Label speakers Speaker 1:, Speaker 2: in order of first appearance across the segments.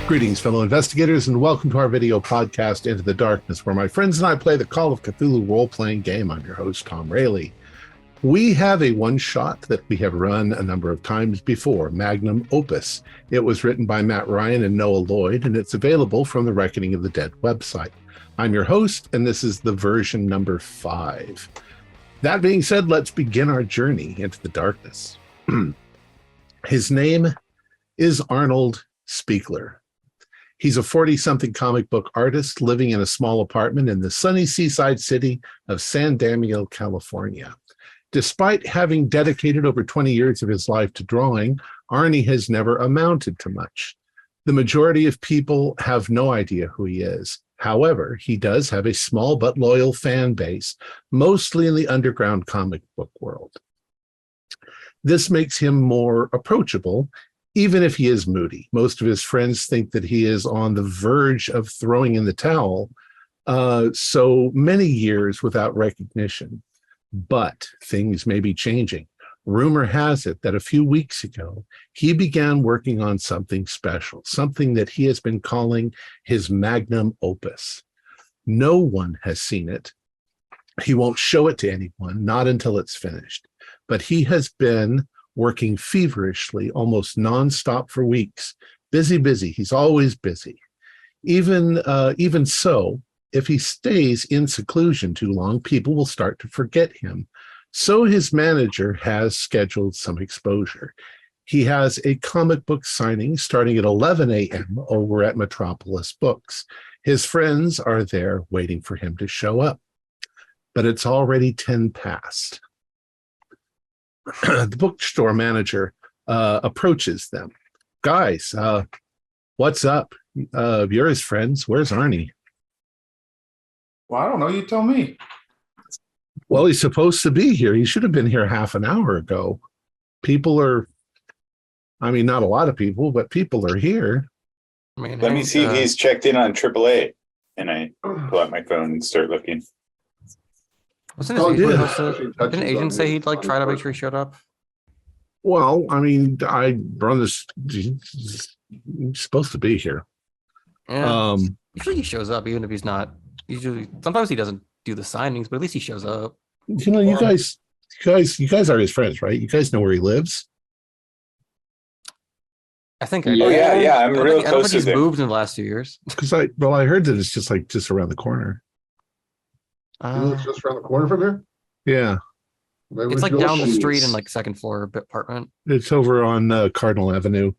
Speaker 1: Greetings, fellow investigators, and welcome to our video podcast, Into the Darkness, where my friends and I play the Call of Cthulhu role-playing game. I'm your host, Tom Rayleigh. We have a one-shot that we have run a number of times before, Magnum Opus. It was written by Matt Ryan and Noah Lloyd, and it's available from the Reckoning of the Dead website. I'm your host, and this is the version number 5. That being said, let's begin our journey into the darkness. His name is Arnold Spiegler. He's a 40-something comic book artist living in a small apartment in the sunny seaside city of San Damiano, California. Despite having dedicated over 20 years of his life to drawing, Arnie has never amounted to much. The majority of people have no idea who he is. However, he does have a small but loyal fan base, mostly in the underground comic book world. This makes him more approachable, even if he is moody. Most of his friends think that he is on the verge of throwing in the towel, so many years without recognition. But things may be changing. Rumor has it that a few weeks ago, he began working on something special, something that he has been calling his Magnum Opus. No one has seen it. He won't show it to anyone, not until it's finished. But he has been working feverishly, almost nonstop for weeks. Busy. He's always busy. Even so, if he stays in seclusion too long, people will start to forget him. So his manager has scheduled some exposure. He has a comic book signing starting at 11 a.m. over at Metropolis Books. His friends are there waiting for him to show up. But it's already 10 past. The bookstore manager approaches them. Guys, what's up? You're his friends. Where's Arnie?
Speaker 2: Well, I don't know. You tell me.
Speaker 1: Well, he's supposed to be here. He should have been here half an hour ago. People are, not a lot of people, but people are here.
Speaker 3: Let me see if he's checked in on AAA. And I pull out my phone and start looking.
Speaker 4: Wasn't didn't agent say he'd try to make sure he showed up?
Speaker 1: Well, I run this. He's supposed to be here.
Speaker 4: Yeah. Usually he shows up, even if he's not. Sometimes he doesn't do the signings, but at least he shows up.
Speaker 1: You guys are his friends, right? You guys know where he lives.
Speaker 4: I think.
Speaker 3: Yeah. I'm real close to him.
Speaker 4: I don't think he's moved in the last 2 years.
Speaker 1: Because I heard that it's just around the corner.
Speaker 2: He lives just around the corner from here?
Speaker 1: Yeah.
Speaker 4: It's down the street in second floor apartment.
Speaker 1: It's over on Cardinal Avenue.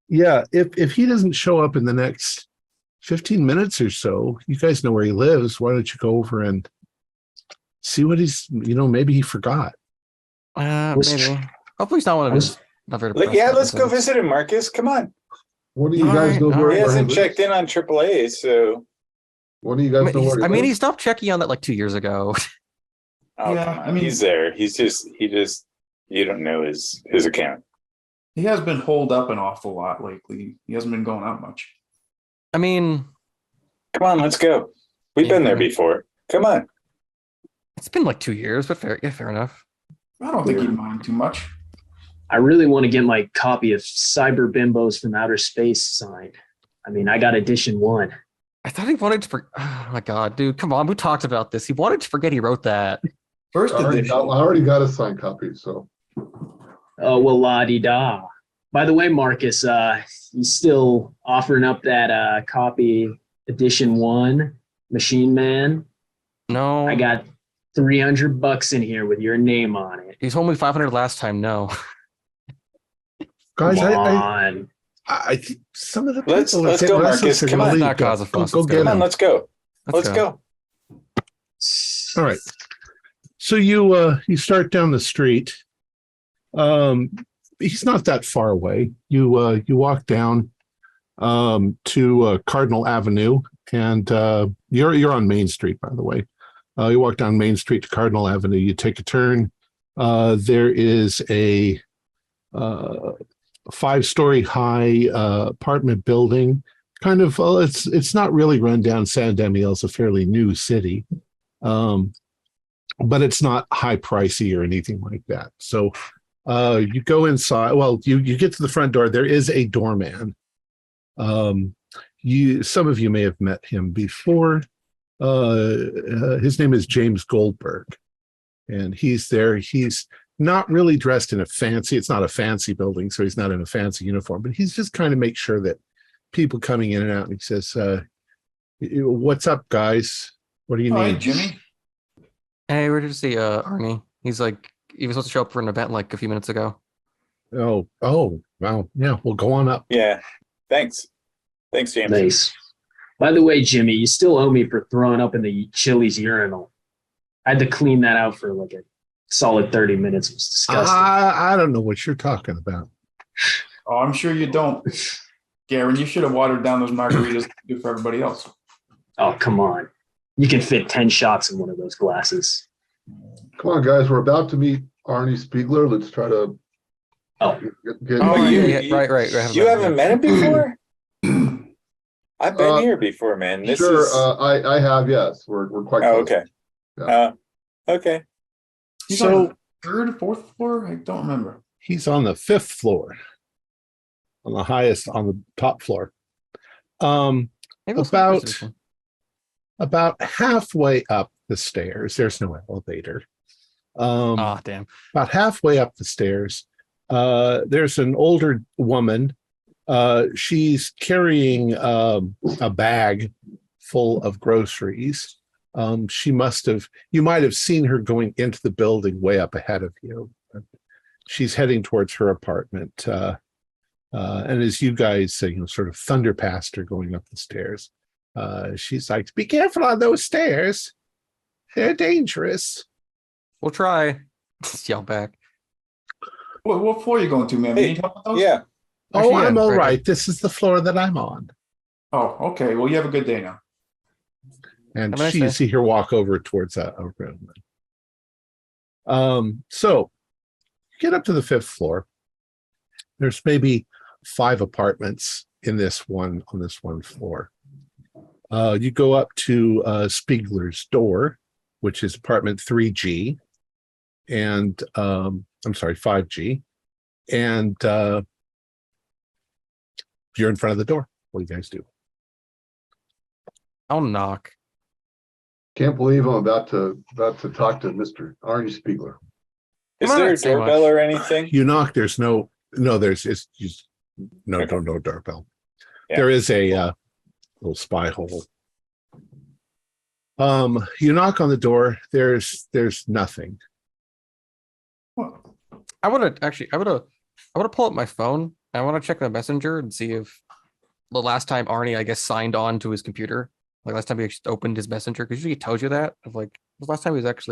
Speaker 1: Yeah, if he doesn't show up in the next 15 minutes or so, you guys know where he lives. Why don't you go over and see what he's, maybe he forgot.
Speaker 4: Maybe. Hopefully he's not one of his.
Speaker 3: Let's go visit him, Marcus. Come on.
Speaker 2: What do you guys know?
Speaker 3: He hasn't checked in on AAA, so.
Speaker 2: What do you guys know?
Speaker 4: He stopped checking on that 2 years ago.
Speaker 3: Oh, yeah, he's there. He just you don't know his account.
Speaker 2: He has been holed up an awful lot lately. He hasn't been going out much.
Speaker 3: Come on, let's go. We've been there before. Come on.
Speaker 4: It's been 2 years, but fair enough.
Speaker 2: I don't think he'd mind too much.
Speaker 5: I really want to get my copy of Cyber Bimbos from Outer Space signed. I got edition 1.
Speaker 4: I thought he wanted to. Oh my god, dude! Come on, we talked about this. He wanted to forget he wrote that.
Speaker 2: First edition. I already got a signed copy, so.
Speaker 5: Oh well, la di da. By the way, Marcus, you still offering up that copy edition 1 Machine Man?
Speaker 4: No,
Speaker 5: I got $300 in here with your name on it.
Speaker 4: He told me 500 last time. No,
Speaker 1: guys, I think some of the
Speaker 3: let's go, Marcus. Come on,
Speaker 4: not cause a fuss.
Speaker 1: Go get him.
Speaker 3: Come on, let's go. Let's go.
Speaker 1: All right. So you start down the street. He's not that far away. You walk down to Cardinal Avenue, and you're on Main Street, by the way. You walk down Main Street to Cardinal Avenue. You take a turn. There is a 5-story high apartment building. Kind of, it's not really run down. San Damiano is a fairly new city. But it's not high pricey or anything like that. So You go inside. Well, you get to the front door. There is a doorman. Some of you may have met him before. His name is James Goldberg, and he's there. He's not really dressed in it's not a fancy building, so he's not in a fancy uniform, but he's just kind of make sure that people coming in and out. And he says, "What's up, guys? What do you
Speaker 2: Hi,
Speaker 1: need?"
Speaker 2: Jimmy.
Speaker 4: Hey, we're here to see Arnie. He's like, he was supposed to show up for an event like a few minutes ago.
Speaker 1: Oh, well, yeah, we'll go on up.
Speaker 3: Yeah. Thanks, James.
Speaker 5: Nice. By the way, Jimmy, you still owe me for throwing up in the Chili's urinal. I had to clean that out for like a solid 30 minutes. It was disgusting.
Speaker 1: I don't know what you're talking about.
Speaker 2: Oh, I'm sure you don't. Garen, you should have watered down those margaritas to do for everybody else.
Speaker 5: Oh, come on. You can fit 10 shots in one of those glasses.
Speaker 6: Come on, guys. We're about to meet Arnie Spiegler. Let's try to get
Speaker 2: Oh,
Speaker 4: Right.
Speaker 3: You haven't met him before? I've been here before, man. This
Speaker 6: sure,
Speaker 3: is.
Speaker 6: I have. Yes, we're quite.
Speaker 3: Oh,
Speaker 6: close.
Speaker 3: okay.
Speaker 6: Yeah.
Speaker 3: Okay.
Speaker 2: He's
Speaker 1: So-
Speaker 2: on the third, fourth floor? I don't remember.
Speaker 1: He's on the 5th floor, on the highest, on the top floor.
Speaker 4: Maybe we'll skip
Speaker 1: About-
Speaker 4: this one.
Speaker 1: About halfway up the stairs, there's no elevator.
Speaker 4: Damn.
Speaker 1: About halfway up the stairs, there's an older woman. She's carrying a bag full of groceries. You might have seen her going into the building way up ahead of you. She's heading towards her apartment. And as you guys sort of thunder past her going up the stairs, she's like, "Be careful on those stairs. They're dangerous."
Speaker 4: We'll try. Just yell back.
Speaker 2: What floor are you going to, man? You
Speaker 3: Hey,
Speaker 2: need help with those?
Speaker 3: yeah.
Speaker 1: Oh,
Speaker 4: Actually,
Speaker 1: I'm
Speaker 4: yeah,
Speaker 1: all
Speaker 4: right.
Speaker 1: right. This is the floor that I'm on.
Speaker 2: Oh, okay. Well, you have a good day now.
Speaker 1: And
Speaker 4: Have a nice
Speaker 1: you
Speaker 4: day.
Speaker 1: see her walk over towards a room. So you get up to the 5th floor. There's maybe 5 apartments on this one floor. You go up to Spiegler's door, which is apartment 3G, and I'm sorry, 5G, and you're in front of the door. What do you guys do?
Speaker 4: I'll knock.
Speaker 6: Can't believe I'm about to talk to Mr. Arnie Spiegler.
Speaker 3: Is
Speaker 4: Come on,
Speaker 3: there a
Speaker 4: say much.
Speaker 3: doorbell or anything?
Speaker 1: You knock. There's no. It's just no doorbell.
Speaker 3: Yeah.
Speaker 1: There is a little spy hole. You knock on the door. There's nothing.
Speaker 4: I want to pull up my phone. I want to check the messenger and see if the last time Arnie, I guess, signed on to his computer, like last time he actually opened his messenger, because usually he tells you that. Of like the last time he was like, it's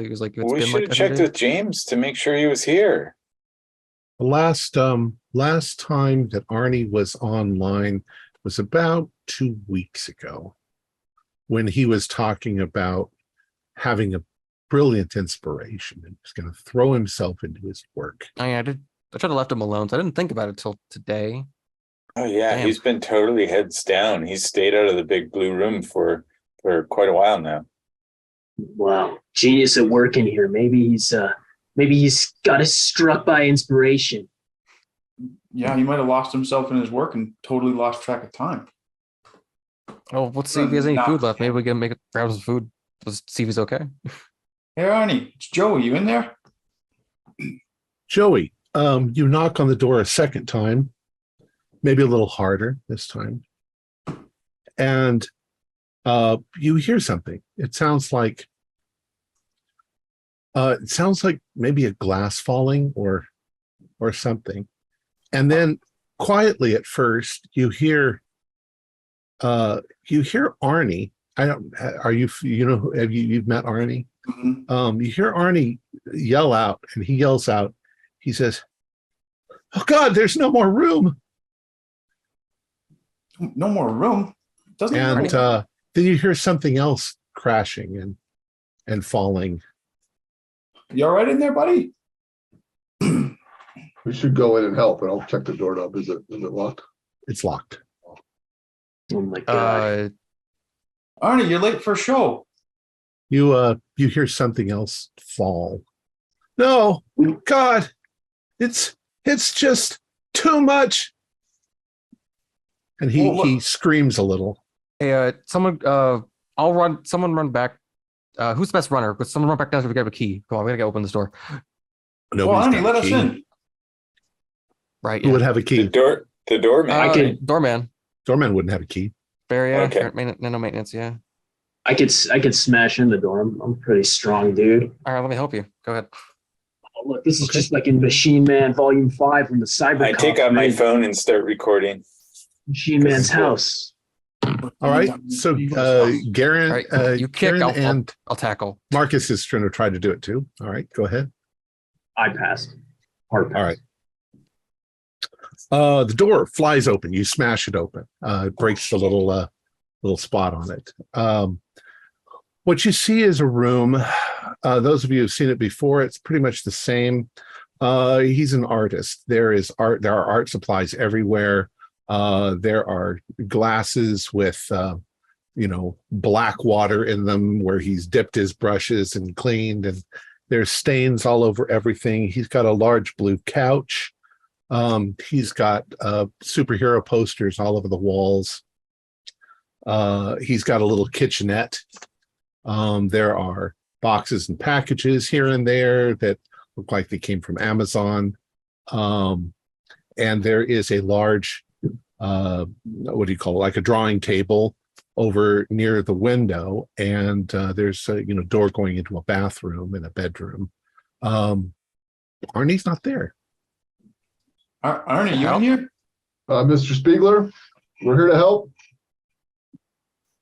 Speaker 3: We
Speaker 4: been
Speaker 3: should
Speaker 4: like
Speaker 3: have
Speaker 4: a
Speaker 3: checked
Speaker 4: day.
Speaker 3: with James to make sure he was here.
Speaker 1: The last time that Arnie was online was about 2 weeks ago, when he was talking about having a brilliant inspiration and was going to throw himself into his work.
Speaker 4: I tried to left him alone, so I didn't think about it till today.
Speaker 3: Oh yeah,
Speaker 4: Damn.
Speaker 3: he's been totally heads down. He's stayed out of the big blue room for quite a while now.
Speaker 5: Wow. Genius at work in here. Maybe he's got us struck by inspiration.
Speaker 2: Yeah, he might have lost himself in his work and totally lost track of time.
Speaker 4: Oh, let's see if he has any
Speaker 2: Knock.
Speaker 4: food left. Maybe we can grab some food. Let's see if he's okay.
Speaker 2: Hey, Arnie, it's Joe. You in there?
Speaker 1: Joey, you knock on the door a second time, maybe a little harder this time, and you hear something. It sounds like maybe a glass falling or something, and then quietly at first you hear Arnie. You've met Arnie?
Speaker 2: Mhm.
Speaker 1: You hear Arnie yell out, and he yells out. He says, "Oh God, there's no more room!"
Speaker 2: No more room. Doesn't
Speaker 1: And
Speaker 2: matter.
Speaker 1: then you hear something else crashing and falling.
Speaker 2: You all right in there, buddy?
Speaker 6: We should go in and help, and I'll check the doorknob. Is it locked?
Speaker 1: It's locked.
Speaker 5: Oh my god.
Speaker 2: Arnie, you're late for a show.
Speaker 1: You hear something else fall. No, God, It's just too much. And he
Speaker 2: Well, look-
Speaker 1: screams a little.
Speaker 4: Hey, someone someone run back. Who's the best runner? Could someone run back down so we get a key? Come on, we gotta open this door.
Speaker 2: Well,
Speaker 1: Nobody's
Speaker 2: Arnie,
Speaker 1: got
Speaker 2: let
Speaker 1: a
Speaker 2: us
Speaker 1: key.
Speaker 2: in.
Speaker 4: Right,
Speaker 1: Who
Speaker 4: yeah.
Speaker 1: would have a
Speaker 3: The
Speaker 1: key?
Speaker 3: doorman.
Speaker 5: I could-
Speaker 4: Doorman.
Speaker 1: Doorman wouldn't have a key.
Speaker 4: Barry, yeah.
Speaker 3: Okay.
Speaker 4: Nano maintenance, yeah.
Speaker 5: I could smash in the door. I'm pretty strong, dude.
Speaker 4: All right, let me help you. Go ahead.
Speaker 5: Oh, look, this is
Speaker 1: Okay.
Speaker 5: just like in Machine Man Volume 5 from the Cyber.
Speaker 3: I take out my phone and start recording.
Speaker 5: Machine Man's
Speaker 3: Cool.
Speaker 5: house.
Speaker 1: All right. So Garen,
Speaker 4: All right, you kick,
Speaker 1: Garen and
Speaker 4: I'll tackle.
Speaker 1: Marcus is trying to try to do it too. All right, go ahead.
Speaker 5: I passed. Hard pass.
Speaker 1: All right. The door flies open. You smash it open. It breaks the little spot on it. What you see is a room. Those of you who've seen it before, it's pretty much the same. He's an artist. There is art. There are art supplies everywhere. There are glasses with, black water in them where he's dipped his brushes and cleaned, and there's stains all over everything. He's got a large blue couch. He's got superhero posters all over the walls. He's got a little kitchenette. There are boxes and packages here and there that look like they came from Amazon. And there is a large, what do you call it? Like a drawing table over near the window. And there's a door going into a bathroom and a bedroom. Arnie's not there.
Speaker 2: Arnie, you in here?
Speaker 6: Mr. Spiegler, we're here to help.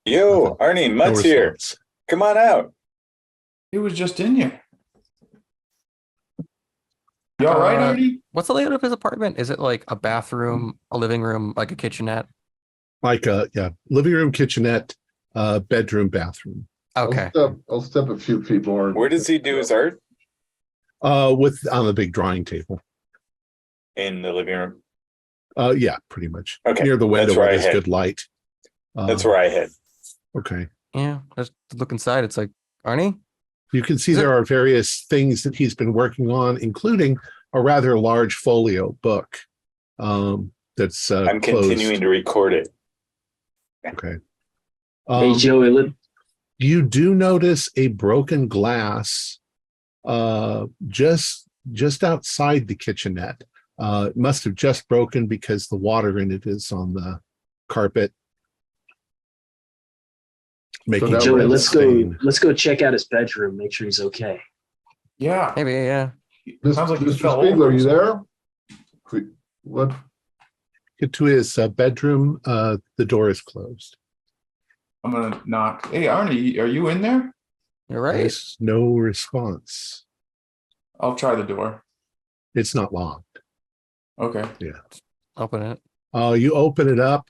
Speaker 3: Yo, Arnie,
Speaker 1: No
Speaker 3: Mutt's here.
Speaker 1: response.
Speaker 3: Come on out.
Speaker 2: He was just in here. You all right, Arnie?
Speaker 4: What's the layout of his apartment? Is it like a bathroom, a living room, like a kitchenette?
Speaker 1: Like living room, kitchenette, bedroom, bathroom.
Speaker 4: Okay.
Speaker 6: I'll step a few feet more.
Speaker 3: Where does he do his art?
Speaker 1: With on the big drawing table.
Speaker 3: In the living room.
Speaker 1: Yeah, pretty much.
Speaker 3: Okay,
Speaker 1: Near the window
Speaker 3: that's where
Speaker 1: where
Speaker 3: I
Speaker 1: there's
Speaker 3: hid.
Speaker 1: good light.
Speaker 3: That's where I hid.
Speaker 1: Okay.
Speaker 4: Yeah. Just look inside. It's like, Arnie?
Speaker 1: You can see
Speaker 4: Is it-
Speaker 1: there are various things that he's been working on, including a rather large folio book. That's
Speaker 3: I'm
Speaker 1: closed.
Speaker 3: continuing to record it.
Speaker 1: Okay.
Speaker 5: Hey, Joey,
Speaker 1: You do notice a broken glass just outside the kitchenette. It must have just broken because the water in it is on the carpet. Making
Speaker 6: now
Speaker 1: a
Speaker 5: Joey,
Speaker 1: red stain.
Speaker 5: let's go check out his bedroom. Make sure he's okay.
Speaker 2: Yeah.
Speaker 4: Maybe, yeah.
Speaker 2: Sounds like he
Speaker 6: Mr.
Speaker 2: fell
Speaker 6: Spiegler,
Speaker 2: over.
Speaker 6: are you there? What?
Speaker 1: Get to his bedroom. The door is closed.
Speaker 2: I'm gonna knock. Hey, Arnie, are you in there?
Speaker 4: You're right.
Speaker 1: There's no response.
Speaker 2: I'll try the door.
Speaker 1: It's not locked.
Speaker 2: Okay.
Speaker 4: Open it.
Speaker 1: You open it up.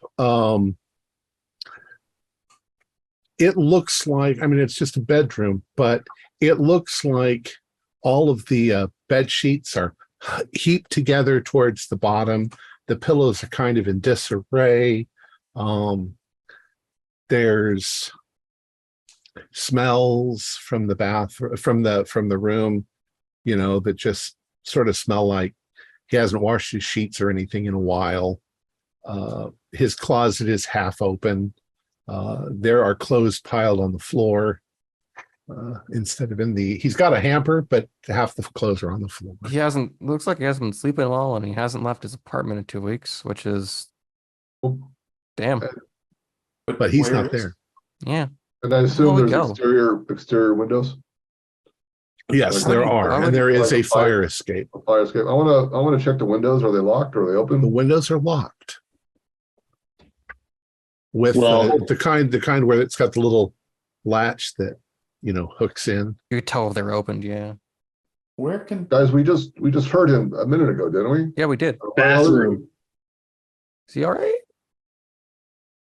Speaker 1: It looks like, it's just a bedroom, but it looks like all of the bed sheets are heaped together towards the bottom. The pillows are kind of in disarray. There's smells from the bathroom, from the room, that just sort of smell like he hasn't washed his sheets or anything in a while. His closet is half open. There are clothes piled on the floor instead of he's got a hamper, but half the clothes are on the floor.
Speaker 4: Looks like he hasn't been sleeping well, and he hasn't left his apartment in 2 weeks, which is damn.
Speaker 1: But he's
Speaker 2: where
Speaker 1: not
Speaker 2: is-
Speaker 1: there.
Speaker 4: Yeah.
Speaker 6: And I assume
Speaker 4: Where we
Speaker 6: there's
Speaker 4: go?
Speaker 6: exterior windows,
Speaker 1: Yes, there are,
Speaker 4: Why
Speaker 1: and
Speaker 4: would-
Speaker 1: there is a
Speaker 6: Like a fire-
Speaker 1: fire escape.
Speaker 6: a fire escape. I wanna check the windows. Are they locked? Are they
Speaker 1: The
Speaker 6: open?
Speaker 1: windows are locked. With
Speaker 5: Well-
Speaker 1: the kind where it's got the little latch that hooks in.
Speaker 4: You could tell if they were opened, yeah.
Speaker 2: Where can
Speaker 6: Guys, we just heard him a minute ago, didn't we?
Speaker 4: Yeah, we did.
Speaker 5: Bathroom.
Speaker 4: Is he all right?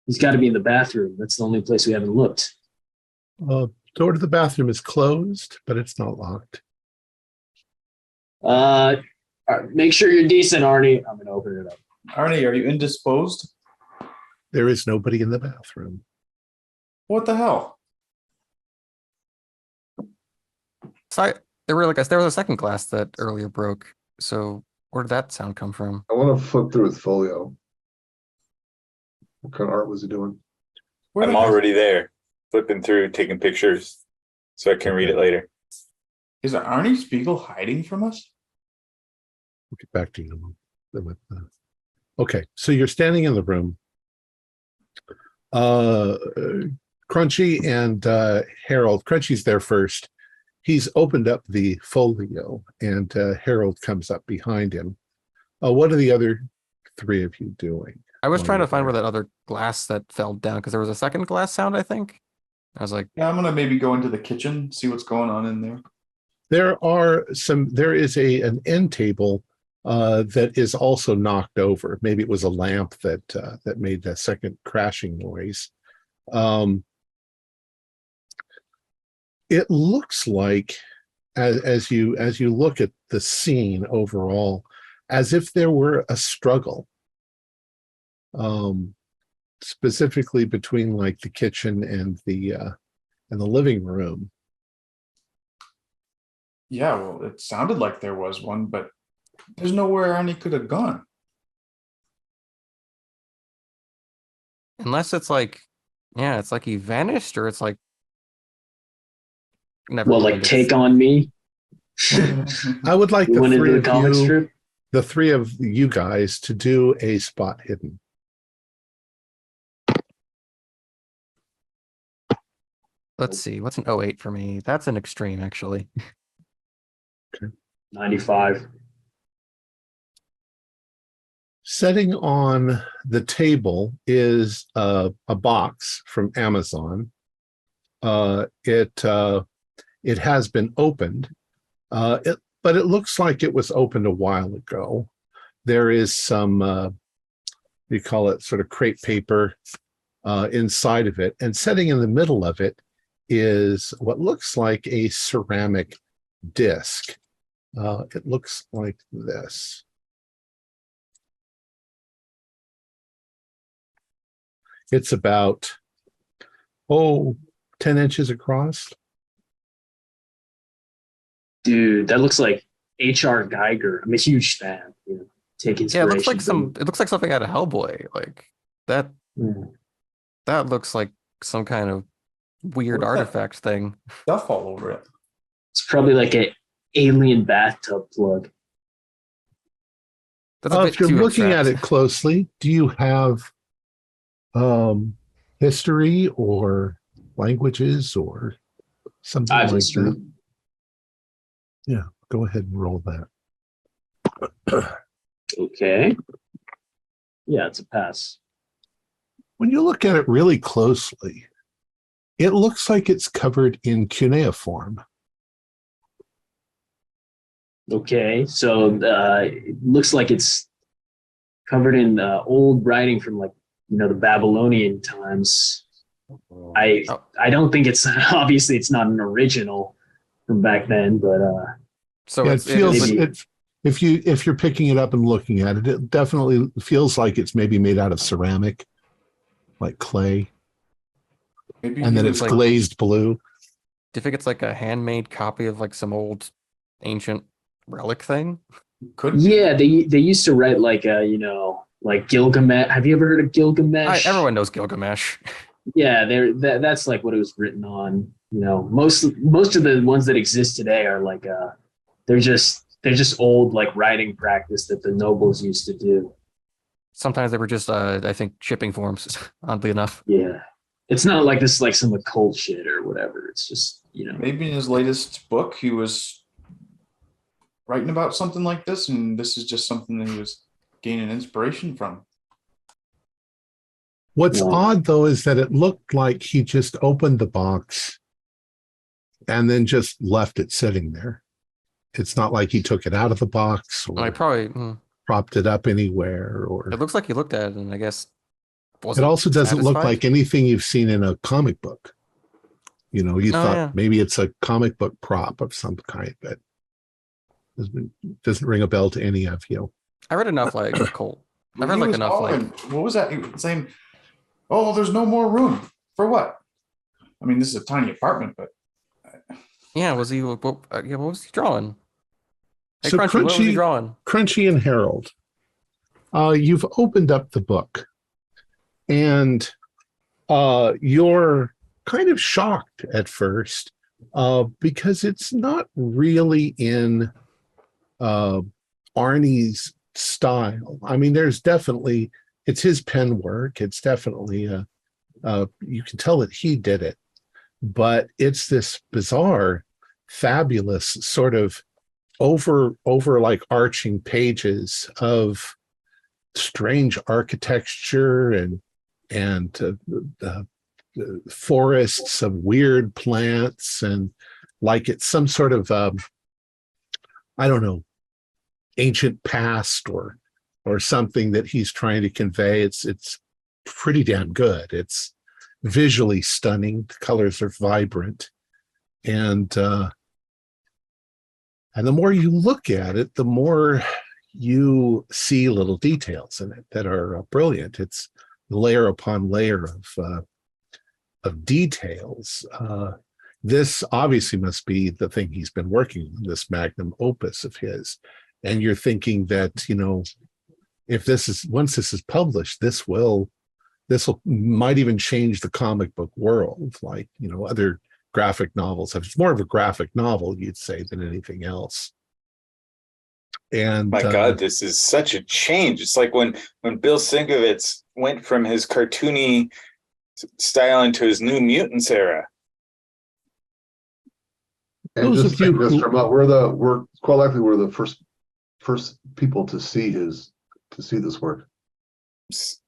Speaker 5: He's got to be in the bathroom. That's the only place we haven't looked.
Speaker 1: Door to the bathroom is closed, but it's not locked.
Speaker 5: Make sure you're decent, Arnie. I'm gonna open it up.
Speaker 2: Arnie, are you indisposed?
Speaker 1: There is nobody in the bathroom.
Speaker 2: What the hell?
Speaker 4: So there was a second glass that earlier broke. So Where did that sound come from?
Speaker 6: I want to flip through his folio. What kind of art was he doing?
Speaker 2: Where
Speaker 3: I'm
Speaker 2: the heck
Speaker 3: already there, flipping through, taking pictures, so I can read it later.
Speaker 2: is Arnie Spiegel hiding from us?
Speaker 1: We'll get back to you. Okay, so you're standing in the room. Crunchy and Harold. Crunchy's there first. He's opened up the folio, and Harold comes up behind him. What are the other three of you doing?
Speaker 4: I was
Speaker 1: while
Speaker 4: trying
Speaker 1: you're
Speaker 4: to find
Speaker 1: there?
Speaker 4: where that other glass that fell down because there was a second glass sound, I think. I was like,
Speaker 2: Yeah, I'm gonna maybe go into the kitchen, see what's going on in there.
Speaker 1: There is an end table that is also knocked over. Maybe it was a lamp that made that second crashing noise. It looks like, as you look at the scene overall, as if there were a struggle, specifically between like the kitchen and the living room.
Speaker 2: Yeah, well, it sounded like there was one, but there's nowhere Arnie could have gone.
Speaker 4: unless it's like, yeah, it's like he vanished, or it's like never
Speaker 5: Well,
Speaker 4: mind.
Speaker 5: like take on me.
Speaker 1: I would like
Speaker 5: We
Speaker 1: the
Speaker 5: went into
Speaker 1: three
Speaker 5: the
Speaker 1: of
Speaker 5: comic
Speaker 1: you,
Speaker 5: strip.
Speaker 1: the three of you guys, to do a spot hidden.
Speaker 4: Let's see, what's an 08 for me? That's an extreme, actually.
Speaker 5: 95.
Speaker 1: Setting on the table is a box from Amazon. It has been opened, but it looks like it was opened a while ago. There is some, you call it sort of crepe paper inside of it, and sitting in the middle of it is what looks like a ceramic disc. It looks like this. It's about, 10 inches across.
Speaker 5: Dude, that looks like H.R. Geiger. I'm a huge fan. You know, take
Speaker 4: Yeah,
Speaker 5: inspiration.
Speaker 4: it looks like
Speaker 5: from-
Speaker 4: it looks like something out of Hellboy. Like that
Speaker 5: Mm.
Speaker 4: that looks like some kind of weird
Speaker 2: What's that?
Speaker 4: artifact thing.
Speaker 2: Stuff all over it.
Speaker 5: It's probably like an alien bathtub plug.
Speaker 4: That's a bit
Speaker 1: If you're
Speaker 4: too
Speaker 1: looking at
Speaker 4: abstract.
Speaker 1: it closely, do you have history or languages or something
Speaker 5: I have
Speaker 1: like
Speaker 5: history.
Speaker 1: that? Yeah, go ahead and roll that.
Speaker 5: Okay. Yeah, it's a pass.
Speaker 1: When you look at it really closely, it looks like it's covered in cuneiform.
Speaker 5: Okay, so it looks like it's covered in old writing from like the Babylonian times. I
Speaker 4: Oh.
Speaker 5: I don't think it's obviously it's not an original from back then, but
Speaker 4: So
Speaker 1: Yeah, it
Speaker 4: it's
Speaker 1: feels
Speaker 5: maybe-
Speaker 1: it, if you're picking it up and looking at it, it definitely feels like it's maybe made out of ceramic, like clay,
Speaker 2: Maybe
Speaker 1: and
Speaker 2: he
Speaker 1: then
Speaker 2: was
Speaker 1: it's
Speaker 2: like,
Speaker 1: glazed blue.
Speaker 4: do you think it's like a handmade copy of like some old ancient relic thing?
Speaker 2: could be.
Speaker 5: yeah, they used to write like like Gilgamesh. Have you ever heard of Gilgamesh?
Speaker 4: Everyone knows Gilgamesh.
Speaker 5: Yeah, that's like what it was written on. Most of the ones that exist today are like they're just old like writing practice that the nobles used to do.
Speaker 4: Sometimes they were just I think shipping forms, oddly enough.
Speaker 5: Yeah. It's not like this like some occult shit or whatever. It's just,
Speaker 2: Maybe in his latest book, he was writing about something like this, and this is just something that he was gaining inspiration from.
Speaker 1: What's
Speaker 5: Yeah.
Speaker 1: odd though is that it looked like he just opened the box and then just left it sitting there. It's not like he took it out of the box or
Speaker 4: I probably
Speaker 1: propped it up anywhere, or
Speaker 4: it looks like he looked at it and I guess
Speaker 1: it
Speaker 4: wasn't
Speaker 1: also doesn't look
Speaker 4: satisfied.
Speaker 1: like anything you've seen in a comic book. You thought
Speaker 4: yeah.
Speaker 1: maybe it's a comic book prop of some kind, but doesn't ring a bell to any of you.
Speaker 4: I read enough like Colt. I've
Speaker 2: He
Speaker 4: read like
Speaker 2: was
Speaker 4: enough
Speaker 2: hollering,
Speaker 4: like
Speaker 2: what was that? He was saying, "Oh, there's no more room for what?" I mean, this is a tiny apartment, but
Speaker 4: yeah, was he what was he drawing? Hey,
Speaker 1: So
Speaker 4: Crunchy, what was he drawing?
Speaker 1: Crunchy and Harold, you've opened up the book, and you're kind of shocked at first because it's not really in Arnie's style. I mean, there's definitely, it's his pen work. It's definitely you can tell that he did it, but it's this bizarre, fabulous sort of over like arching pages of strange architecture and forests of weird plants, and like it's some sort of I don't know, ancient past or something that he's trying to convey. It's pretty damn good. It's visually stunning. The colors are vibrant, and the more you look at it, the more you see little details in it that are brilliant. It's layer upon layer of details. This obviously must be the thing he's been working on, this magnum opus of his. And you're thinking that, you know, if this is, once this is published, this will might even change the comic book world, like, you know, other graphic novels. It's more of a graphic novel, you'd say, than anything else. And
Speaker 3: my God, this is such a change. It's like when Bill Sienkiewicz went from his cartoony style into his New Mutants era.
Speaker 6: And
Speaker 1: Those
Speaker 6: just
Speaker 1: of you
Speaker 6: think this
Speaker 1: who-
Speaker 6: from we're quite likely we're the first people to see this work.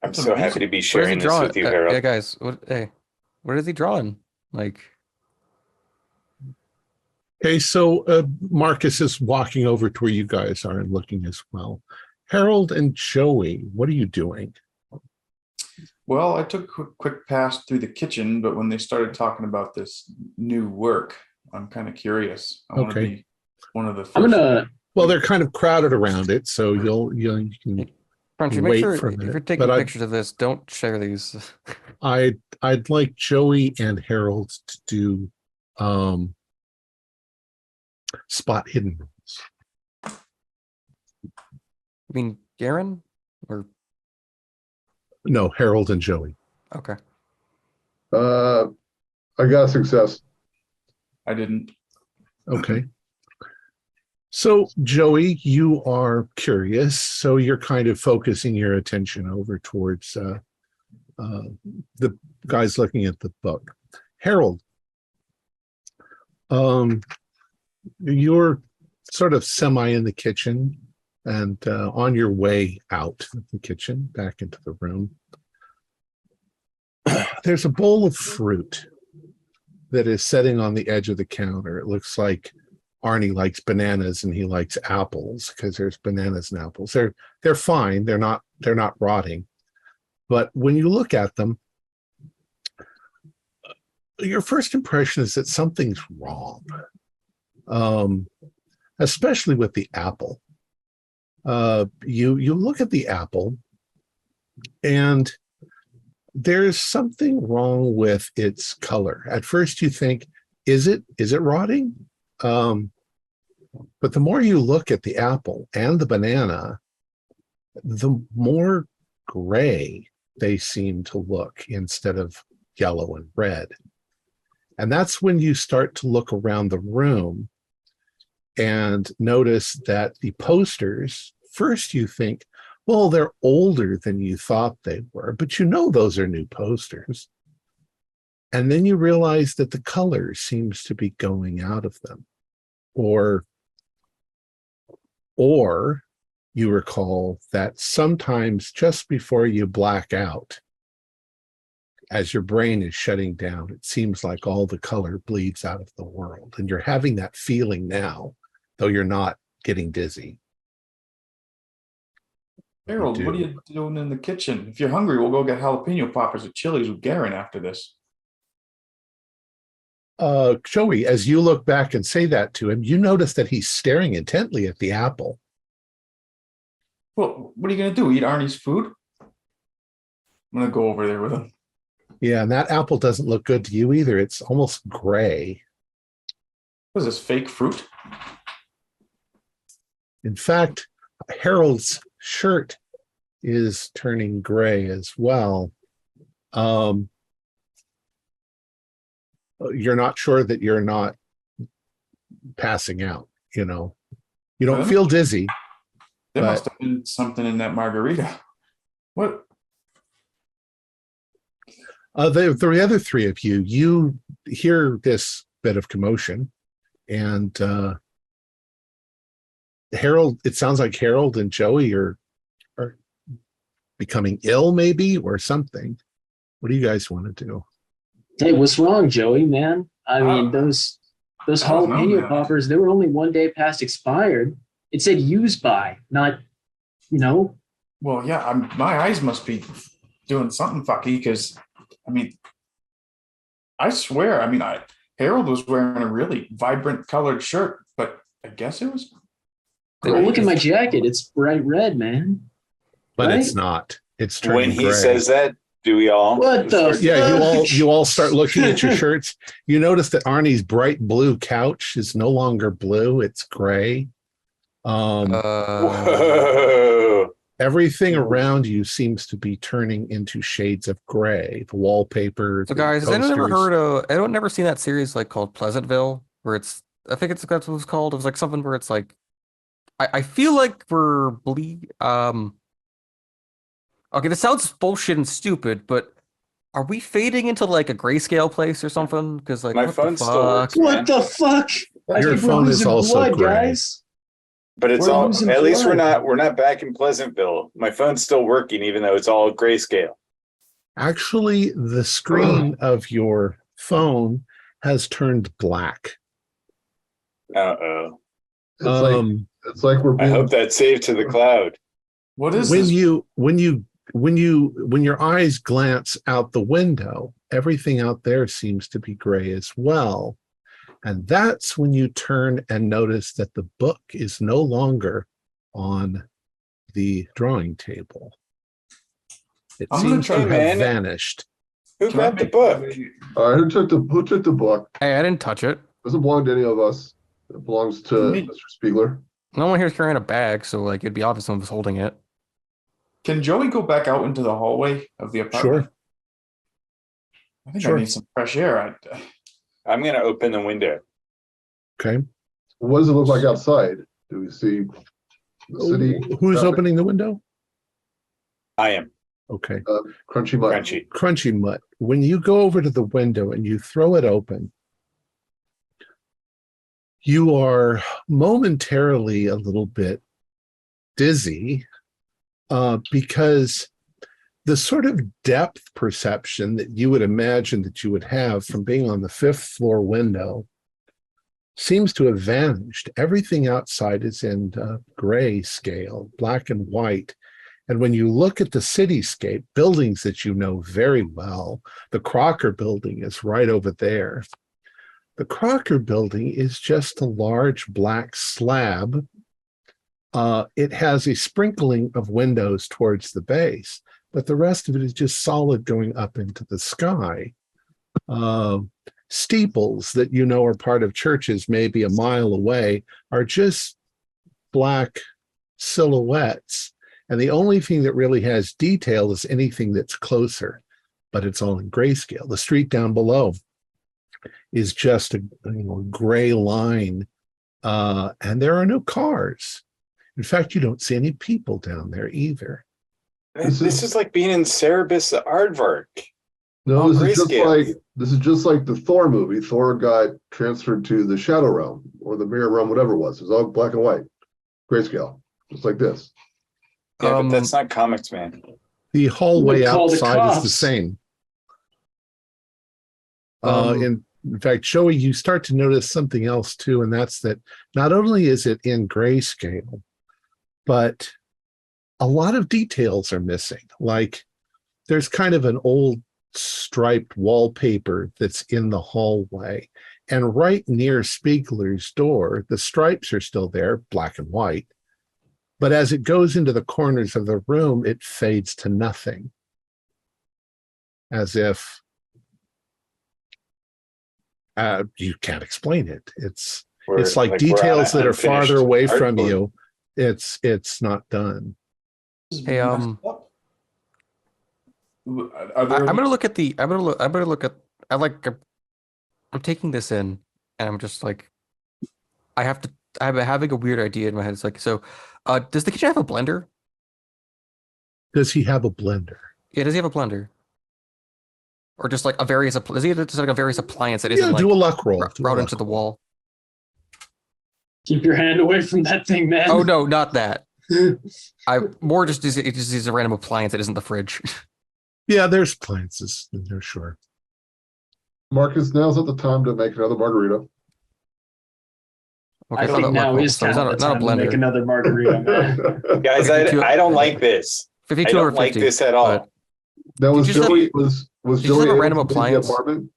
Speaker 3: I'm so happy to be
Speaker 4: What is he
Speaker 3: sharing this
Speaker 4: drawing?
Speaker 3: with you, Harold.
Speaker 4: Yeah, guys. What is he drawing? Like,
Speaker 1: okay, so Marcus is walking over to where you guys are and looking as well. Harold and Joey, what are you doing?
Speaker 2: Well, I took a quick pass through the kitchen, but when they started talking about this new work, I'm kind of curious. I want to
Speaker 1: Okay.
Speaker 2: be one of the first.
Speaker 5: I'm gonna.
Speaker 1: Well, they're kind of crowded around it, so you can
Speaker 4: Crunchy, make
Speaker 1: wait
Speaker 4: sure
Speaker 1: for a
Speaker 4: if
Speaker 1: minute,
Speaker 4: you're taking
Speaker 1: but
Speaker 4: pictures of this, don't share these.
Speaker 1: I'd like Joey and Harold to do spot hidden rules.
Speaker 4: I mean, Garen? Or
Speaker 1: No, Harold and Joey.
Speaker 4: okay.
Speaker 6: I got success.
Speaker 2: I didn't.
Speaker 1: Okay. So, Joey, you are curious, so you're kind of focusing your attention over towards the guys looking at the book. Harold, you're sort of semi in the kitchen and on your way out of the kitchen back into the room. There's a bowl of fruit that is sitting on the edge of the counter. It looks like Arnie likes bananas and he likes apples because there's bananas and apples. They're fine. They're not rotting. But when you look at them, your first impression is that something's wrong. Especially with the apple. You look at the apple and there's something wrong with its color. At first you think, is it rotting? But the more you look at the apple and the banana, the more gray they seem to look instead of yellow and red. And that's when you start to look around the room and notice that the posters, first you think, well, they're older than you thought they were, but you know those are new posters. And then you realize that the color seems to be going out of them. Or you recall that sometimes just before you black out, as your brain is shutting down, it seems like all the color bleeds out of the world. And you're having that feeling now, though you're not getting dizzy.
Speaker 2: Harold, what are you doing in the kitchen? If you're hungry, we'll go get jalapeno poppers at Chili's with Garen after this.
Speaker 1: Joey, as you look back and say that to him, you notice that he's staring intently at the apple.
Speaker 2: Well, what are you going to do? Eat Arnie's food? I'm going to go over there with him.
Speaker 1: Yeah, and that apple doesn't look good to you either. It's almost gray.
Speaker 2: What is this, fake fruit?
Speaker 1: In fact, Harold's shirt is turning gray as well. You're not sure that you're not passing out, you know. You don't
Speaker 2: Really?
Speaker 1: feel dizzy.
Speaker 2: There
Speaker 1: But-
Speaker 2: must have been something in that margarita. What?
Speaker 1: The other three of you hear this bit of commotion, and Harold, it sounds like Harold and Joey are becoming ill, maybe, or something. What do you guys want to do?
Speaker 5: Hey, what's wrong, Joey, man? I mean,
Speaker 2: Uh,
Speaker 5: those
Speaker 2: I don't know,
Speaker 5: jalapeno
Speaker 2: man.
Speaker 5: poppers, they were only 1 day past expired. It said use by, not, you know.
Speaker 2: Well, yeah, my eyes must be doing something fucky because, I mean, I swear, Harold was wearing a really vibrant colored shirt, but I guess it was.
Speaker 5: Well, look at my jacket. It's bright red, man.
Speaker 1: But
Speaker 5: Right?
Speaker 1: it's not. It's turning
Speaker 3: When he
Speaker 1: gray.
Speaker 3: says that, do we all?
Speaker 5: What the
Speaker 1: Yeah,
Speaker 5: fuck?
Speaker 1: you all start looking at your shirts. You notice that Arnie's bright blue couch is no longer blue; it's gray.
Speaker 3: Whoa.
Speaker 1: Everything around you seems to be turning into shades of gray. The wallpaper.
Speaker 4: So
Speaker 1: the
Speaker 4: guys, has anyone ever
Speaker 1: posters.
Speaker 4: heard of? Anyone never seen that series like called Pleasantville, where it's? I think that's what it was called. It was like something where it's like, I feel like we're Okay, this sounds bullshit and stupid, but are we fading into like a grayscale place or something? Because like,
Speaker 3: My
Speaker 4: what
Speaker 3: phone
Speaker 4: the
Speaker 3: still
Speaker 4: fuck?
Speaker 3: works, man.
Speaker 5: What the fuck? I
Speaker 1: Your
Speaker 5: think we're
Speaker 1: phone is
Speaker 5: losing
Speaker 1: also
Speaker 5: blood,
Speaker 1: gray.
Speaker 5: guys.
Speaker 3: But it's
Speaker 5: We're
Speaker 3: all,
Speaker 5: losing
Speaker 3: at least
Speaker 5: blood.
Speaker 3: we're not back in Pleasantville. My phone's still working, even though it's all grayscale.
Speaker 1: Actually, the screen of your phone has turned black.
Speaker 3: Uh-oh.
Speaker 6: It's like we're
Speaker 3: I
Speaker 6: being.
Speaker 3: hope that's saved to the cloud.
Speaker 2: What is
Speaker 1: when
Speaker 2: this?
Speaker 1: when your eyes glance out the window, everything out there seems to be gray as well. And that's when you turn and notice that the book is no longer on the drawing table. It
Speaker 2: I'm gonna
Speaker 1: seems
Speaker 2: try-
Speaker 1: to
Speaker 3: Hey,
Speaker 1: have
Speaker 3: man.
Speaker 1: vanished.
Speaker 3: Who
Speaker 2: Can I
Speaker 3: grabbed the
Speaker 2: make
Speaker 3: book?
Speaker 6: All right, who took the book?
Speaker 4: Hey, I didn't touch it.
Speaker 6: Doesn't belong to any of us. It belongs to
Speaker 2: Me.
Speaker 6: Mr. Spiegler.
Speaker 4: No one here's carrying a bag, so like it'd be obvious someone was holding it.
Speaker 2: Can Joey go back out into the hallway of the apartment?
Speaker 1: Sure.
Speaker 2: I think
Speaker 1: Sure.
Speaker 2: I need some fresh air.
Speaker 3: I'm going to open the window.
Speaker 1: Okay.
Speaker 6: What does it look like outside? Do we see the city?
Speaker 1: Who's
Speaker 6: traffic?
Speaker 1: opening the window?
Speaker 3: I am
Speaker 1: Okay.
Speaker 6: Crunchy mutt.
Speaker 3: crunchy.
Speaker 1: Crunchy Mutt. When you go over to the window and you throw it open, you are momentarily a little bit dizzy because the sort of depth perception that you would imagine that you would have from being on the fifth floor window seems to have vanished. Everything outside is in gray scale, black and white. And when you look at the cityscape, buildings that you know very well, the Crocker building is right over there. The Crocker building is just a large black slab. It has a sprinkling of windows towards the base, but the rest of it is just solid going up into the sky. Steeples that you know are part of churches maybe a mile away are just black silhouettes. And the only thing that really has detail is anything that's closer, but it's all in grayscale. The street down below is just a gray line, and there are no cars. In fact, you don't see any people down there either.
Speaker 3: This is like being in Cerebus Aardvark.
Speaker 6: No,
Speaker 3: Oh,
Speaker 6: this
Speaker 3: grayscale.
Speaker 6: is just like the Thor movie. Thor got transferred to the Shadow Realm or the Mirror Realm, whatever it was. It was all black and white, grayscale, just like this.
Speaker 3: Yeah, but that's not comics, man.
Speaker 1: The hallway
Speaker 5: We'll call the
Speaker 1: outside is the
Speaker 5: cops.
Speaker 1: same.
Speaker 4: Um,
Speaker 1: In fact, Joey, you start to notice something else too, and that's that not only is it in grayscale, but a lot of details are missing. Like there's kind of an old striped wallpaper that's in the hallway, and right near Spiegler's door, the stripes are still there, black and white. But as it goes into the corners of the room, it fades to nothing. As if you can't explain it. It's like
Speaker 3: we're on
Speaker 1: details
Speaker 3: an
Speaker 1: that are farther
Speaker 3: unfinished
Speaker 1: away
Speaker 3: art
Speaker 1: from
Speaker 3: book.
Speaker 1: you it's not done.
Speaker 4: Hey,
Speaker 2: Are there
Speaker 4: I'm gonna look at the. I'm gonna look at. I'm taking this in, and I'm just like, I have to. I'm having a weird idea in my head. It's like, so, does the kitchen have a blender?
Speaker 1: Does he have a blender?
Speaker 4: Yeah, does he have a blender? Or just like a various, does he have just like a various appliance that
Speaker 1: Yeah,
Speaker 4: isn't like
Speaker 1: do a luck roll. Do a
Speaker 4: routed
Speaker 1: luck
Speaker 4: into the
Speaker 1: roll.
Speaker 4: wall?
Speaker 5: Keep your hand away from that thing, man.
Speaker 4: Oh no, not that. I more just it just is a random appliance that isn't the fridge.
Speaker 1: Yeah, there's appliances in there, sure.
Speaker 6: Marcus, now's not the time to make another margarita.
Speaker 4: Okay,
Speaker 5: I
Speaker 4: so
Speaker 5: think
Speaker 4: that
Speaker 5: now
Speaker 4: luck roll,
Speaker 5: is
Speaker 4: so it's
Speaker 5: kind of the
Speaker 4: not a
Speaker 5: time to make
Speaker 4: blender.
Speaker 5: another margarita, man.
Speaker 3: Guys, I don't like this.
Speaker 4: 52
Speaker 3: I
Speaker 4: over
Speaker 3: don't like
Speaker 4: 50.
Speaker 3: this at all.
Speaker 4: but-
Speaker 6: Now, was
Speaker 4: Did you just
Speaker 6: Joey was
Speaker 4: did you just
Speaker 6: Joey
Speaker 4: have a
Speaker 6: able
Speaker 4: random
Speaker 6: to leave the
Speaker 4: appliance?
Speaker 6: apartment?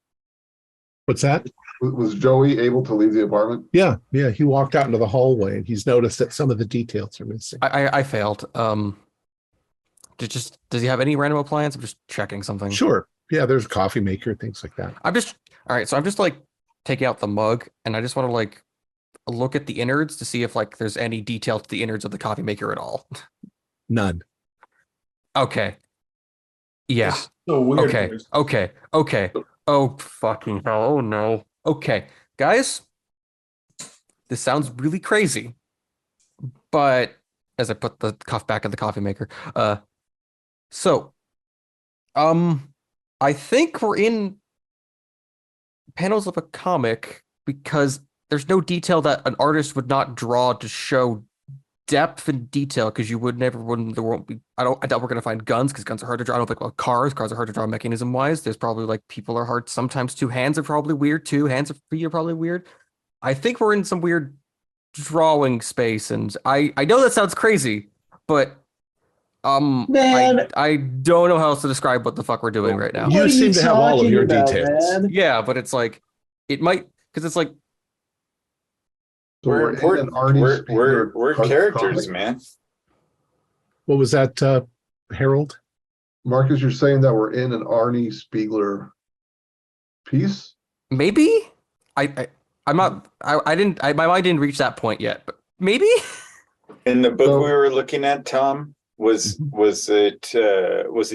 Speaker 1: What's that?
Speaker 6: Was Joey able to leave the apartment?
Speaker 1: Yeah, he walked out into the hallway and he's noticed that some of the details are missing.
Speaker 4: I failed. Does he have any random appliance? I'm just checking something.
Speaker 1: Sure. Yeah, there's a coffee maker, things like that.
Speaker 4: All right, so I'm just like taking out the mug and I just want to like look at the innards to see if like there's any detail to the innards of the coffee maker at all.
Speaker 1: None.
Speaker 4: Okay. Yeah.
Speaker 2: It's so weird.
Speaker 4: Okay. Oh fucking hell. Oh no. Okay. Guys, this sounds really crazy. But as I put the cuff back in the coffee maker, so I think we're in panels of a comic because there's no detail that an artist would not draw to show depth and detail because there won't be. I doubt we're gonna find guns because guns are hard to draw. I don't think about cars. Cars are hard to draw mechanism wise. There's probably like people are hard. Sometimes two hands are probably weird too. Hands of feet are probably weird. I think we're in some weird drawing space, and I know that sounds crazy, but
Speaker 5: Man.
Speaker 4: I don't know how else to describe what the fuck we're doing right now.
Speaker 1: You
Speaker 5: What are
Speaker 1: seem to have all of
Speaker 5: talking
Speaker 1: your
Speaker 5: about,
Speaker 1: details.
Speaker 5: man?
Speaker 4: Yeah, but it's like it might because it's like
Speaker 6: So
Speaker 3: We're
Speaker 6: in an Arnie Spiegler
Speaker 3: we're
Speaker 6: comic?
Speaker 3: characters, man.
Speaker 1: What was that, Harold?
Speaker 6: Marcus, you're saying that we're in an Arnie Spiegler piece?
Speaker 4: maybe I'm not my mind didn't reach that point yet, but maybe.
Speaker 3: In the book
Speaker 6: So-
Speaker 3: we were looking at, Tom, was it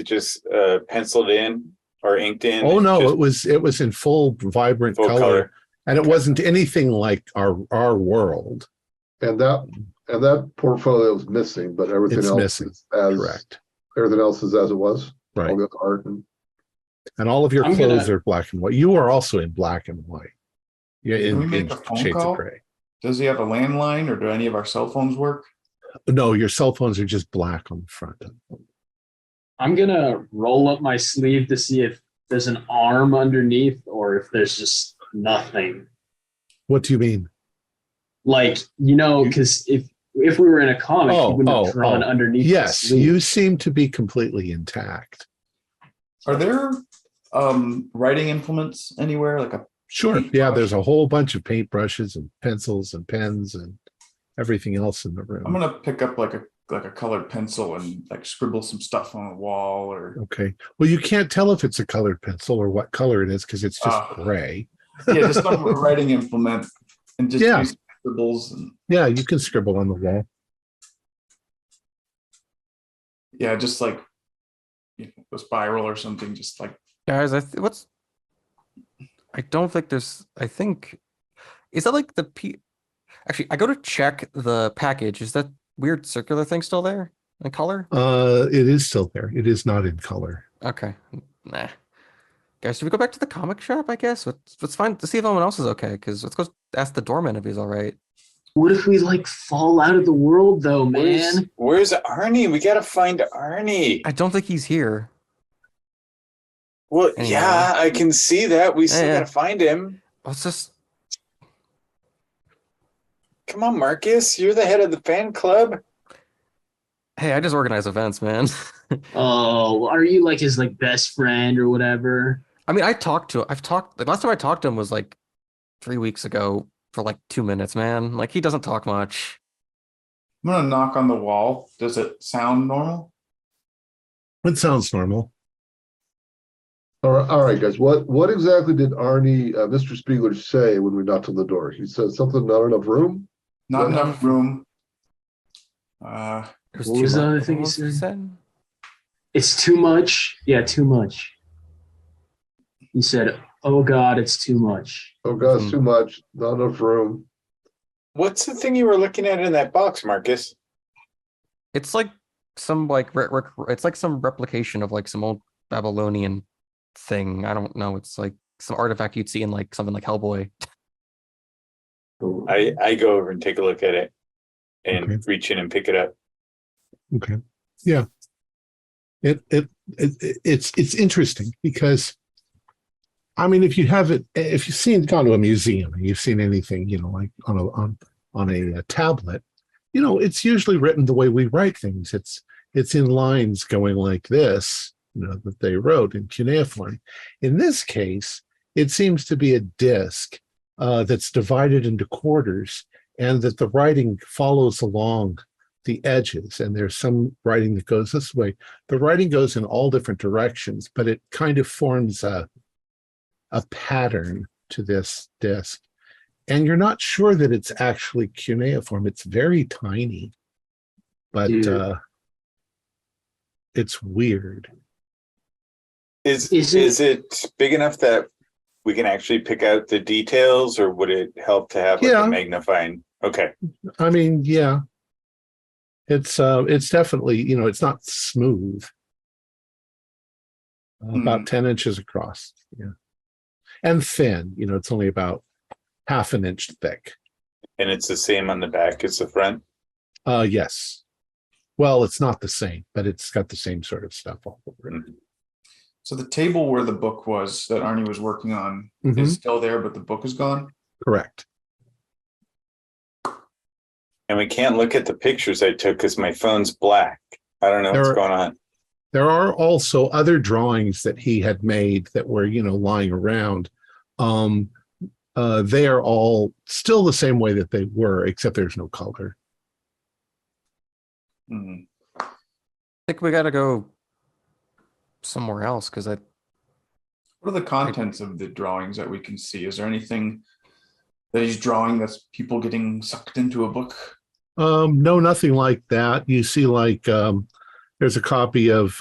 Speaker 3: just penciled in or inked in?
Speaker 1: Oh no,
Speaker 3: Just
Speaker 1: it was in full vibrant
Speaker 3: full color.
Speaker 1: and it wasn't anything like our world.
Speaker 6: And that portfolio is missing, but everything
Speaker 1: It's
Speaker 6: else
Speaker 1: missing.
Speaker 6: is as
Speaker 1: Correct.
Speaker 6: everything else is as it was.
Speaker 1: Right.
Speaker 6: All the other art and
Speaker 1: And all of your
Speaker 5: I'm
Speaker 1: clothes
Speaker 5: gonna-
Speaker 1: are black and white. You are also in black and white. Yeah,
Speaker 2: Can we
Speaker 1: in
Speaker 2: make a phone
Speaker 1: shades
Speaker 2: call?
Speaker 1: of gray.
Speaker 2: Does he have a landline or do any of our cell phones work?
Speaker 1: No, your cell phones are just black on the front.
Speaker 5: I'm gonna roll up my sleeve to see if there's an arm underneath or if there's just nothing.
Speaker 1: What do you mean?
Speaker 5: Like, because if we were in a comic, he wouldn't have drawn underneath.
Speaker 1: Yes,
Speaker 5: the sleeve.
Speaker 1: you seem to be completely intact.
Speaker 2: Are there writing implements anywhere? Like a
Speaker 1: Sure.
Speaker 2: Paintbrush.
Speaker 1: Yeah, there's a whole bunch of paintbrushes and pencils and pens and everything else in the room.
Speaker 2: I'm gonna pick up like a colored pencil and like scribble some stuff on the wall or
Speaker 1: Okay. Well, you can't tell if it's a colored pencil or what color it is because it's just
Speaker 2: Ah.
Speaker 1: gray.
Speaker 2: yeah, just some writing implement and just
Speaker 1: Yeah.
Speaker 2: do some scribbles and
Speaker 1: Yeah, you can scribble on the wall.
Speaker 2: yeah, just like a spiral or something, just like
Speaker 4: Guys, I don't think there's. I think is that like the P. Actually, I go to check the package. Is that weird circular thing still there in color?
Speaker 1: It is still there. It is not in color.
Speaker 4: Okay, nah. Guys, should we go back to the comic shop? I guess let's find to see if anyone else is okay. Because let's go ask the doorman if he's all right.
Speaker 5: What if we like fall out of the world though, man?
Speaker 3: Where's Arnie? We gotta find Arnie.
Speaker 4: I don't think he's here.
Speaker 3: Well,
Speaker 4: Anyway.
Speaker 3: yeah, I can see that. We still
Speaker 4: Yeah.
Speaker 3: gotta find him.
Speaker 4: Let's just.
Speaker 3: Come on, Marcus. You're the head of the fan club.
Speaker 4: Hey, I just organize events, man.
Speaker 5: Oh, are you like his like best friend or whatever?
Speaker 4: I mean, I've talked. The last time I talked to him was like 3 weeks ago for like 2 minutes, man. Like he doesn't talk much.
Speaker 2: I'm gonna knock on the wall. Does it sound normal?
Speaker 1: It sounds normal.
Speaker 6: all right, guys. What exactly did Arnie, Mr. Spiegler, say when we knocked on the door? He said something, not enough room.
Speaker 2: Not enough room.
Speaker 4: It was
Speaker 5: What
Speaker 4: too
Speaker 5: was the
Speaker 4: much.
Speaker 5: other thing
Speaker 4: What
Speaker 5: you
Speaker 4: was
Speaker 5: said? It's too much. Yeah, too much. You said, "Oh God, it's too much."
Speaker 6: Oh, God, it's too much. Not enough room.
Speaker 3: What's the thing you were looking at in that box, Marcus?
Speaker 4: It's like some like it's like some replication of like some old Babylonian thing. I don't know. It's like some artifact you'd see in like something like Hellboy.
Speaker 3: I go over and take a look at it and
Speaker 1: Okay.
Speaker 3: reach in and pick it up.
Speaker 1: Okay. Yeah. It's interesting because I mean, if you've gone to a museum and you've seen anything, like on a tablet, it's usually written the way we write things. It's in lines going like this, that they wrote in cuneiform. In this case, it seems to be a disc that's divided into quarters, and that the writing follows along the edges. And there's some writing that goes this way. The writing goes in all different directions, but it kind of forms a pattern to this disc. And you're not sure that it's actually cuneiform. It's very tiny, but it's weird.
Speaker 3: Is
Speaker 5: Is
Speaker 3: it big enough that we can actually pick out the details, or would it help to have like
Speaker 1: Yeah.
Speaker 3: a magnifying? Okay.
Speaker 1: I mean, yeah, it's definitely, it's not smooth. About 10 inches across. Yeah. And thin, it's only about half an inch thick.
Speaker 3: And it's the same on the back as the front?
Speaker 1: Yes. Well, it's not the same, but it's got the same sort of stuff all over it.
Speaker 2: So the table where the book was that Arnie was working on
Speaker 1: Mhm.
Speaker 2: is still there, but the book is gone.
Speaker 1: Correct.
Speaker 3: And we can't look at the pictures I took because my phone's black. I don't know what's going on.
Speaker 1: There are also other drawings that he had made that were, lying around. They are all still the same way that they were, except there's no color.
Speaker 2: Mhm.
Speaker 4: I think we got to go somewhere else because
Speaker 2: What are the contents of the drawings that we can see? Is there anything that he's drawing that's people getting sucked into a book?
Speaker 1: No, nothing like that. You see, there's a copy of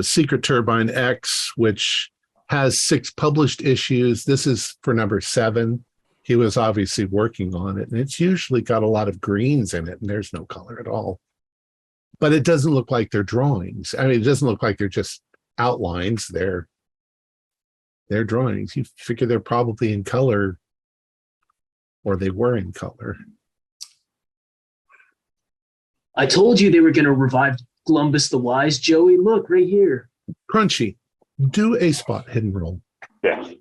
Speaker 1: Secret Turbine X, which has 6 published issues. This is for number 7. He was obviously working on it, and it's usually got a lot of greens in it, and there's no color at all. But it doesn't look like they're drawings. I mean, it doesn't look like they're just outlines. They're drawings. You figure they're probably in color, or they were in color.
Speaker 5: I told you they were going to revive Columbus the Wise, Joey. Look right here.
Speaker 1: Crunchy, do a spot hidden roll.
Speaker 3: Yeah.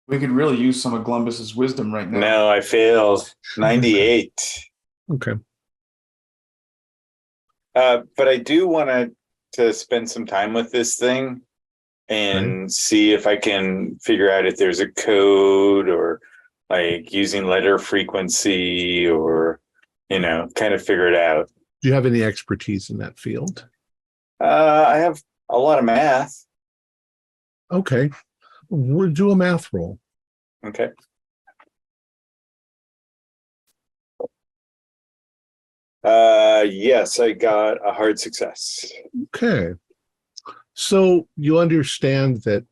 Speaker 2: We could really use some of Columbus's wisdom right now.
Speaker 3: No, I failed. 98.
Speaker 1: Okay.
Speaker 3: But I do want to spend some time with this thing and see if I can figure out if there's a code, or like using letter frequency, or kind of figure it out.
Speaker 1: Do you have any expertise in that field?
Speaker 3: I have a lot of math.
Speaker 1: Okay. We'll do a math roll.
Speaker 3: Okay. Yes, I got a hard success.
Speaker 1: Okay. So you understand that,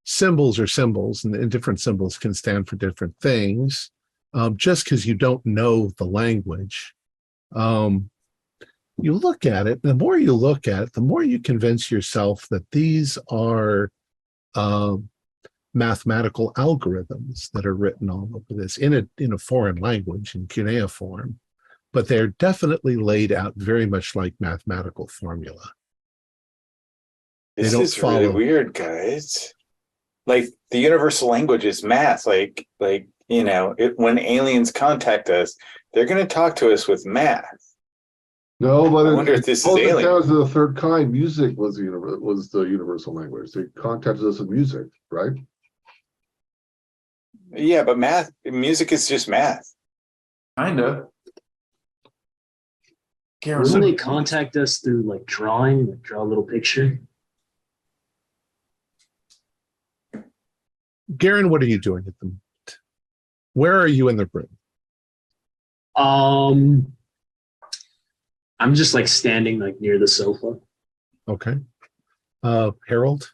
Speaker 1: symbols are symbols, and different symbols can stand for different things. Just because you don't know the language, you look at it, the more you look at it, the more you convince yourself that these are mathematical algorithms that are written all over this in a foreign language, in cuneiform, but they're definitely laid out very much like mathematical formula.
Speaker 3: This is really weird, guys. Like, the universal language is math. Like when aliens contact us, they're going to talk to us with math.
Speaker 6: No, but
Speaker 3: I wonder if this is alien.
Speaker 6: That was the third kind. Music was the universal language. They contacted us with music, right?
Speaker 3: Yeah, but music is just math.
Speaker 2: Kinda.
Speaker 5: Wouldn't they contact us through like drawing, like draw a little picture?
Speaker 1: Garen, what are you doing at the moment? Where are you in the room?
Speaker 5: I'm just like standing like near the sofa.
Speaker 1: Okay. Harold,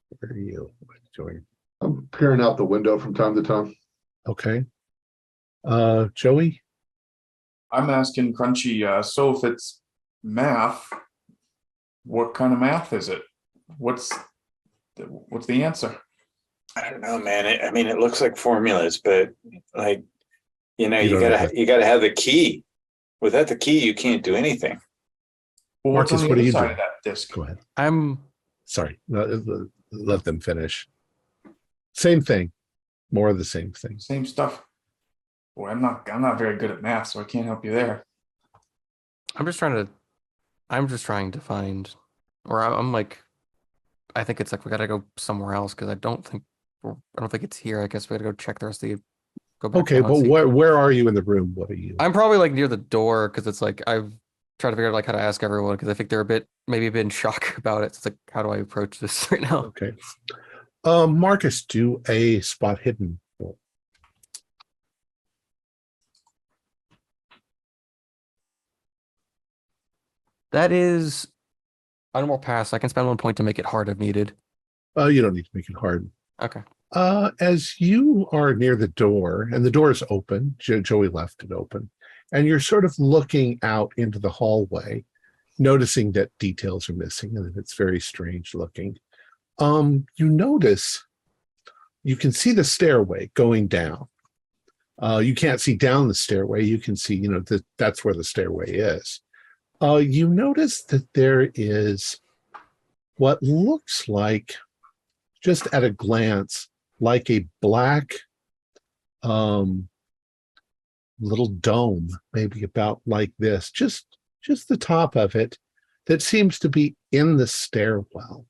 Speaker 1: where are you? What are you doing?
Speaker 6: I'm peering out the window from time to time.
Speaker 1: Okay. Joey?
Speaker 2: I'm asking Crunchy, so if it's math, what kind of math is it? What's the answer?
Speaker 3: I don't know, man. I mean, it looks like formulas, but like,
Speaker 1: You
Speaker 3: you
Speaker 1: don't have
Speaker 3: gotta have the key. Without the key, you can't do anything.
Speaker 2: Well, what's
Speaker 1: Marcus,
Speaker 2: on the
Speaker 1: what are
Speaker 2: other
Speaker 1: you
Speaker 2: side
Speaker 1: doing?
Speaker 2: of that disc?
Speaker 1: Go ahead.
Speaker 4: I'm
Speaker 1: Sorry. Let them finish. Same thing. More of the same thing.
Speaker 2: Same stuff. Boy, I'm not very good at math, so I can't help you there.
Speaker 4: I'm just trying to find, or I'm like, I think it's like we gotta go somewhere else because I don't think it's here. I guess we gotta go check the rest of the. Go back
Speaker 1: Okay,
Speaker 4: down and
Speaker 1: but
Speaker 4: see.
Speaker 1: where are you in the room? What are you?
Speaker 4: I'm probably like near the door because it's like I've tried to figure out like how to ask everyone because I think they're maybe a bit in shock about it. So it's like, how do I approach this right now?
Speaker 1: Okay. Marcus, do a spot hidden roll.
Speaker 4: That is, I will pass. I can spend 1 point to make it hard if needed.
Speaker 1: You don't need to make it hard.
Speaker 4: Okay.
Speaker 1: As you are near the door, and the door is open, Joey left it open, and you're sort of looking out into the hallway, noticing that details are missing and that it's very strange looking. You notice you can see the stairway going down. You can't see down the stairway. You can see, that's where the stairway is. You notice that there is what looks like, just at a glance, like a black little dome, maybe about like this, just the top of it, that seems to be in the stairwell.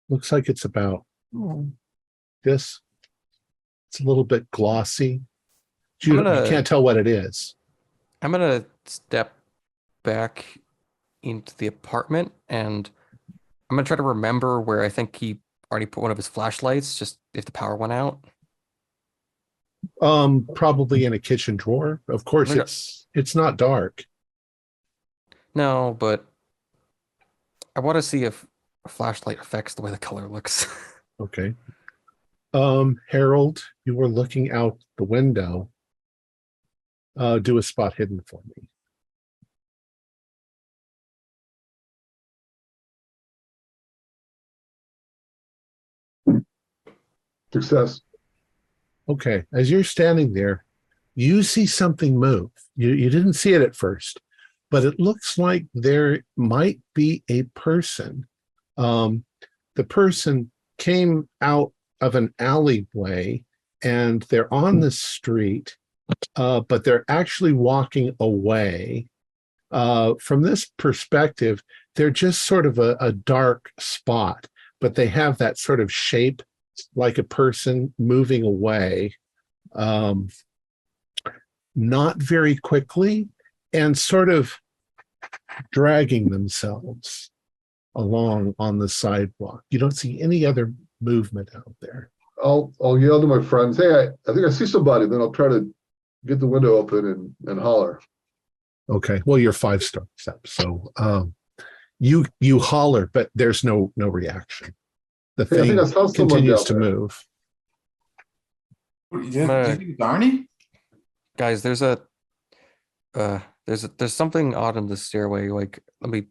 Speaker 1: Looks like it's about this. It's a little bit glossy. You can't tell what it is.
Speaker 4: I'm gonna step back into the apartment and I'm gonna try to remember where I think he already put one of his flashlights, just if the power went out.
Speaker 1: Probably in a kitchen drawer. Of course, it's not dark.
Speaker 4: No, but I want to see if a flashlight affects the way the color looks.
Speaker 1: Okay. Harold, you were looking out the window. Do a spot hidden for me.
Speaker 6: Success.
Speaker 1: Okay, as you're standing there, you see something move. You didn't see it at first, but it looks like there might be a person. The person came out of an alleyway and they're on the street, but they're actually walking away. From this perspective, they're just sort of a dark spot, but they have that sort of shape like a person moving away, not very quickly, and sort of dragging themselves along on the sidewalk. You don't see any other movement out there.
Speaker 6: I'll yell to my friends, hey, I think I see somebody. Then I'll try to get the window open and holler.
Speaker 1: Okay, well, you're 5 steps up, so you holler, but there's no reaction. The
Speaker 6: Hey, I think I saw
Speaker 1: thing
Speaker 6: someone
Speaker 1: continues
Speaker 6: down
Speaker 1: to
Speaker 6: there.
Speaker 1: move.
Speaker 2: Do you think it's Arnie?
Speaker 4: Guys, there's something odd in the stairway. Like, I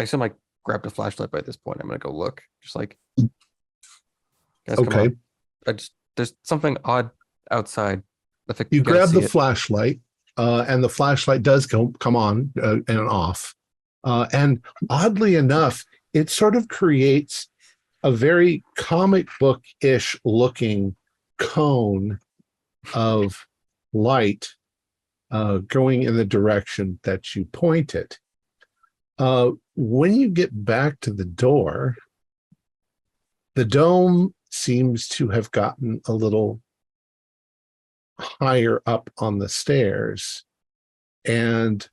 Speaker 4: assume I grabbed a flashlight by this point. I'm gonna go look. Just like, guys, come
Speaker 1: Okay.
Speaker 4: on. There's something odd outside.
Speaker 1: You grab the flashlight, and the flashlight does come on and off. And oddly enough, it sort of creates a very comic book-ish looking cone of light going in the direction that you pointed. When you get back to the door, the dome seems to have gotten a little higher up on the stairs, and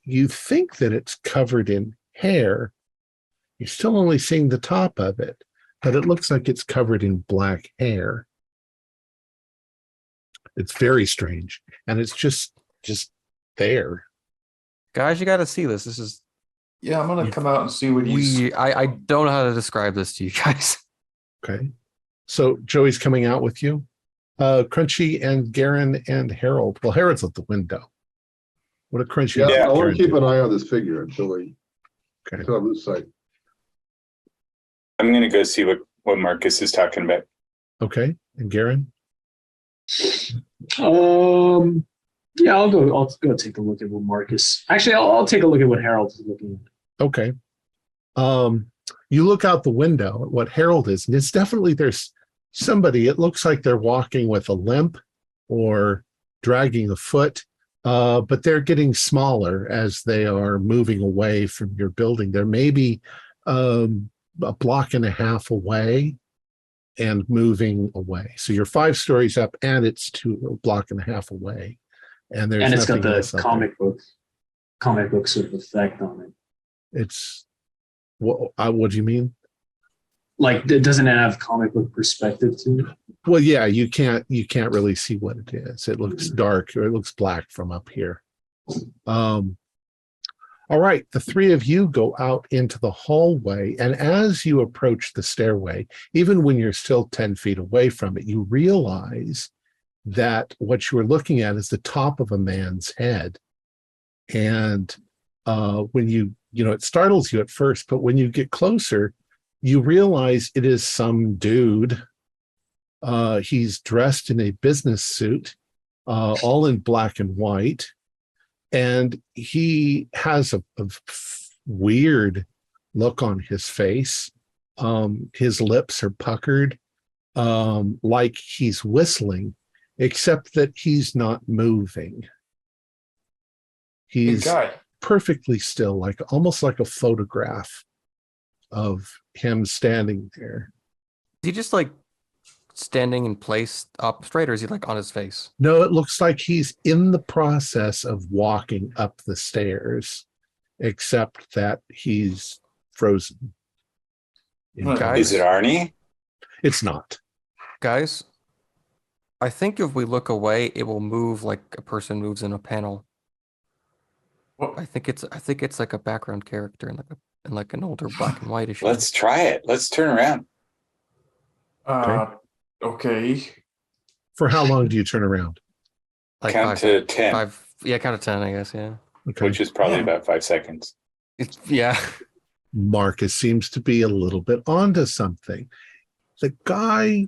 Speaker 1: you think that it's covered in hair. You're still only seeing the top of it, but it looks like it's covered in black hair. It's very strange, and it's just there.
Speaker 4: Guys, you got to see this. This is
Speaker 2: Yeah, I'm gonna come out and see what he's.
Speaker 4: I don't know how to describe this to you guys.
Speaker 1: Okay. So Joey's coming out with you. Crunchy and Garen and Harold. Well, Harold's at the window. What a Crunchy.
Speaker 6: Yeah,
Speaker 1: and
Speaker 6: I want
Speaker 1: Garen
Speaker 6: to keep
Speaker 1: do?
Speaker 6: an eye on this figure until I
Speaker 1: Okay.
Speaker 6: lose sight.
Speaker 3: I'm gonna go see what Marcus is talking about.
Speaker 1: Okay. And Garen?
Speaker 5: Yeah, I'll go take a look at what Marcus. Actually, I'll take a look at what Harold is looking at.
Speaker 1: Okay. You look out the window at what Harold is, and it's definitely there's somebody. It looks like they're walking with a limp or dragging a foot, but they're getting smaller as they are moving away from your building. They're maybe a block and a half away and moving away. So you're 5 stories up, and it's a block and a half away. And there's
Speaker 5: And it's got
Speaker 1: nothing
Speaker 5: the
Speaker 1: else up
Speaker 5: comic book sort of effect on it.
Speaker 1: there. It's what do you mean?
Speaker 5: Like, doesn't it have comic book perspective to it?
Speaker 1: Well, yeah, you can't really see what it is. It looks dark, or it looks black from up here. All right, the 3 of you go out into the hallway, and as you approach the stairway, even when you're still 10 feet away from it, you realize that what you are looking at is the top of a man's head. And when it startles you at first, but when you get closer, you realize it is some dude. He's dressed in a business suit, all in black and white. And he has a weird look on his face. His lips are puckered, like he's whistling, except that he's not moving. He's
Speaker 2: guy.
Speaker 1: perfectly still, almost like a photograph of him standing there.
Speaker 4: Is he just like standing in place up straight, or is he like on his face?
Speaker 1: No, it looks like he's in the process of walking up the stairs, except that he's frozen.
Speaker 4: Guys?
Speaker 3: Is it Arnie?
Speaker 1: It's not.
Speaker 4: Guys, I think if we look away, it will move like a person moves in a panel.
Speaker 2: What?
Speaker 4: I think it's like a background character in like an older black and white issue.
Speaker 3: Let's try it. Let's turn around.
Speaker 2: Okay.
Speaker 1: For how long do you turn around?
Speaker 4: like
Speaker 3: Count to 10,
Speaker 4: count to 10, I guess. Yeah.
Speaker 1: Okay.
Speaker 3: which is probably
Speaker 2: Yeah.
Speaker 3: about 5 seconds.
Speaker 4: Yeah.
Speaker 1: Marcus seems to be a little bit onto something. The guy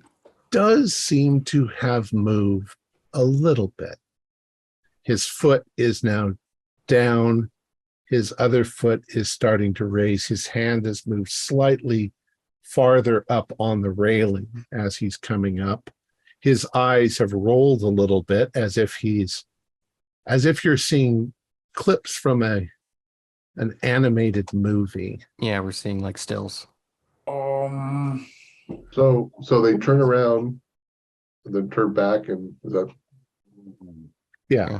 Speaker 1: does seem to have moved a little bit. His foot is now down. His other foot is starting to raise. His hand has moved slightly farther up on the railing as he's coming up. His eyes have rolled a little bit as if you're seeing clips from an animated movie.
Speaker 4: Yeah, we're seeing like stills.
Speaker 6: So they turn around and then turn back, and is that
Speaker 1: Yeah.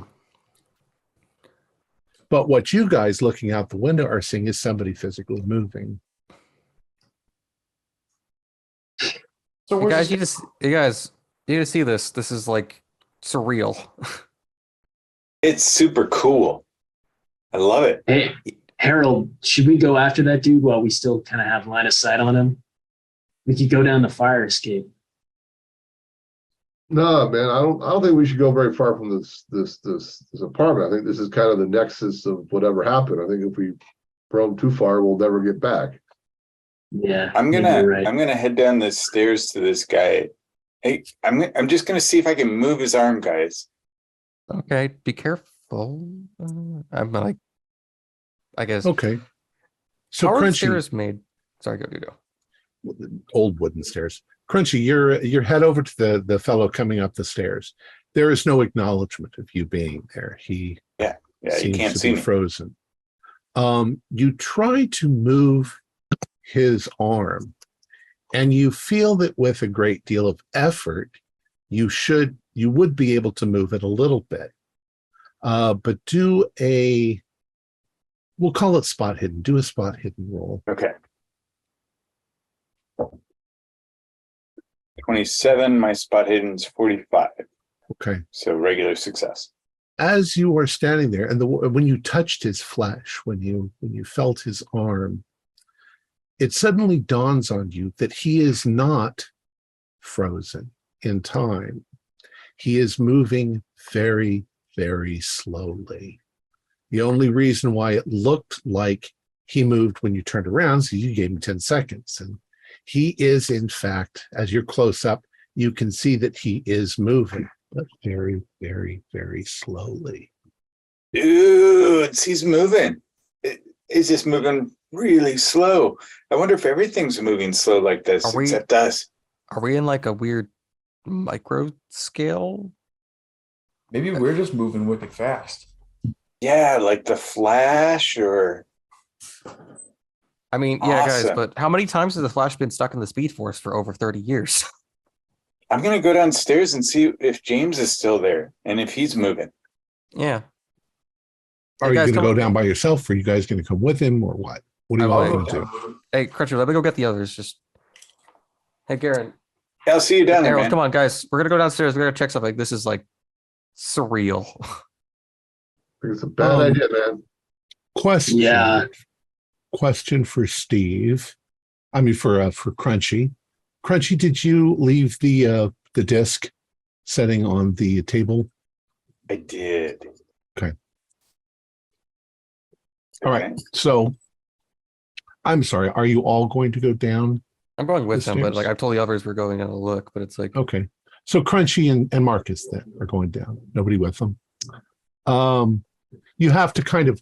Speaker 1: But what you guys looking out the window are seeing is somebody physically moving.
Speaker 2: So
Speaker 4: You
Speaker 2: we're
Speaker 4: guys,
Speaker 2: just,
Speaker 4: you guys need to see this. This is like surreal.
Speaker 3: It's super cool. I love it.
Speaker 5: Hey, Harold, should we go after that dude while we still kind of have line of sight on him? We could go down the fire escape.
Speaker 6: No, man, I don't think we should go very far from this apartment. I think this is kind of the nexus of whatever happened. I think if we roam too far, we'll never get back.
Speaker 5: Yeah,
Speaker 3: I'm
Speaker 5: maybe
Speaker 3: gonna
Speaker 5: you're right.
Speaker 3: I'm gonna head down the stairs to this guy. Hey, I'm just gonna see if I can move his arm, guys.
Speaker 4: Okay, be careful. I'm like, I guess.
Speaker 1: Okay. So
Speaker 4: How are the
Speaker 1: Crunchy,
Speaker 4: stairs made? Sorry, go.
Speaker 1: old wooden stairs. Crunchy, you're head over to the fellow coming up the stairs. There is no acknowledgement of you being there. He
Speaker 3: Yeah, you
Speaker 1: seems
Speaker 3: can't
Speaker 1: to
Speaker 3: see
Speaker 1: be
Speaker 3: me.
Speaker 1: frozen. You try to move his arm, and you feel that with a great deal of effort, you would be able to move it a little bit. But we'll call it spot hidden. Do a spot hidden roll.
Speaker 3: Okay. 27, my spot hidden's 45.
Speaker 1: Okay.
Speaker 3: So regular success.
Speaker 1: As you are standing there, and when you touched his flesh, when you felt his arm, it suddenly dawns on you that he is not frozen in time. He is moving very, very slowly. The only reason why it looked like he moved when you turned around is you gave him 10 seconds. And he is, in fact, as you're close up, you can see that he is moving, but very, very, very slowly.
Speaker 3: Dude, he's moving. He's just moving really slow. I wonder if everything's moving slow like this, except us.
Speaker 4: Are we in like a weird micro scale?
Speaker 2: Maybe we're just moving wicked fast.
Speaker 3: Yeah, like the Flash or...
Speaker 4: I mean, yeah, guys,
Speaker 3: Awesome.
Speaker 4: but how many times has the Flash been stuck in the Speed Force for over 30 years?
Speaker 3: I'm going to go downstairs and see if James is still there and if he's moving.
Speaker 4: Yeah.
Speaker 1: Are you going to go down by yourself? Or are you guys going to come with him or what? What do you
Speaker 4: I
Speaker 1: want
Speaker 4: will.
Speaker 1: to do?
Speaker 4: Hey, Crutcher, let me go get the others. Just hey, Garen.
Speaker 3: I'll see you down there,
Speaker 4: Harold,
Speaker 3: man.
Speaker 4: come on, guys. We're gonna go downstairs. We're gonna check something. This is like surreal.
Speaker 6: I think it's a bad idea, man.
Speaker 1: Question.
Speaker 5: Yeah.
Speaker 1: Question for Steve. I mean, for Crunchy. Crunchy, did you leave the disc setting on the table?
Speaker 3: I did.
Speaker 1: Okay. All right. So, I'm sorry. Are you all going to go down?
Speaker 4: I'm going with
Speaker 1: The
Speaker 4: him, but
Speaker 1: stairs?
Speaker 4: like I've told the others we're going in a look, but it's like
Speaker 1: Okay. So Crunchy and Marcus then are going down. Nobody with them. You have to kind of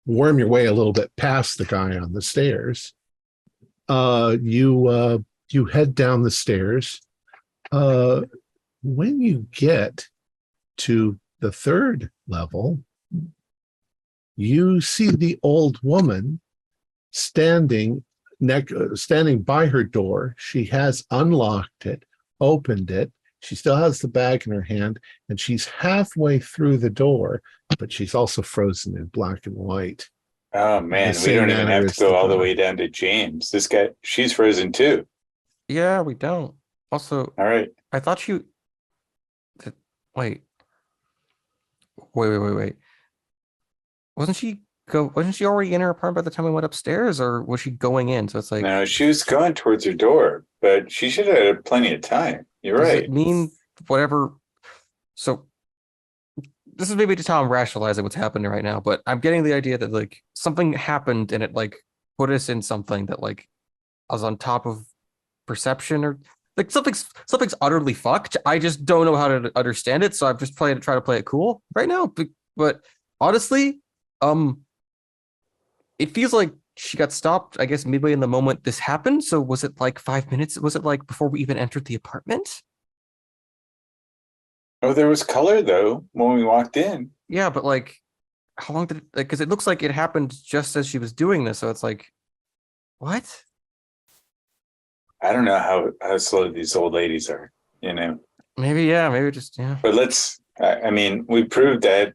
Speaker 1: worm your way a little bit past the guy on the stairs. You head down the stairs. When you get to the third level, you see the old woman standing by her door. She has unlocked it, opened it. She still has the bag in her hand, and she's halfway through the door, but she's also frozen in black and white.
Speaker 3: Oh, man.
Speaker 1: The
Speaker 3: We
Speaker 1: same
Speaker 3: don't even
Speaker 1: manner
Speaker 3: have
Speaker 1: as
Speaker 3: to go
Speaker 1: the
Speaker 3: all the
Speaker 1: guy.
Speaker 3: way down to James. This guy, she's frozen too.
Speaker 4: yeah, we don't. Also,
Speaker 3: All right.
Speaker 4: I thought you. Wait. Wait. Wasn't she already in her apartment by the time we went upstairs, or was she going in? So it's like,
Speaker 3: No, she was going towards her door, but she should have had plenty of time. You're
Speaker 4: does
Speaker 3: right.
Speaker 4: it mean whatever? So this is maybe just how I'm rationalizing what's happening right now, but I'm getting the idea that like something happened and it like put us in something that like was on top of perception, or like something's utterly fucked. I just don't know how to understand it, so I'm just trying to play it cool right now. But honestly, it feels like she got stopped, I guess, midway in the moment this happened. So was it like 5 minutes? Was it like before we even entered the apartment?
Speaker 3: Oh, there was color though when we walked in.
Speaker 4: Yeah, but like, how long did it? Like, because it looks like it happened just as she was doing this. So it's like, what?
Speaker 3: I don't know how slow these old ladies are, you know.
Speaker 4: Maybe just yeah.
Speaker 3: But I mean, we proved that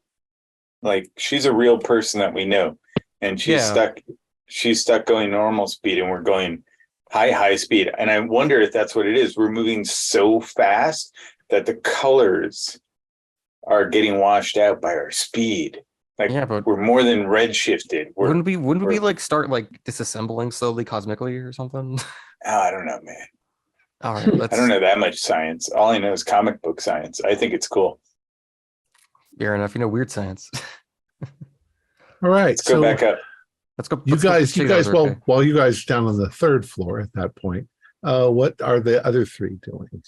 Speaker 3: like she's a real person that we know, and she's stuck going normal speed, and we're going high speed. And I wonder if that's what it is. We're moving so fast that the colors are getting washed out by our speed. Like,
Speaker 4: Yeah, but
Speaker 3: we're more than red shifted.
Speaker 4: wouldn't we like start like disassembling slowly cosmically or something?
Speaker 3: I don't know, man.
Speaker 4: All right,
Speaker 3: I don't know that much science. All I know is comic book science. I think it's cool.
Speaker 4: Fair enough. You know, weird science.
Speaker 1: All right.
Speaker 3: Let's go back up.
Speaker 4: Let's go.
Speaker 1: You guys,
Speaker 4: okay.
Speaker 1: while you guys down on the third floor at that point, what are the other three doing?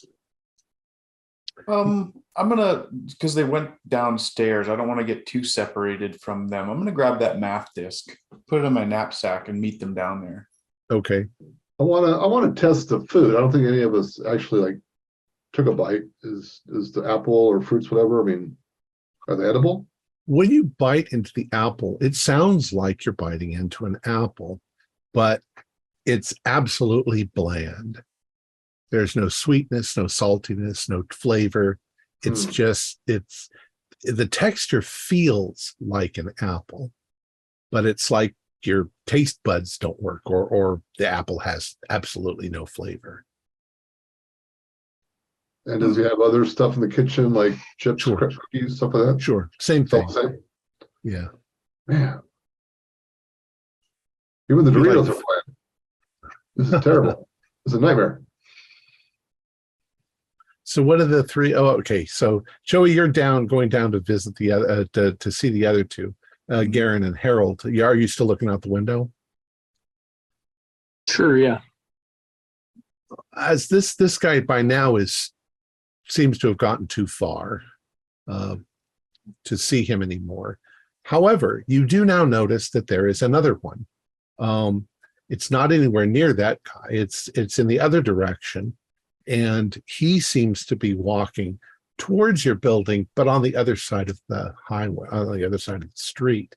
Speaker 2: I'm gonna, because they went downstairs, I don't want to get too separated from them. I'm gonna grab that math disc, put it in my knapsack, and meet them down there.
Speaker 1: Okay.
Speaker 6: I want to test the food. I don't think any of us actually like took a bite. Is the apple or fruits, whatever? I mean, are they edible?
Speaker 1: When you bite into the apple, it sounds like you're biting into an apple, but it's absolutely bland. There's no sweetness, no saltiness, no flavor. It's just, the texture feels like an apple, but it's like your taste buds don't work, or the apple has absolutely no flavor.
Speaker 6: And does he have other stuff in the kitchen, like chips,
Speaker 1: Sure.
Speaker 6: cookies, stuff like that?
Speaker 1: Sure. Same
Speaker 6: It's all
Speaker 1: thing.
Speaker 6: the same?
Speaker 1: Yeah.
Speaker 6: Man. Even the
Speaker 1: We
Speaker 6: Doritos
Speaker 1: like-
Speaker 6: are flat. This is terrible. It's a nightmare.
Speaker 1: So what are the three? Oh, okay. So Joey, you're going down to visit the other, to see the other two, Garen and Harold. Are you still looking out the window?
Speaker 5: Sure, yeah.
Speaker 1: As this guy by now seems to have gotten too far to see him anymore. However, you do now notice that there is another one. It's not anywhere near that guy. It's in the other direction, and he seems to be walking towards your building, but on the other side of the highway, on the other side of the street.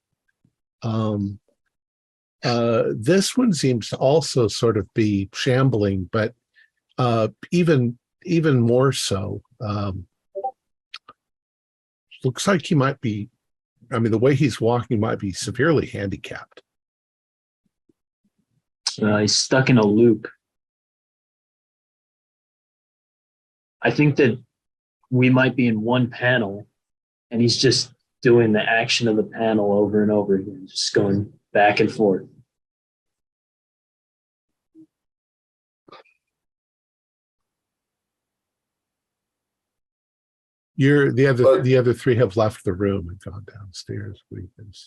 Speaker 1: This one seems to also sort of be shambling, but even more so. Looks like he might be, I mean, the way he's walking might be severely handicapped.
Speaker 5: He's stuck in a loop. I think that we might be in one panel and he's just doing the action of the panel over and over again, just going back and forth.
Speaker 1: The other three have left the room and gone downstairs.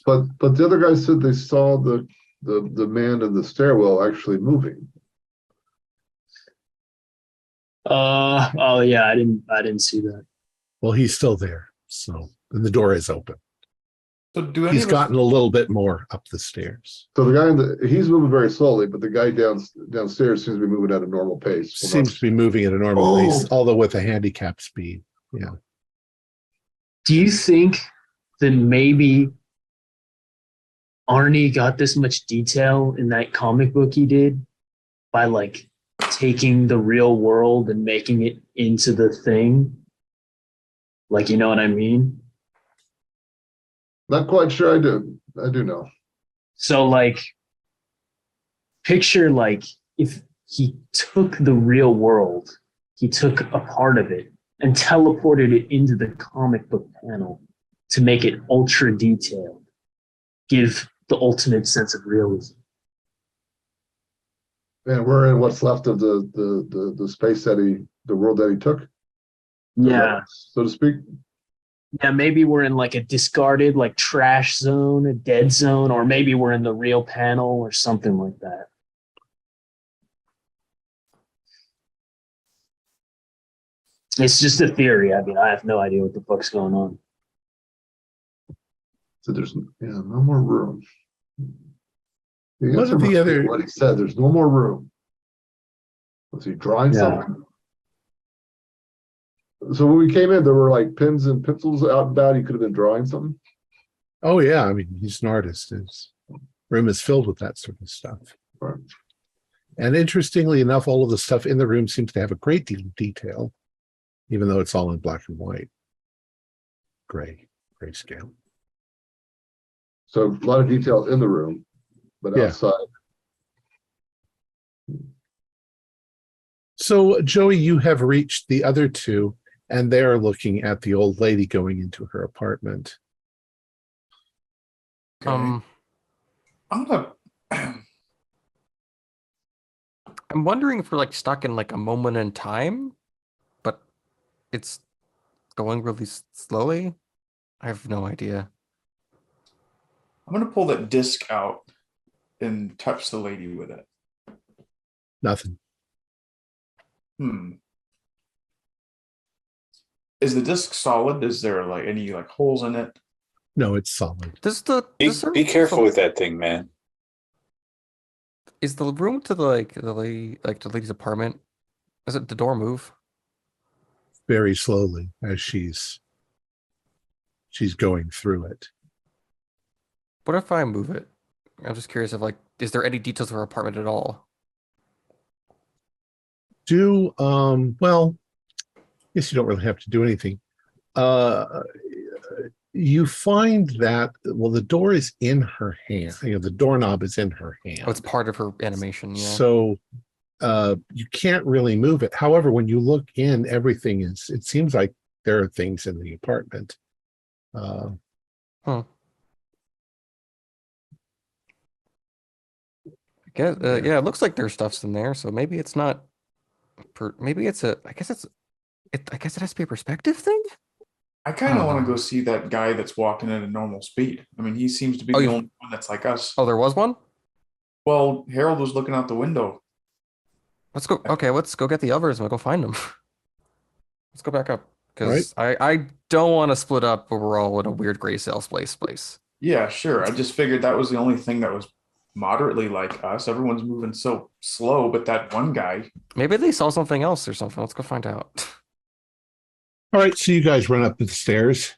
Speaker 6: But the other guy said they saw the man in the stairwell actually moving.
Speaker 5: Oh yeah, I didn't see that.
Speaker 1: Well, he's still there, so and the door is open.
Speaker 2: So do any
Speaker 1: He's
Speaker 2: of us-
Speaker 1: gotten a little bit more up the stairs.
Speaker 6: So the guy he's moving very slowly, but the guy downstairs seems to be moving at a normal pace.
Speaker 1: Seems to be moving at a normal pace, although with a handicap speed. Yeah.
Speaker 5: Do you think that maybe Arnie got this much detail in that comic book he did by like taking the real world and making it into the thing? Like, you know what I mean?
Speaker 6: Not quite sure I do. I do know.
Speaker 5: So like, picture like if he took the real world, he took a part of it and teleported it into the comic book panel to make it ultra detailed, give the ultimate sense of realism.
Speaker 6: And we're in what's left of the space the world that he took,
Speaker 5: Yeah.
Speaker 6: so to speak.
Speaker 5: Yeah, maybe we're in like a discarded, like trash zone, a dead zone, or maybe we're in the real panel or something like that. It's just a theory. I mean, I have no idea what the fuck's going on.
Speaker 6: So there's no more room. The
Speaker 1: What
Speaker 6: answer
Speaker 1: are the
Speaker 6: must be
Speaker 1: other-
Speaker 6: what he said? There's no more room. Was he drawing
Speaker 5: Yeah.
Speaker 6: something? So when we came in, there were like pens and pencils out and about. He could have been drawing something.
Speaker 1: Oh yeah, I mean, he's an artist. His room is filled with that sort of stuff.
Speaker 6: Right.
Speaker 1: And interestingly enough, all of the stuff in the room seems to have a great deal of detail, even though it's all in black and white. Grayscale.
Speaker 6: So a lot of detail in the room, but
Speaker 1: Yeah.
Speaker 6: outside.
Speaker 1: So Joey, you have reached the other two, and they're looking at the old lady going into her apartment.
Speaker 2: Okay. I'm gonna
Speaker 4: I'm wondering if we're like stuck in like a moment in time, but it's going really slowly. I have no idea.
Speaker 2: pull that disc out and touch the lady with it.
Speaker 1: Nothing.
Speaker 2: Is the disc solid? Is there like any like holes in it?
Speaker 1: No, it's solid.
Speaker 3: Be careful with that thing, man.
Speaker 4: Is the room to the lady's apartment? Does the door move?
Speaker 1: Very slowly as she's going through it.
Speaker 4: What if I move it? I'm just curious if is there any details of her apartment at all?
Speaker 1: Well, I guess you don't really have to do anything. You find that, well, the door is in her hand. The doorknob is in her hand.
Speaker 4: Oh, it's part of her animation. Yeah.
Speaker 1: So you can't really move it. However, when you look in, everything is, it seems like there are things in the apartment.
Speaker 4: Huh. Yeah, it looks like there's stuff's in there, so maybe it's not. Maybe it's a. I guess I guess it has to be a perspective thing.
Speaker 2: I kind of want to
Speaker 1: Oh.
Speaker 2: go see that guy that's walking at a normal speed. I mean, he seems to be
Speaker 4: Oh,
Speaker 2: the
Speaker 4: you-
Speaker 2: only one that's like us.
Speaker 4: Oh, there was one.
Speaker 2: Well, Harold was looking out the window.
Speaker 4: Let's go. Okay, let's go get the others and we'll go find them. Let's go back up because I don't want to split up where we're all in a weird gray cells place.
Speaker 2: Yeah, sure. I just figured that was the only thing that was moderately like us. Everyone's moving so slow, but that one guy.
Speaker 4: Maybe they saw something else or something. Let's go find out.
Speaker 1: All right, so you guys run up the stairs.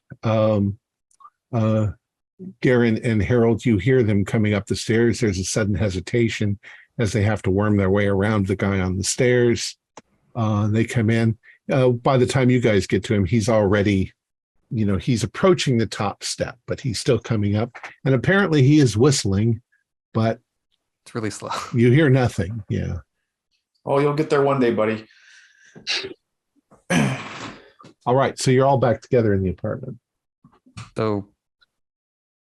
Speaker 1: Garen and Harold, you hear them coming up the stairs. There's a sudden hesitation as they have to worm their way around the guy on the stairs. They come in. By the time you guys get to him, he's already, he's approaching the top step, but he's still coming up. And apparently he is whistling, but
Speaker 4: It's really slow.
Speaker 1: you hear nothing. Yeah.
Speaker 2: Oh, you'll get there one day, buddy.
Speaker 1: All right, so you're all back together in the apartment.
Speaker 4: So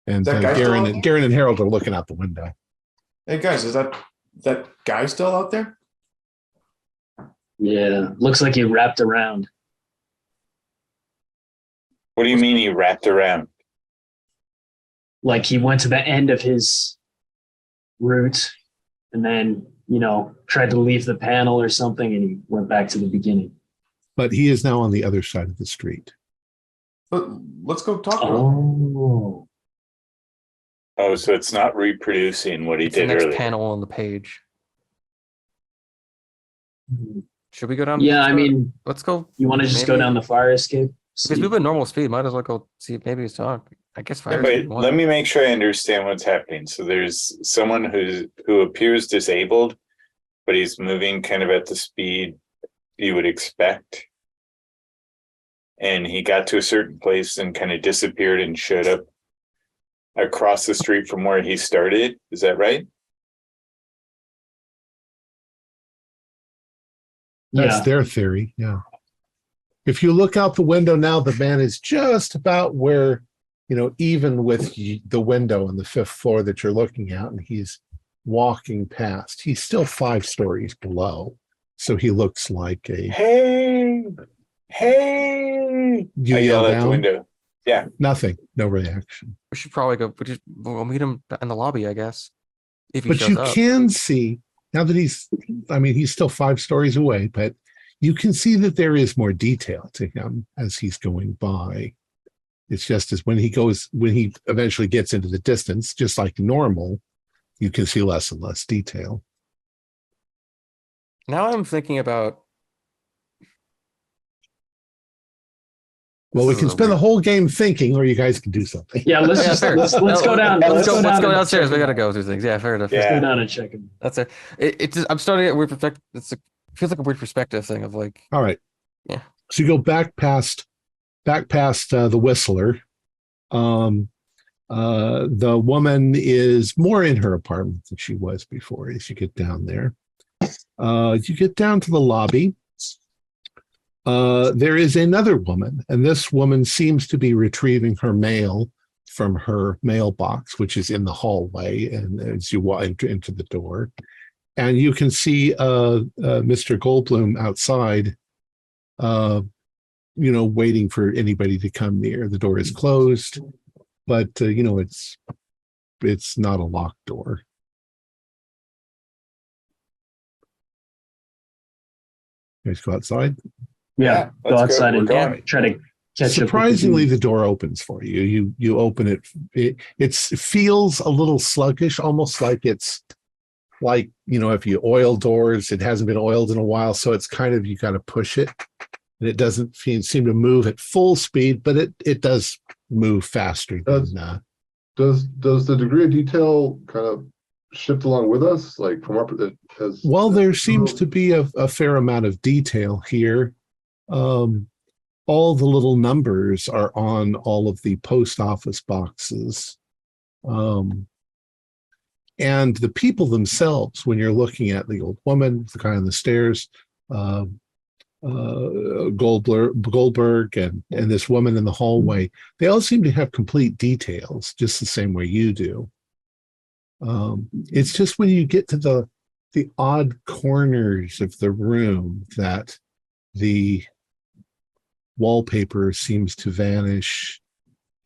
Speaker 1: And
Speaker 2: That guy still out there?
Speaker 1: Garen and Harold are looking out the window.
Speaker 2: Hey guys, is that guy still out there?
Speaker 5: Yeah, looks like he wrapped around.
Speaker 3: What do you mean he wrapped around?
Speaker 5: Like he went to the end of his route and then, tried to leave the panel or something and he went back to the beginning.
Speaker 1: But he is now on the other side of the street.
Speaker 2: But let's go talk to him.
Speaker 5: Oh.
Speaker 3: Oh, so it's not reproducing what he
Speaker 4: it's the
Speaker 3: did
Speaker 4: next
Speaker 3: earlier.
Speaker 4: panel on the page. Should we go down?
Speaker 5: Yeah, I mean,
Speaker 4: let's go.
Speaker 5: you want to just go
Speaker 4: maybe-
Speaker 5: down the fire escape?
Speaker 4: Because we have a normal speed. Might as well go see if maybe he's talking. I guess fire.
Speaker 3: But
Speaker 4: speed one.
Speaker 3: let me make sure I understand what's happening. So there's someone who appears disabled, but he's moving kind of at the speed you would expect. And he got to a certain place and kind of disappeared and showed up across the street from where he started. Is that right?
Speaker 1: That's
Speaker 5: Yeah.
Speaker 1: their theory. Yeah. If you look out the window now, the man is just about where, even with the window on the 5th floor that you're looking at, and he's walking past. He's still 5 stories below. So he looks like a.
Speaker 3: Hey!
Speaker 1: You
Speaker 3: I
Speaker 1: yell
Speaker 3: yell out the
Speaker 1: down?
Speaker 3: window. Yeah.
Speaker 1: Nothing. No reaction.
Speaker 4: We should probably go. We'll meet him in the lobby, I guess. If he
Speaker 1: But
Speaker 4: shows
Speaker 1: you
Speaker 4: up.
Speaker 1: can see now that he's still 5 stories away, but you can see that there is more detail to him as he's going by. It's just as when he eventually gets into the distance, just like normal, you can see less and less detail.
Speaker 4: Now I'm thinking about.
Speaker 1: Well, we
Speaker 4: This
Speaker 1: can
Speaker 4: is a
Speaker 1: spend the
Speaker 4: weird-
Speaker 1: whole game thinking, or you guys can do something.
Speaker 5: Yeah, let's
Speaker 4: Yeah,
Speaker 5: just
Speaker 4: fair.
Speaker 5: let's go down.
Speaker 4: Let's go
Speaker 5: and
Speaker 4: downstairs.
Speaker 5: check
Speaker 4: We
Speaker 5: it
Speaker 4: gotta
Speaker 5: out.
Speaker 4: go through things. Yeah, fair enough.
Speaker 3: Yeah.
Speaker 5: Let's go down and check him.
Speaker 4: That's it. I'm starting at weird perspective. It feels like a weird perspective thing of like.
Speaker 1: All right.
Speaker 4: Yeah.
Speaker 1: So you go back past the Whistler. The woman is more in her apartment than she was before. As you get down there, you get down to the lobby. There is another woman, and this woman seems to be retrieving her mail from her mailbox, which is in the hallway. And as you walk into the door, and you can see Mr. Goldblum outside, waiting for anybody to come near. The door is closed, but it's not a locked door. You guys go outside.
Speaker 5: Yeah, go
Speaker 3: let's go.
Speaker 5: outside
Speaker 3: We're
Speaker 5: and
Speaker 3: going.
Speaker 5: try to catch
Speaker 1: Surprisingly,
Speaker 5: up.
Speaker 1: the door opens for you. You open it. It feels a little sluggish, almost like it's like, if you oil doors, it hasn't been oiled in a while. So it's kind of, you got to push it, and it doesn't seem to move at full speed, but it does move faster than.
Speaker 6: Does the degree of detail kind of shift along with us? Like from
Speaker 1: Well, there seems to be a fair amount of detail here. All the little numbers are on all of the post office boxes. And the people themselves, when you're looking at the old woman, the guy on the stairs, Goldberg and this woman in the hallway, they all seem to have complete details, just the same way you do. It's just when you get to the odd corners of the room that the wallpaper seems to vanish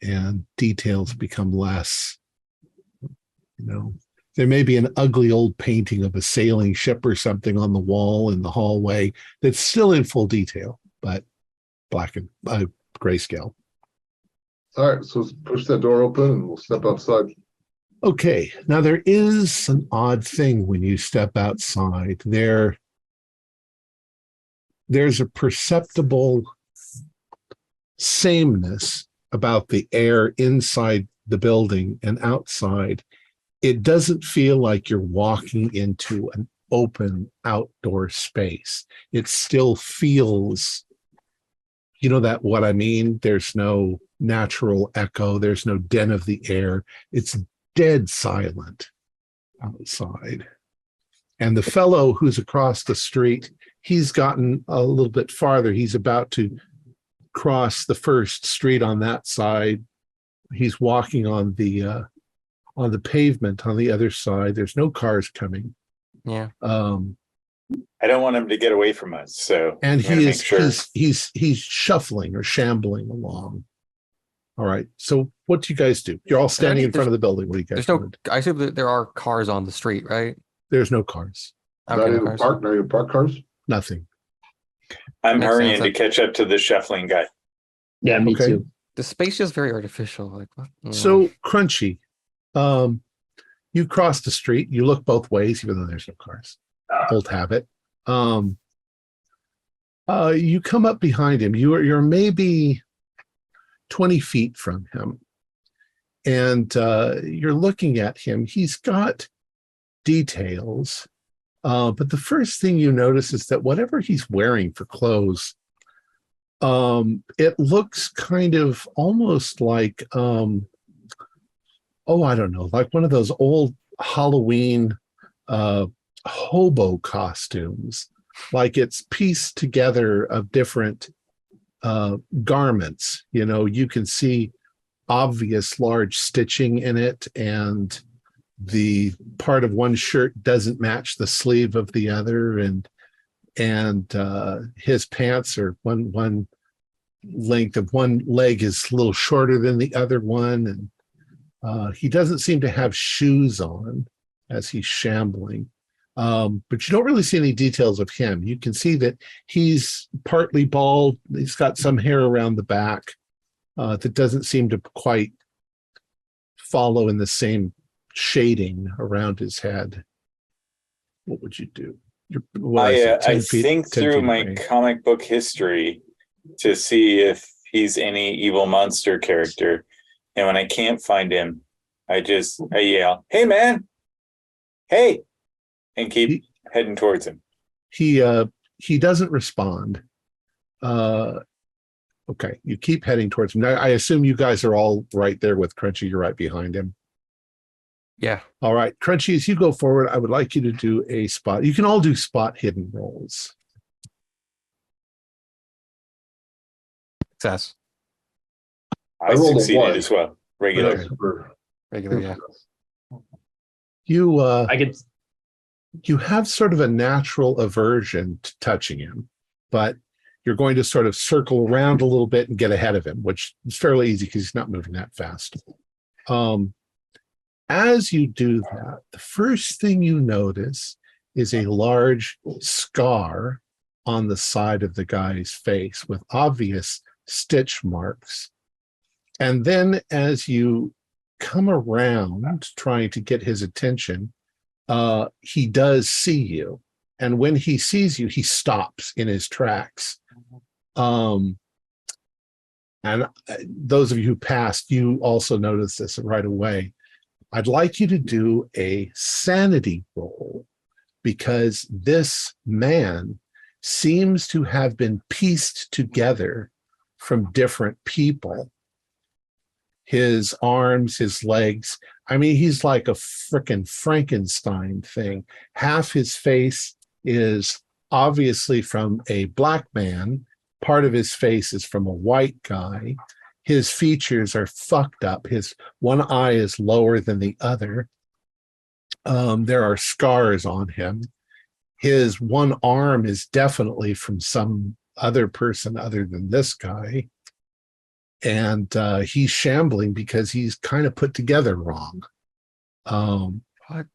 Speaker 1: and details become less. There may be an ugly old painting of a sailing ship or something on the wall in the hallway that's still in full detail, but black and grayscale.
Speaker 6: All right, so let's push that door open and we'll step outside.
Speaker 1: Okay, now there is an odd thing when you step outside. There's a perceptible sameness about the air inside the building and outside. It doesn't feel like you're walking into an open outdoor space. It still feels, that what I mean? There's no natural echo. There's no din of the air. It's dead silent outside. And the fellow who's across the street, he's gotten a little bit farther. He's about to cross the first street on that side. He's walking on the pavement on the other side. There's no cars coming.
Speaker 4: Yeah.
Speaker 3: I don't want him to get away from us. So
Speaker 1: And
Speaker 3: I'm gonna make sure.
Speaker 1: he's shuffling or shambling along. All right. So what do you guys do? You're all standing in front of the building. What do you guys
Speaker 4: There's
Speaker 1: do?
Speaker 4: I assume that there are cars on the street, right?
Speaker 1: There's no cars.
Speaker 6: Not
Speaker 4: Okay, no
Speaker 6: even
Speaker 4: cars.
Speaker 6: park cars?
Speaker 1: Nothing.
Speaker 3: I'm
Speaker 4: Makes
Speaker 3: hurrying
Speaker 4: sense.
Speaker 3: to catch up to the shuffling guy.
Speaker 5: Yeah, me
Speaker 1: Okay.
Speaker 5: too.
Speaker 4: The space is very artificial. Like what?
Speaker 1: So Crunchy, you cross the street. You look both ways, even though there's no cars. Old habit. You come up behind him. You're maybe 20 feet from him, and you're looking at him. He's got details, but the first thing you notice is that whatever he's wearing for clothes, it looks kind of almost like I don't know, like one of those old Halloween hobo costumes. Like it's pieced together of different garments. You can see obvious large stitching in it, and the part of one shirt doesn't match the sleeve of the other, and his pants are one length of one leg is a little shorter than the other one, and he doesn't seem to have shoes on as he's shambling. But you don't really see any details of him. You can see that he's partly bald. He's got some hair around the back that doesn't seem to quite follow in the same shading around his head. What would you do?
Speaker 3: I think through my comic book history to see if he's any evil monster character. And when I can't find him, I yell, "Hey, man. Hey." And keep heading towards him.
Speaker 1: He doesn't respond. Okay, you keep heading towards him. Now, I assume you guys are all right there with Crunchy. You're right behind him.
Speaker 4: Yeah.
Speaker 1: All right, Crunchy, as you go forward, I would like you to do a spot. You can all do spot hidden rolls.
Speaker 4: Success.
Speaker 3: I
Speaker 6: rolled a
Speaker 3: succeeded
Speaker 6: one.
Speaker 3: as well. Regular.
Speaker 1: Okay.
Speaker 4: Regular, yeah.
Speaker 1: You have sort of a natural aversion to touching him, but you're going to sort of circle around a little bit and get ahead of him, which is fairly easy because he's not moving that fast. As you do that, the first thing you notice is a large scar on the side of the guy's face with obvious stitch marks. And then as you come around trying to get his attention, he does see you. And when he sees you, he stops in his tracks. And those of you who passed, you also noticed this right away. I'd like you to do a sanity roll, because this man seems to have been pieced together from different people. his arms, his legs. I mean, he's like a frickin' Frankenstein thing. Half his face is obviously from a black man. Part of his face is from a white guy. His features are fucked up. His one eye is lower than the other. There are scars on him. His one arm is definitely from some other person other than this guy. And he's shambling because he's kind of put together wrong.
Speaker 4: What?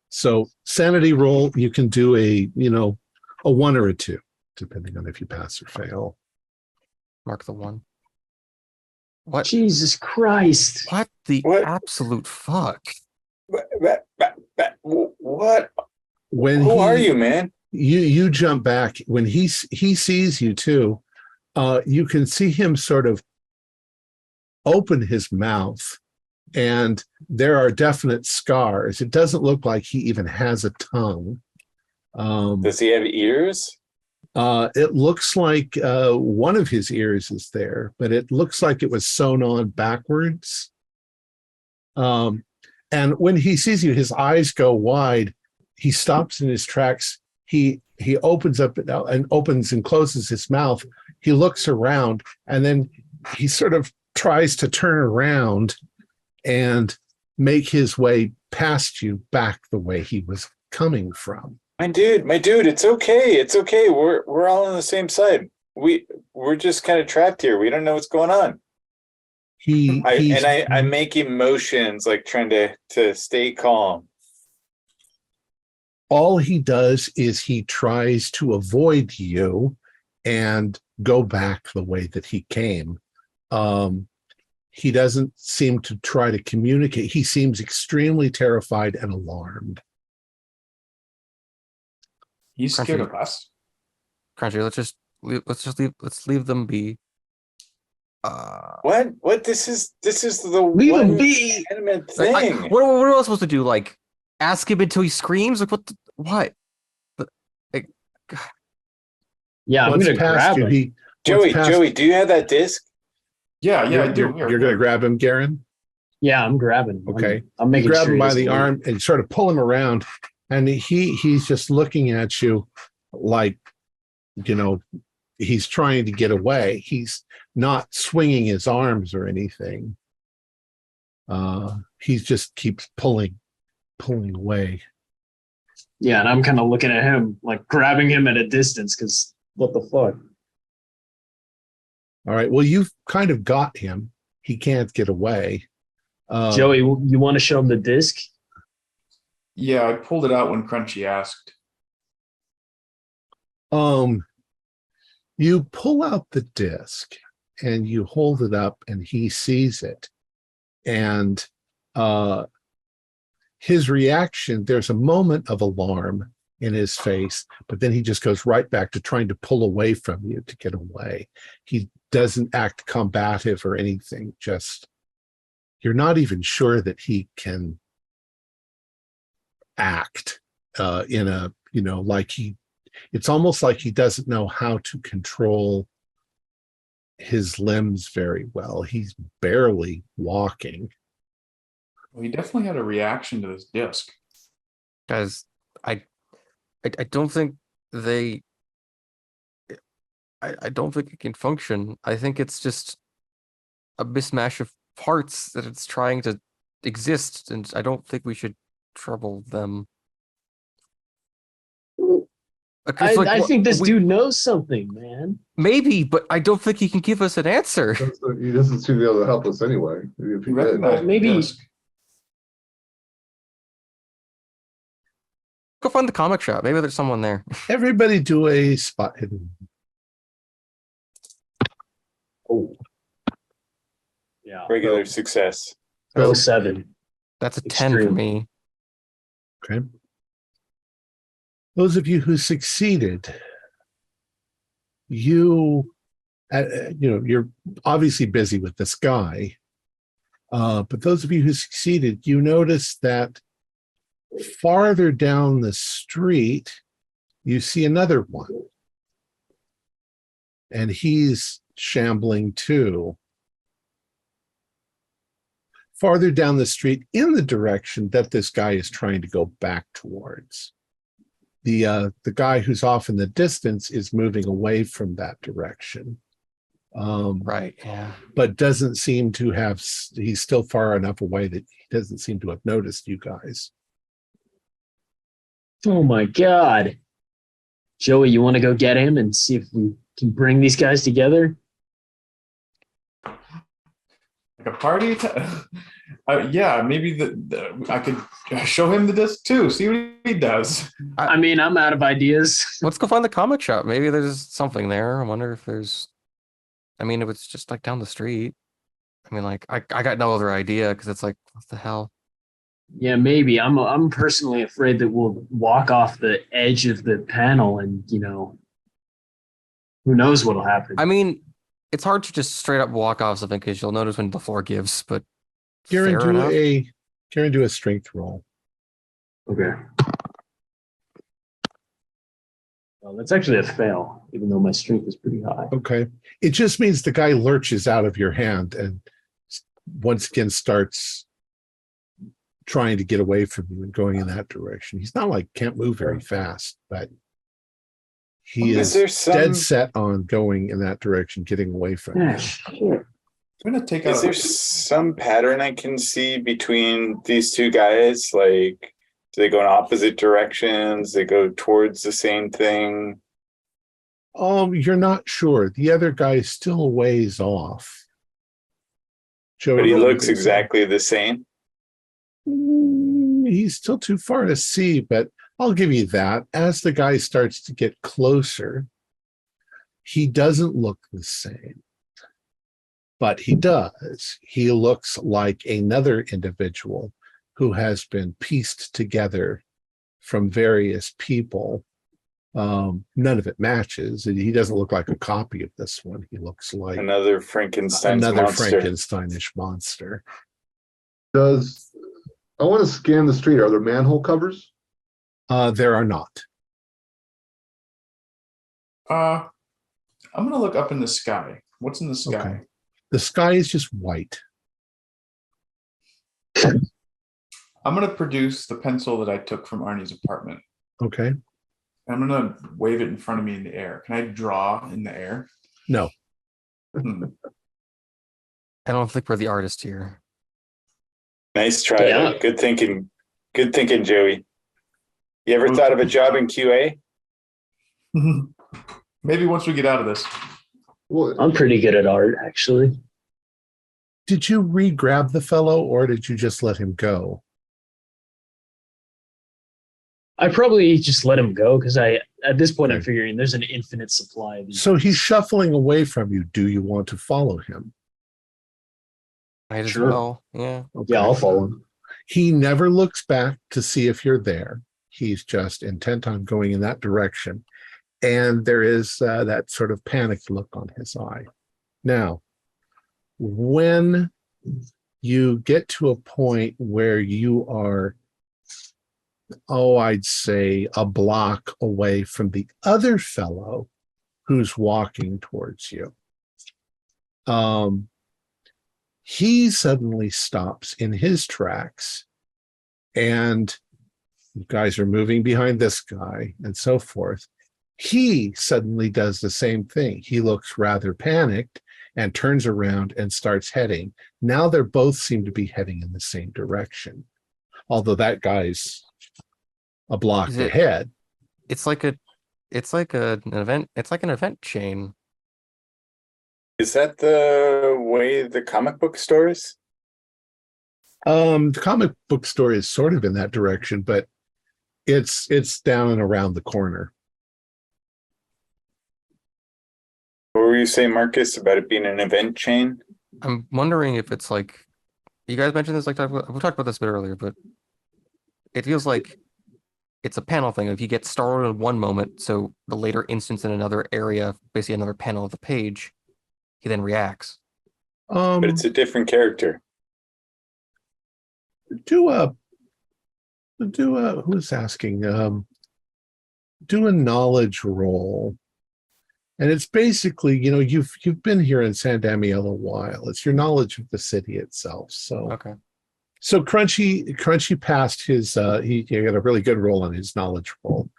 Speaker 1: So sanity roll, you can do a 1 or a 2, depending on if you pass or fail.
Speaker 4: Mark the 1. What?
Speaker 5: Jesus Christ.
Speaker 4: What the
Speaker 3: What?
Speaker 4: absolute fuck?
Speaker 3: What?
Speaker 1: When
Speaker 3: Who are you, man?
Speaker 1: You jump back when he sees you too. You can see him sort of open his mouth, and there are definite scars. It doesn't look like he even has a tongue.
Speaker 3: Does he have ears?
Speaker 1: It looks like one of his ears is there, but it looks like it was sewn on backwards. And when he sees you, his eyes go wide. He stops in his tracks. He opens up and opens and closes his mouth. He looks around, and then he sort of tries to turn around and make his way past you back the way he was coming from.
Speaker 3: My dude, it's okay. It's okay. We're all on the same side. We're just kind of trapped here. We don't know what's going on. I make emotions like trying to stay calm.
Speaker 1: All he does is he tries to avoid you and go back the way that he came. He doesn't seem to try to communicate. He seems extremely terrified and alarmed.
Speaker 2: He's scared of us.
Speaker 4: Crunchy, let's leave them be.
Speaker 3: What? This is the
Speaker 5: Leave him
Speaker 3: one
Speaker 5: be.
Speaker 3: animate
Speaker 4: Like,
Speaker 3: thing.
Speaker 4: what are we supposed to do? Like, ask him until he screams? Like, what?
Speaker 5: Yeah, I'm
Speaker 1: Once
Speaker 5: gonna
Speaker 1: past
Speaker 5: grab
Speaker 1: you,
Speaker 5: him.
Speaker 3: Joey, do you have that disc?
Speaker 2: Yeah, I do.
Speaker 1: You're going to grab him, Garen?
Speaker 5: Yeah, I'm grabbing him.
Speaker 1: Okay.
Speaker 5: I'm
Speaker 1: You
Speaker 5: making
Speaker 1: grab
Speaker 5: sure
Speaker 1: him
Speaker 5: he
Speaker 1: by
Speaker 5: doesn't
Speaker 1: the
Speaker 5: leave.
Speaker 1: arm and sort of pull him around, and he's just looking at you like, he's trying to get away. He's not swinging his arms or anything. He just keeps pulling away.
Speaker 5: Yeah, and I'm kind of looking at him, like grabbing him at a distance, because what the fuck?
Speaker 1: All right. Well, you've kind of got him. He can't get away.
Speaker 5: Joey, you want to show him the disc?
Speaker 2: Yeah, I pulled it out when Crunchy asked.
Speaker 1: You pull out the disc and you hold it up, and he sees it. And his reaction, there's a moment of alarm in his face, but then he just goes right back to trying to pull away from you to get away. He doesn't act combative or anything. Just, you're not even sure that he can act in a, it's almost like he doesn't know how to control his limbs very well. He's barely walking.
Speaker 2: Well, he definitely had a reaction to this disc.
Speaker 4: Guys, I don't think they. I don't think it can function. I think it's just a mismatch of parts that it's trying to exist, and I don't think we should trouble them.
Speaker 5: I think this dude knows something, man.
Speaker 4: Maybe, but I don't think he can give us an answer.
Speaker 6: He doesn't seem to be able to help us anyway. If he
Speaker 2: He
Speaker 6: did.
Speaker 2: recognized
Speaker 5: maybe-
Speaker 2: the disc.
Speaker 4: Go find the comic shop. Maybe there's someone there.
Speaker 1: Everybody do a spot hidden.
Speaker 5: Oh, yeah.
Speaker 3: Regular success.
Speaker 5: 07.
Speaker 4: That's a 10 for
Speaker 5: Extreme.
Speaker 4: me.
Speaker 1: Okay. Those of you who succeeded, you're obviously busy with this guy, but those of you who succeeded, you notice that farther down the street, you see another one, and he's shambling too. farther down the street in the direction that this guy is trying to go back towards. The guy who's off in the distance is moving away from that direction.
Speaker 4: Right. Yeah.
Speaker 1: But doesn't seem to have, he's still far enough away that he doesn't seem to have noticed you guys.
Speaker 5: Oh my God. Joey, you want to go get him and see if we can bring these guys together?
Speaker 2: Like a party? Yeah, maybe I could show him the disc too. See what he does.
Speaker 5: I mean, I'm out of ideas.
Speaker 4: Let's go find the comic shop. Maybe there's something there. I wonder if there's. I mean, if it's just like down the street. I mean, like I got no other idea because it's like, what the hell?
Speaker 5: Yeah, maybe. I'm personally afraid that we'll walk off the edge of the panel and, who knows what'll happen.
Speaker 4: I mean, it's hard to just straight up walk off something because you'll notice when the floor gives, but
Speaker 1: Karen,
Speaker 4: fair enough.
Speaker 1: do a strength roll.
Speaker 5: Okay. Well, that's actually a fail, even though my strength is pretty high.
Speaker 1: Okay. It just means the guy lurches out of your hand and once again starts trying to get away from you and going in that direction. He's not like can't move very fast, but he is dead set on going in that direction, getting away from you.
Speaker 5: Shit.
Speaker 2: I'm gonna take
Speaker 3: Is
Speaker 2: out.
Speaker 3: there some pattern I can see between these two guys? Like, do they go in opposite directions? They go towards the same thing?
Speaker 1: You're not sure. The other guy is still a ways off.
Speaker 3: But he looks exactly the same.
Speaker 1: He's still too far to see, but I'll give you that. As the guy starts to get closer, he doesn't look the same. But he does. He looks like another individual who has been pieced together from various people. None of it matches. He doesn't look like a copy of this one. He looks like
Speaker 3: Another Frankenstein's
Speaker 1: another
Speaker 3: monster.
Speaker 1: Frankensteinish monster.
Speaker 6: I want to scan the street. Are there manhole covers?
Speaker 1: There are not.
Speaker 2: I'm gonna look up in the sky. What's in the sky?
Speaker 1: Okay. The sky is just white.
Speaker 2: I'm gonna produce the pencil that I took from Arnie's apartment.
Speaker 1: Okay.
Speaker 2: I'm gonna wave it in front of me in the air. Can I draw in the air?
Speaker 1: No.
Speaker 4: I don't think we're the artist here.
Speaker 3: Nice try.
Speaker 5: Yeah.
Speaker 3: Though. Good thinking. Good thinking, Joey. You ever thought of a job in QA?
Speaker 2: Maybe once we get out of this.
Speaker 6: Well,
Speaker 5: I'm pretty good at art, actually.
Speaker 1: Did you re-grab the fellow or did you just let him go?
Speaker 5: I probably just let him go because at this point, I'm
Speaker 1: Okay.
Speaker 5: figuring there's an infinite supply of these.
Speaker 1: So he's shuffling away from you. Do you want to follow him?
Speaker 4: Might as
Speaker 5: Sure.
Speaker 4: well. Yeah.
Speaker 1: Okay.
Speaker 5: Yeah, I'll follow him.
Speaker 1: He never looks back to see if you're there. He's just intent on going in that direction. And there is that sort of panicked look on his eye. Now, when you get to a point where you are, I'd say a block away from the other fellow who's walking towards you, he suddenly stops in his tracks and you guys are moving behind this guy and so forth. He suddenly does the same thing. He looks rather panicked and turns around and starts heading. Now they're both seem to be heading in the same direction. Although that guy's a block
Speaker 4: Is it-
Speaker 1: ahead.
Speaker 4: It's like an event. It's like an event chain.
Speaker 3: Is that the way the comic book store is?
Speaker 1: The comic book store is sort of in that direction, but it's down and around the corner.
Speaker 3: What were you saying, Marcus, about it being an event chain?
Speaker 4: I'm wondering if it's like you guys mentioned this. Like we talked about this a bit earlier, but it feels like it's a panel thing. If you get startled in one moment, so the later instance in another area, basically another panel of the page, he then reacts.
Speaker 3: But it's a different character.
Speaker 1: Do a who's asking? Do a knowledge roll. And it's basically, you've been here in San Damiel a while. It's your knowledge of the city itself. So
Speaker 4: Okay.
Speaker 1: So Crunchy passed his he got a really good roll on his knowledge roll.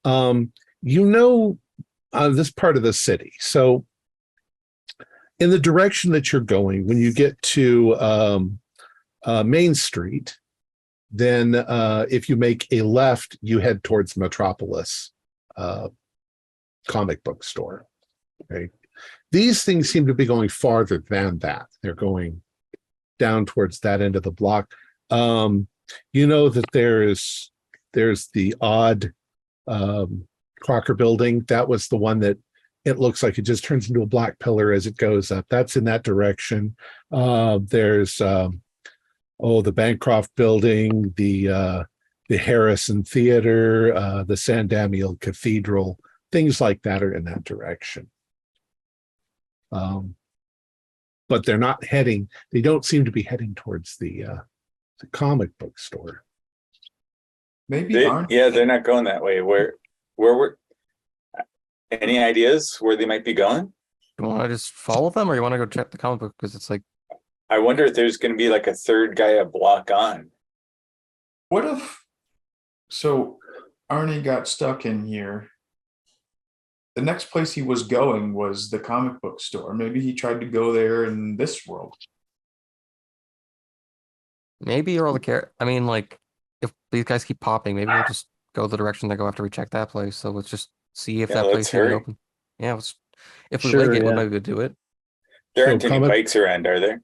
Speaker 1: You know this part of the city. So in the direction that you're going, when you get to Main Street, then if you make a left, you head towards Metropolis comic book store. Okay. These things seem to be going farther than that. They're going down towards that end of the block. You know that there's the odd Crocker building. That was the one that it looks like it just turns into a black pillar as it goes up. That's in that direction. There's the Bancroft building, the Harrison Theater, the San Damiel Cathedral, things like that are in that direction. But they're not heading, they don't seem to be heading towards the comic book store.
Speaker 2: Maybe
Speaker 3: they're not going that way. Where we're any ideas where they might be going?
Speaker 4: You want to just follow them, or you want to go check the comic book? Because it's like,
Speaker 3: I wonder if there's going to be like a third guy a block on.
Speaker 2: What if so Arnie got stuck in here? The next place he was going was the comic book store. Maybe he tried to go there in this world.
Speaker 4: maybe all the care. I mean, like, if these guys keep popping, maybe we'll just go the direction they go after we check that place. So let's just see if
Speaker 3: Yeah,
Speaker 4: that
Speaker 3: let's
Speaker 4: place is
Speaker 3: hurry.
Speaker 4: open. Yeah, if we
Speaker 5: Sure,
Speaker 4: like it, we'll
Speaker 5: yeah.
Speaker 4: maybe do it.
Speaker 3: There
Speaker 1: So
Speaker 3: aren't any
Speaker 1: comic-
Speaker 3: bikes around, are there?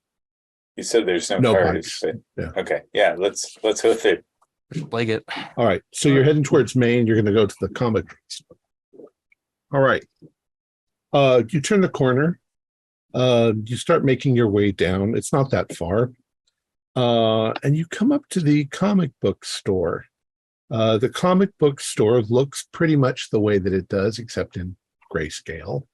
Speaker 3: You said there's no
Speaker 1: No
Speaker 3: cars.
Speaker 1: bikes.
Speaker 3: But,
Speaker 1: Yeah.
Speaker 3: Okay, yeah, let's hoof it.
Speaker 4: We should leg it.
Speaker 1: All right. So you're heading towards Maine. You're going to go to the comic book store. All right. You turn the corner. You start making your way down. It's not that far. And you come up to the comic book store. The comic book store looks pretty much the way that it does, except in grayscale.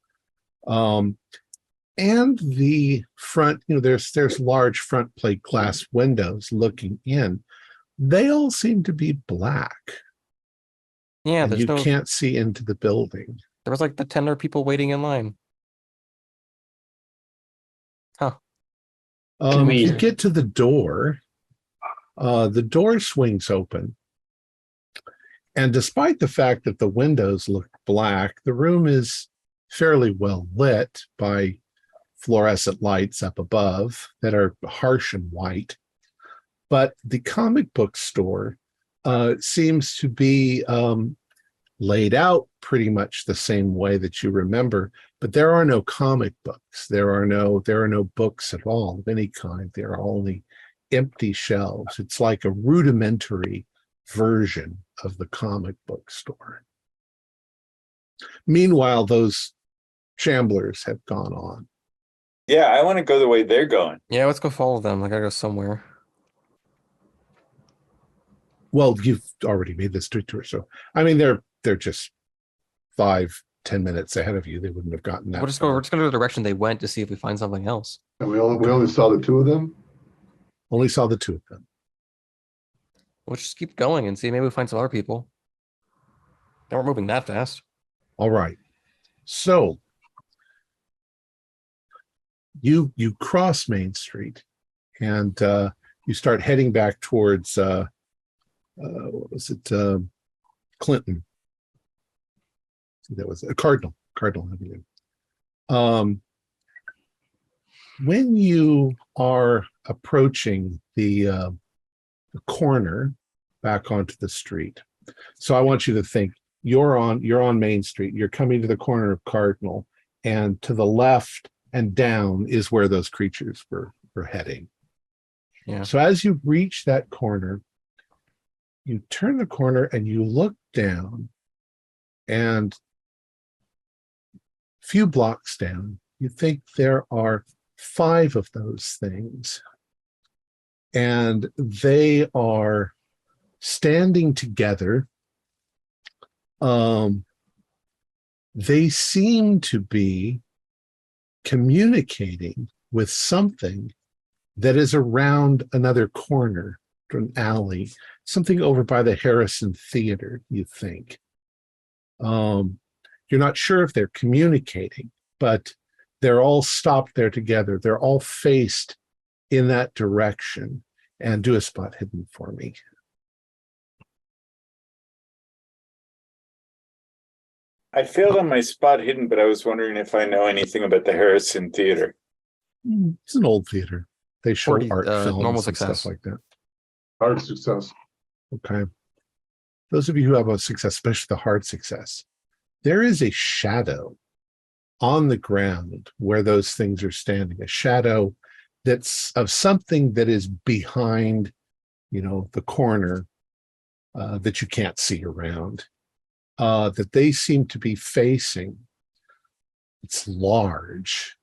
Speaker 1: And the front, there's large front plate glass windows looking in. They all seem to be black.
Speaker 4: Yeah,
Speaker 1: And
Speaker 4: there's
Speaker 1: you
Speaker 4: no.
Speaker 1: can't see into the building.
Speaker 4: There was like the 10 people waiting in line.
Speaker 1: You get to the door. The door swings open. And despite the fact that the windows look black, the room is fairly well lit by fluorescent lights up above that are harsh and white. But the comic book store seems to be laid out pretty much the same way that you remember, but there are no comic books. There are no books at all of any kind. There are only empty shelves. It's like a rudimentary version of the comic book store. Meanwhile, those shamblers have gone on.
Speaker 3: Yeah, I want to go the way they're going.
Speaker 4: Yeah, let's go follow them. I gotta go somewhere.
Speaker 1: Well, you've already made this detour, so I mean they're just 5-10 minutes ahead of you. They wouldn't have gotten that.
Speaker 4: We're just going to the direction they went to see if we find something else.
Speaker 6: And we only saw the two of them.
Speaker 1: Only saw the two of them.
Speaker 4: We'll just keep going and see. Maybe we find some other people. They weren't moving that fast.
Speaker 1: All right. So you cross Main Street and you start heading back towards what was it? Clinton. That was a Cardinal Avenue. When you are approaching the corner back onto the street, so I want you to think you're on Main Street. You're coming to the corner of Cardinal, and to the left and down is where those creatures were heading.
Speaker 4: Yeah.
Speaker 1: So as you reach that corner, you turn the corner and you look down, and a few blocks down, you think there are 5 of those things, and they are standing together. They seem to be communicating with something that is around another corner, an alley, something over by the Harrison Theater, you think. You're not sure if they're communicating, but they're all stopped there together. They're all faced in that direction. and do a spot hidden for me.
Speaker 3: I failed on my spot hidden, but I was wondering if I know anything about the Harrison Theater.
Speaker 1: It's an old theater. They show
Speaker 4: 40,
Speaker 1: art films
Speaker 4: normal
Speaker 1: and
Speaker 4: success.
Speaker 1: stuff like that.
Speaker 6: Hard success.
Speaker 1: Okay. Those of you who have a success, especially the hard success, there is a shadow on the ground where those things are standing, a shadow that's of something that is behind, the corner that you can't see around, that they seem to be facing. It's large.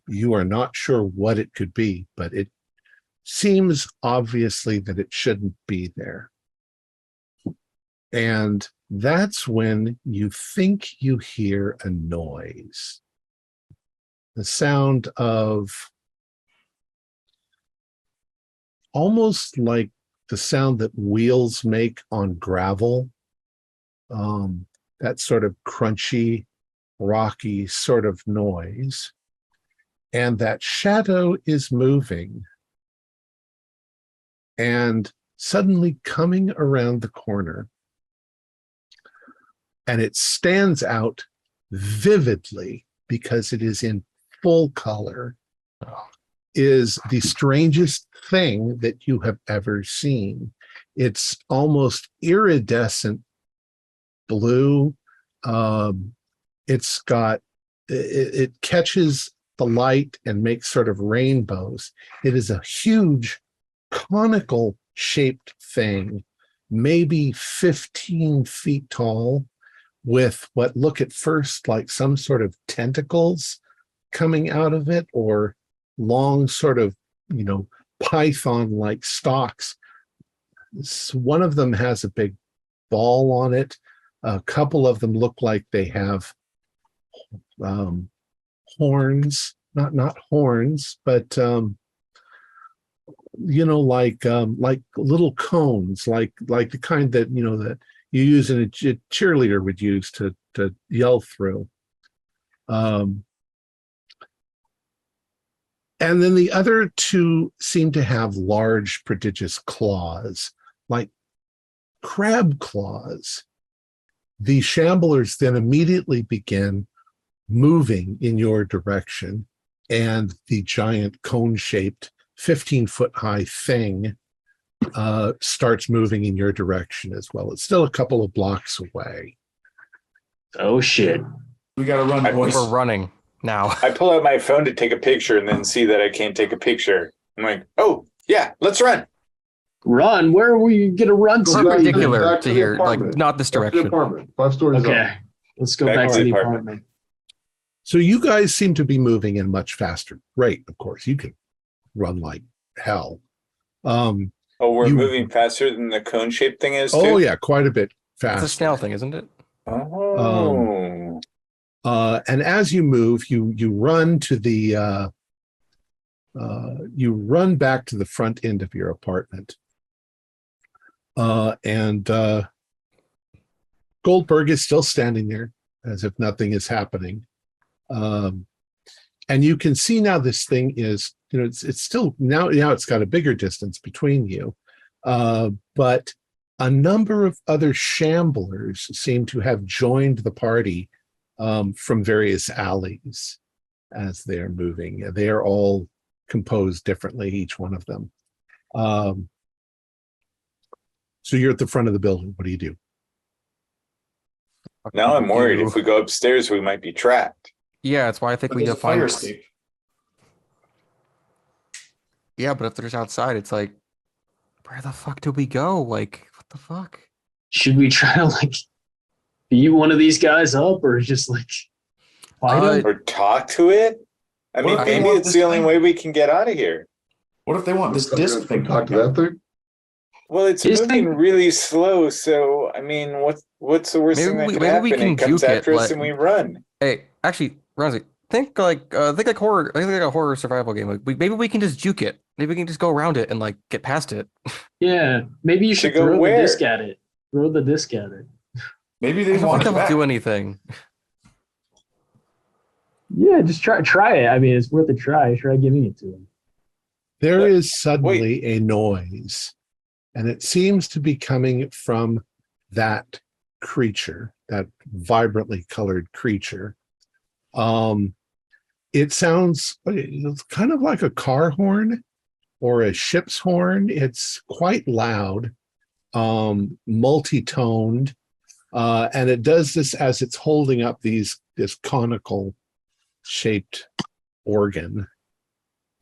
Speaker 1: You are not sure what it could be, but it seems obviously that it shouldn't be there. And that's when you think you hear a noise. The sound of almost like the sound that wheels make on gravel. That sort of crunchy, rocky sort of noise. And that shadow is moving and suddenly coming around the corner. And it stands out vividly because it is in full color, is the strangest thing that you have ever seen. It's almost iridescent blue. It catches the light and makes sort of rainbows. It is a huge conical shaped thing, maybe 15 feet tall, with what look at first like some sort of tentacles coming out of it, or long sort of, python-like stalks. One of them has a big ball on it. A couple of them look like they have horns, not horns, but like little cones, like the kind that that you use in a cheerleader would use to yell through. And then the other two seem to have large, prodigious claws, like crab claws. The shamblers then immediately begin moving in your direction, and the giant cone-shaped 15-foot-high thing starts moving in your direction as well. It's still a couple of blocks away.
Speaker 5: Oh shit.
Speaker 2: We gotta run, boys.
Speaker 4: We're running now.
Speaker 3: I pull out my phone to take a picture and then see that I can't take a picture. I'm like, oh, yeah, let's run.
Speaker 5: Run? Where are we gonna run
Speaker 6: Go
Speaker 5: to?
Speaker 6: back to the-
Speaker 4: Perpendicular
Speaker 6: back
Speaker 4: to
Speaker 6: the
Speaker 4: here, like
Speaker 6: apartment.
Speaker 4: not this
Speaker 6: Back to the
Speaker 4: direction.
Speaker 6: apartment. 5 stories
Speaker 5: Okay.
Speaker 6: up.
Speaker 5: Let's go
Speaker 3: Back
Speaker 5: back
Speaker 3: to
Speaker 5: to
Speaker 3: the
Speaker 5: the
Speaker 3: apartment.
Speaker 5: apartment.
Speaker 1: So you guys seem to be moving in much faster rate. Of course, you can run like hell.
Speaker 3: Oh, we're
Speaker 1: You-
Speaker 3: moving faster than the cone-shaped thing is, too?
Speaker 1: Oh yeah, quite a bit
Speaker 4: It's a
Speaker 1: faster.
Speaker 4: snail thing, isn't it?
Speaker 3: Oh.
Speaker 1: And as you move, you run to the you run back to the front end of your apartment. And Goldberg is still standing there as if nothing is happening. And you can see now this thing is, it's still now it's got a bigger distance between you. But a number of other shamblers seem to have joined the party from various alleys as they're moving. They are all composed differently, each one of them. So you're at the front of the building. What do you do?
Speaker 3: Now I'm worried. If we go upstairs, we might be trapped.
Speaker 4: Yeah, that's why I think
Speaker 2: But
Speaker 4: we
Speaker 2: there's a
Speaker 4: define.
Speaker 2: fire escape.
Speaker 4: Yeah, but if there's outside, it's like, where the fuck do we go? Like, what the fuck?
Speaker 5: Should we try to beat one of these guys up, or just fight them?
Speaker 3: Or talk to it? I
Speaker 2: What
Speaker 3: mean,
Speaker 2: if they
Speaker 3: maybe
Speaker 2: want
Speaker 3: it's
Speaker 2: this
Speaker 3: the only
Speaker 2: thing?
Speaker 3: way we can get out of here.
Speaker 2: What if they want this disc thing?
Speaker 6: Talk to
Speaker 2: coming up?
Speaker 6: that thing.
Speaker 3: Well, it's
Speaker 5: This
Speaker 3: moving
Speaker 5: thing-
Speaker 3: really slow, so I mean, what's the worst thing that could
Speaker 4: maybe we
Speaker 3: happen?
Speaker 4: can
Speaker 3: It comes
Speaker 4: juke it,
Speaker 3: after us
Speaker 4: like-
Speaker 3: and we run.
Speaker 4: Hey, actually, Ramsey, think like horror. I think like a horror survival game. Maybe we can just juke it. Maybe we can just go around it and get past it.
Speaker 5: Yeah, maybe you
Speaker 3: To
Speaker 5: should
Speaker 3: go
Speaker 5: throw
Speaker 3: where?
Speaker 5: the disc at it. Throw the disc at it.
Speaker 2: Maybe
Speaker 4: I
Speaker 2: they
Speaker 4: don't
Speaker 2: want
Speaker 4: think
Speaker 2: it
Speaker 4: that will
Speaker 2: back.
Speaker 4: do anything.
Speaker 5: Yeah, just try it. I mean, it's worth a try. Try giving it to him.
Speaker 1: there is suddenly a noise, and it seems to be coming from that creature, that vibrantly colored creature. It sounds kind of like a car horn or a ship's horn. It's quite loud, multi-toned, and it does this as it's holding up this conical shaped organ,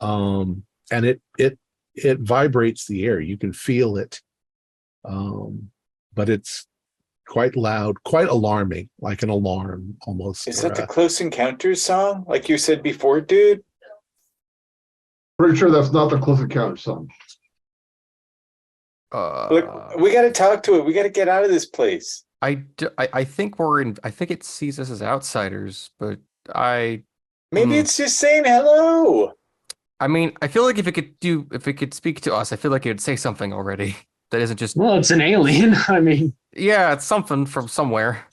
Speaker 1: and it vibrates the air. You can feel it, but it's quite loud, quite alarming, like an alarm almost.
Speaker 3: Is that the Close Encounters song, like you said before, dude?
Speaker 6: Pretty sure that's not the Close Encounters song.
Speaker 3: Look, we got to talk to it. We got to get out of this place.
Speaker 4: I think I think it sees us as outsiders, but
Speaker 3: Maybe it's just saying hello.
Speaker 4: I mean, I feel like if it could speak to us, I feel like it would say something already that isn't just.
Speaker 5: Well, it's an alien. I mean,
Speaker 4: yeah, it's something from somewhere.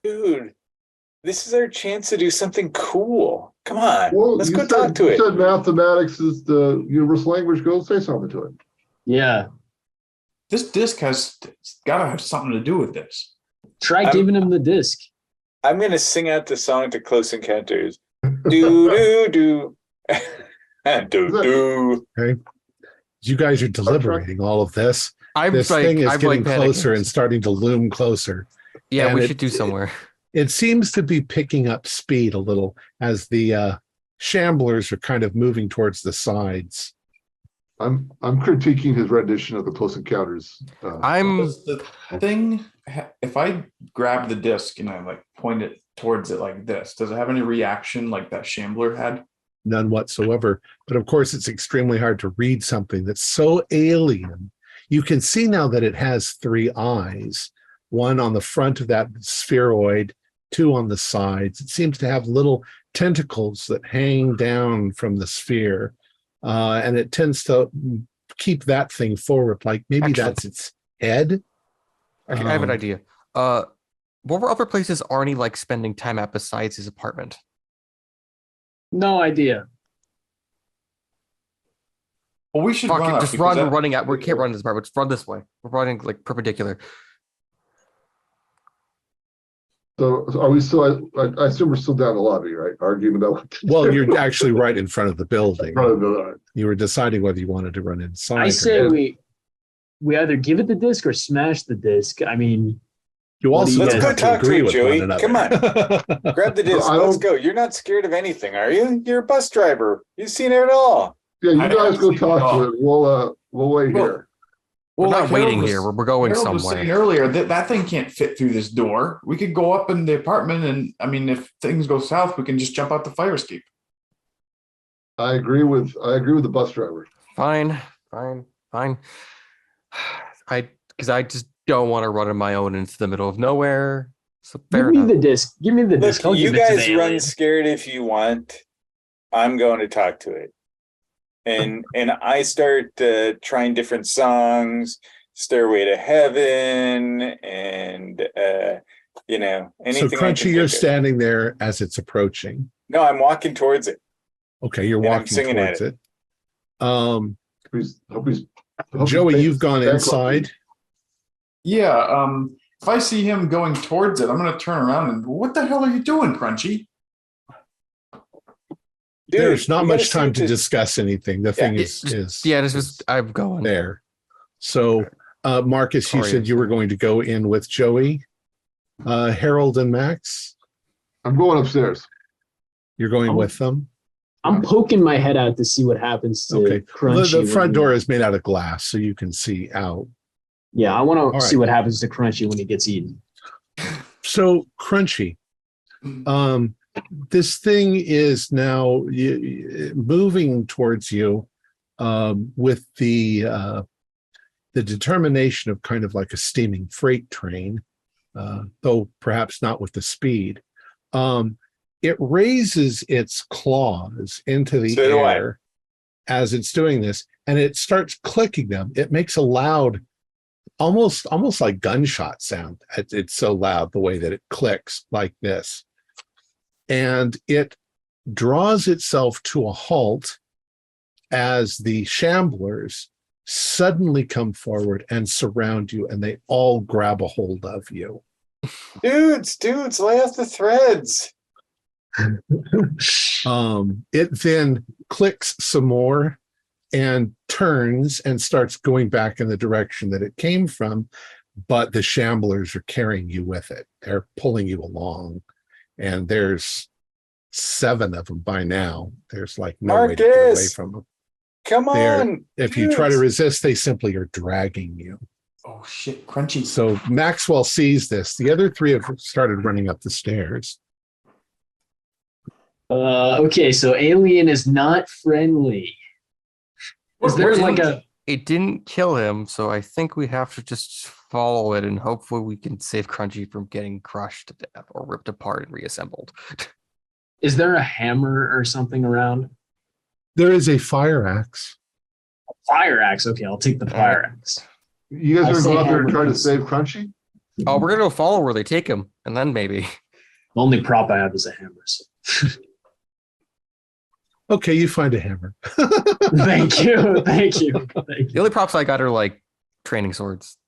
Speaker 3: Dude, this is our chance to do something cool. Come on,
Speaker 6: Well,
Speaker 3: let's
Speaker 6: you
Speaker 3: go talk to
Speaker 6: you
Speaker 3: it.
Speaker 6: said mathematics is the universal language. Go say something to it.
Speaker 5: yeah.
Speaker 2: This disc has got to have something to do with this.
Speaker 5: Try giving him the disc.
Speaker 3: I'm gonna sing out the song to Close Encounters. Do do do. Do do.
Speaker 1: Okay, you guys are deliberating all of this. This thing is getting closer and starting to loom closer.
Speaker 4: Yeah,
Speaker 1: and
Speaker 4: we should do somewhere.
Speaker 1: It seems to be picking up speed a little as the shamblers are kind of moving towards the sides.
Speaker 6: I'm critiquing his rendition of the Close Encounters.
Speaker 2: Does the thing, if I grab the disc and I like point it towards it like this, does it have any reaction like that shambler had?
Speaker 1: None whatsoever. But of course, it's extremely hard to read something that's so alien. You can see now that it has 3 eyes, one on the front of that spheroid, 2 on the sides. It seems to have little tentacles that hang down from the sphere. And it tends to keep that thing forward, like maybe that's its head.
Speaker 4: Actually, I have an idea. What were other places Arnie liked spending time at besides his apartment?
Speaker 5: No idea.
Speaker 2: Well, we should
Speaker 4: Fuck
Speaker 2: run
Speaker 4: it,
Speaker 2: up
Speaker 4: just
Speaker 2: because
Speaker 4: run.
Speaker 2: that-
Speaker 4: We're running out. We can't run this part. Let's run this way. We're running like perpendicular.
Speaker 6: So are we still? I assume we're still down the lobby, right? Arguing about. What to
Speaker 1: Well,
Speaker 6: do.
Speaker 1: you're actually right in front of the building.
Speaker 6: Front of the-
Speaker 1: You were deciding whether you wanted to run inside.
Speaker 5: I
Speaker 1: or
Speaker 5: say
Speaker 1: not.
Speaker 5: we either give it the disc or smash the disc. I mean,
Speaker 1: You
Speaker 5: What do
Speaker 1: also
Speaker 5: you
Speaker 1: don't
Speaker 5: guys-
Speaker 1: have to
Speaker 3: Let's go talk to
Speaker 1: agree
Speaker 3: it,
Speaker 1: with
Speaker 3: Joey.
Speaker 1: one another.
Speaker 3: Come on. Grab the disc.
Speaker 6: I
Speaker 3: Let's
Speaker 6: don't-
Speaker 3: go. You're not scared of anything, are you? You're a bus driver. You've seen it all.
Speaker 6: Yeah, you
Speaker 2: I
Speaker 6: guys
Speaker 2: haven't
Speaker 6: go
Speaker 2: seen
Speaker 6: talk
Speaker 2: it all.
Speaker 6: to it. We'll wait
Speaker 2: Well,
Speaker 6: here.
Speaker 4: We're not
Speaker 2: like
Speaker 4: waiting
Speaker 2: Harold was-
Speaker 4: here. We're going
Speaker 2: Harold was
Speaker 4: somewhere.
Speaker 2: saying earlier that thing can't fit through this door. We could go up in the apartment, and I mean, if things go south, we can just jump out the fire escape.
Speaker 6: I agree with the bus driver.
Speaker 4: Fine. Because I just don't want to run on my own into the middle of nowhere. So fair
Speaker 5: give me
Speaker 4: enough.
Speaker 5: the disc. Give me the disc.
Speaker 3: Look,
Speaker 5: I'll
Speaker 3: you
Speaker 5: give it to
Speaker 3: guys
Speaker 5: the
Speaker 3: run
Speaker 5: alien.
Speaker 3: scared if you want. I'm going to talk to it. And I start trying different songs, Stairway to Heaven, and
Speaker 1: So
Speaker 3: anything. I
Speaker 1: Crunchy,
Speaker 3: can
Speaker 1: you're
Speaker 3: think of.
Speaker 1: standing there as it's approaching.
Speaker 3: No, I'm walking towards it.
Speaker 1: Okay, you're
Speaker 3: And I'm
Speaker 1: walking
Speaker 3: singing at
Speaker 1: towards it. Um,
Speaker 6: Hope he's
Speaker 1: Joey, you've gone inside.
Speaker 2: Yeah. If I see him going towards it, I'm going to turn around and what the hell are you doing, Crunchy?
Speaker 3: Dude,
Speaker 1: There's not
Speaker 3: we gotta
Speaker 1: much
Speaker 3: see
Speaker 1: time
Speaker 3: what
Speaker 1: to
Speaker 3: this-
Speaker 1: discuss anything. The thing is
Speaker 4: This is I'm going.
Speaker 1: there. So, Marcus, you
Speaker 4: Sorry,
Speaker 1: said you were going to go in with Joey, Harold, and Max.
Speaker 6: I'm going upstairs.
Speaker 1: You're going
Speaker 5: Oh.
Speaker 1: with them.
Speaker 5: I'm poking my head out to see what happens to
Speaker 1: Okay.
Speaker 5: Crunchy.
Speaker 1: The front
Speaker 5: when
Speaker 1: door
Speaker 5: he-
Speaker 1: is made out of glass, so you can see out.
Speaker 5: Yeah, I want
Speaker 1: All
Speaker 5: to
Speaker 1: right.
Speaker 5: see what happens to Crunchy when he gets eaten.
Speaker 1: So, Crunchy, this thing is now moving towards you with the determination of kind of like a steaming freight train, though perhaps not with the speed. It raises its claws into the
Speaker 3: So do I.
Speaker 1: air as it's doing this, and it starts clicking them. It makes a loud, almost like gunshot sound. It's so loud the way that it clicks like this. And it draws itself to a halt as the shamblers suddenly come forward and surround you, and they all grab a hold of you.
Speaker 3: Dudes, lay off the threads.
Speaker 1: It then clicks some more and turns and starts going back in the direction that it came from, but the shamblers are carrying you with it. They're pulling you along, and there's 7 of them by now. There's like no way to get away from them.
Speaker 3: Come on.
Speaker 1: If you try to resist, they simply are dragging you.
Speaker 2: Oh shit, Crunchy.
Speaker 1: So Maxwell sees this. The other 3 have started running up the stairs.
Speaker 5: Okay, so alien is not friendly. Is there like a...
Speaker 4: It didn't kill him, so I think we have to just follow it, and hopefully we can save Crunchy from getting crushed to death or ripped apart and reassembled.
Speaker 5: Is there a hammer or something around?
Speaker 1: There is a fire axe.
Speaker 5: Fire axe. Okay, I'll take the fire axe.
Speaker 6: You guys
Speaker 5: I
Speaker 6: are
Speaker 5: say
Speaker 6: going out there and
Speaker 5: hammer
Speaker 6: try to
Speaker 5: first.
Speaker 6: save Crunchy?
Speaker 4: Oh, we're gonna go follow where they take him, and then maybe.
Speaker 5: The only prop I have is a hammer. So.
Speaker 1: Okay, you find a hammer.
Speaker 5: Thank you. Thank you. Thank
Speaker 4: The
Speaker 5: you.
Speaker 4: only props I got are like training swords.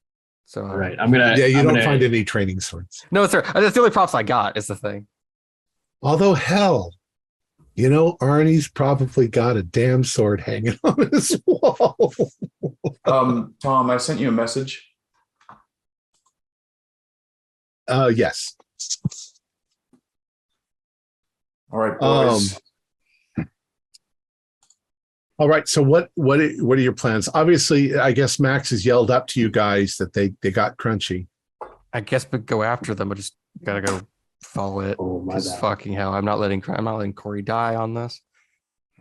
Speaker 4: So
Speaker 5: All right, I'm gonna.
Speaker 1: Yeah, you
Speaker 5: I'm
Speaker 1: don't
Speaker 5: gonna-
Speaker 1: find any training swords.
Speaker 4: No, it's that's the only props I got. Is the thing.
Speaker 1: Although, hell, you know, Arnie's probably got a damn sword hanging on his wall.
Speaker 2: Tom, I sent you a message.
Speaker 1: Yes.
Speaker 2: All right, boys.
Speaker 1: All right. So what are your plans? Obviously, I guess Max has yelled up to you guys that they got Crunchy.
Speaker 4: I guess we go after them. I just gotta go follow it.
Speaker 5: Oh my
Speaker 4: Just
Speaker 5: bad.
Speaker 4: fucking hell! I'm not letting Corey die on this.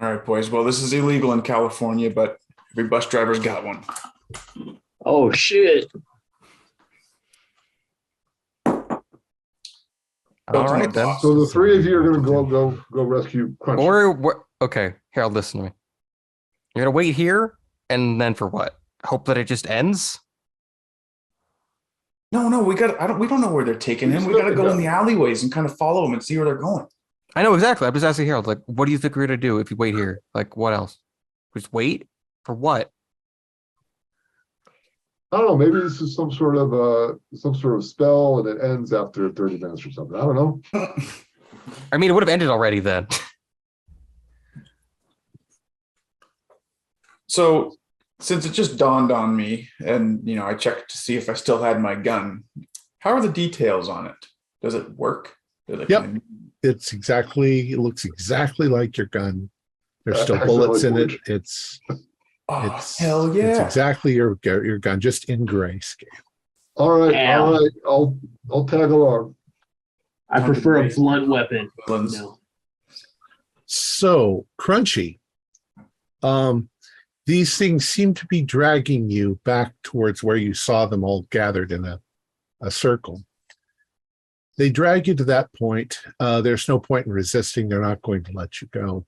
Speaker 2: All right, boys. Well, this is illegal in California, but every bus driver's got one.
Speaker 5: Oh shit!
Speaker 4: All right then.
Speaker 6: So the 3 of you are going to go rescue Crunchy.
Speaker 4: We're okay. Harold, listen to me. You're gonna wait here, and then for what? Hope that it just ends.
Speaker 2: No, we got. We don't know where they're taking him. We got to go in the alleyways and kind of follow them and see where they're going.
Speaker 4: I know exactly. I'm just asking Harold. Like, what do you think we're gonna do if you wait here? Like, what else? Just wait for what?
Speaker 6: I don't know. Maybe this is some sort of spell, and it ends after 30 minutes or something. I don't know.
Speaker 4: I mean, it would have ended already then.
Speaker 2: So, since it just dawned on me, and I checked to see if I still had my gun. How are the details on it? Does it work?
Speaker 1: Yep. It looks exactly like your gun. There's still
Speaker 6: Excellent
Speaker 1: bullets in it.
Speaker 6: language.
Speaker 1: It's
Speaker 2: Hell yeah!
Speaker 1: It's exactly your gun, just in grayscale.
Speaker 6: All right.
Speaker 5: Ow.
Speaker 6: I'll tag along.
Speaker 5: I prefer a blunt weapon.
Speaker 2: Villains.
Speaker 5: No.
Speaker 1: So, Crunchy, these things seem to be dragging you back towards where you saw them all gathered in a circle. They drag you to that point. There's no point in resisting. They're not going to let you go.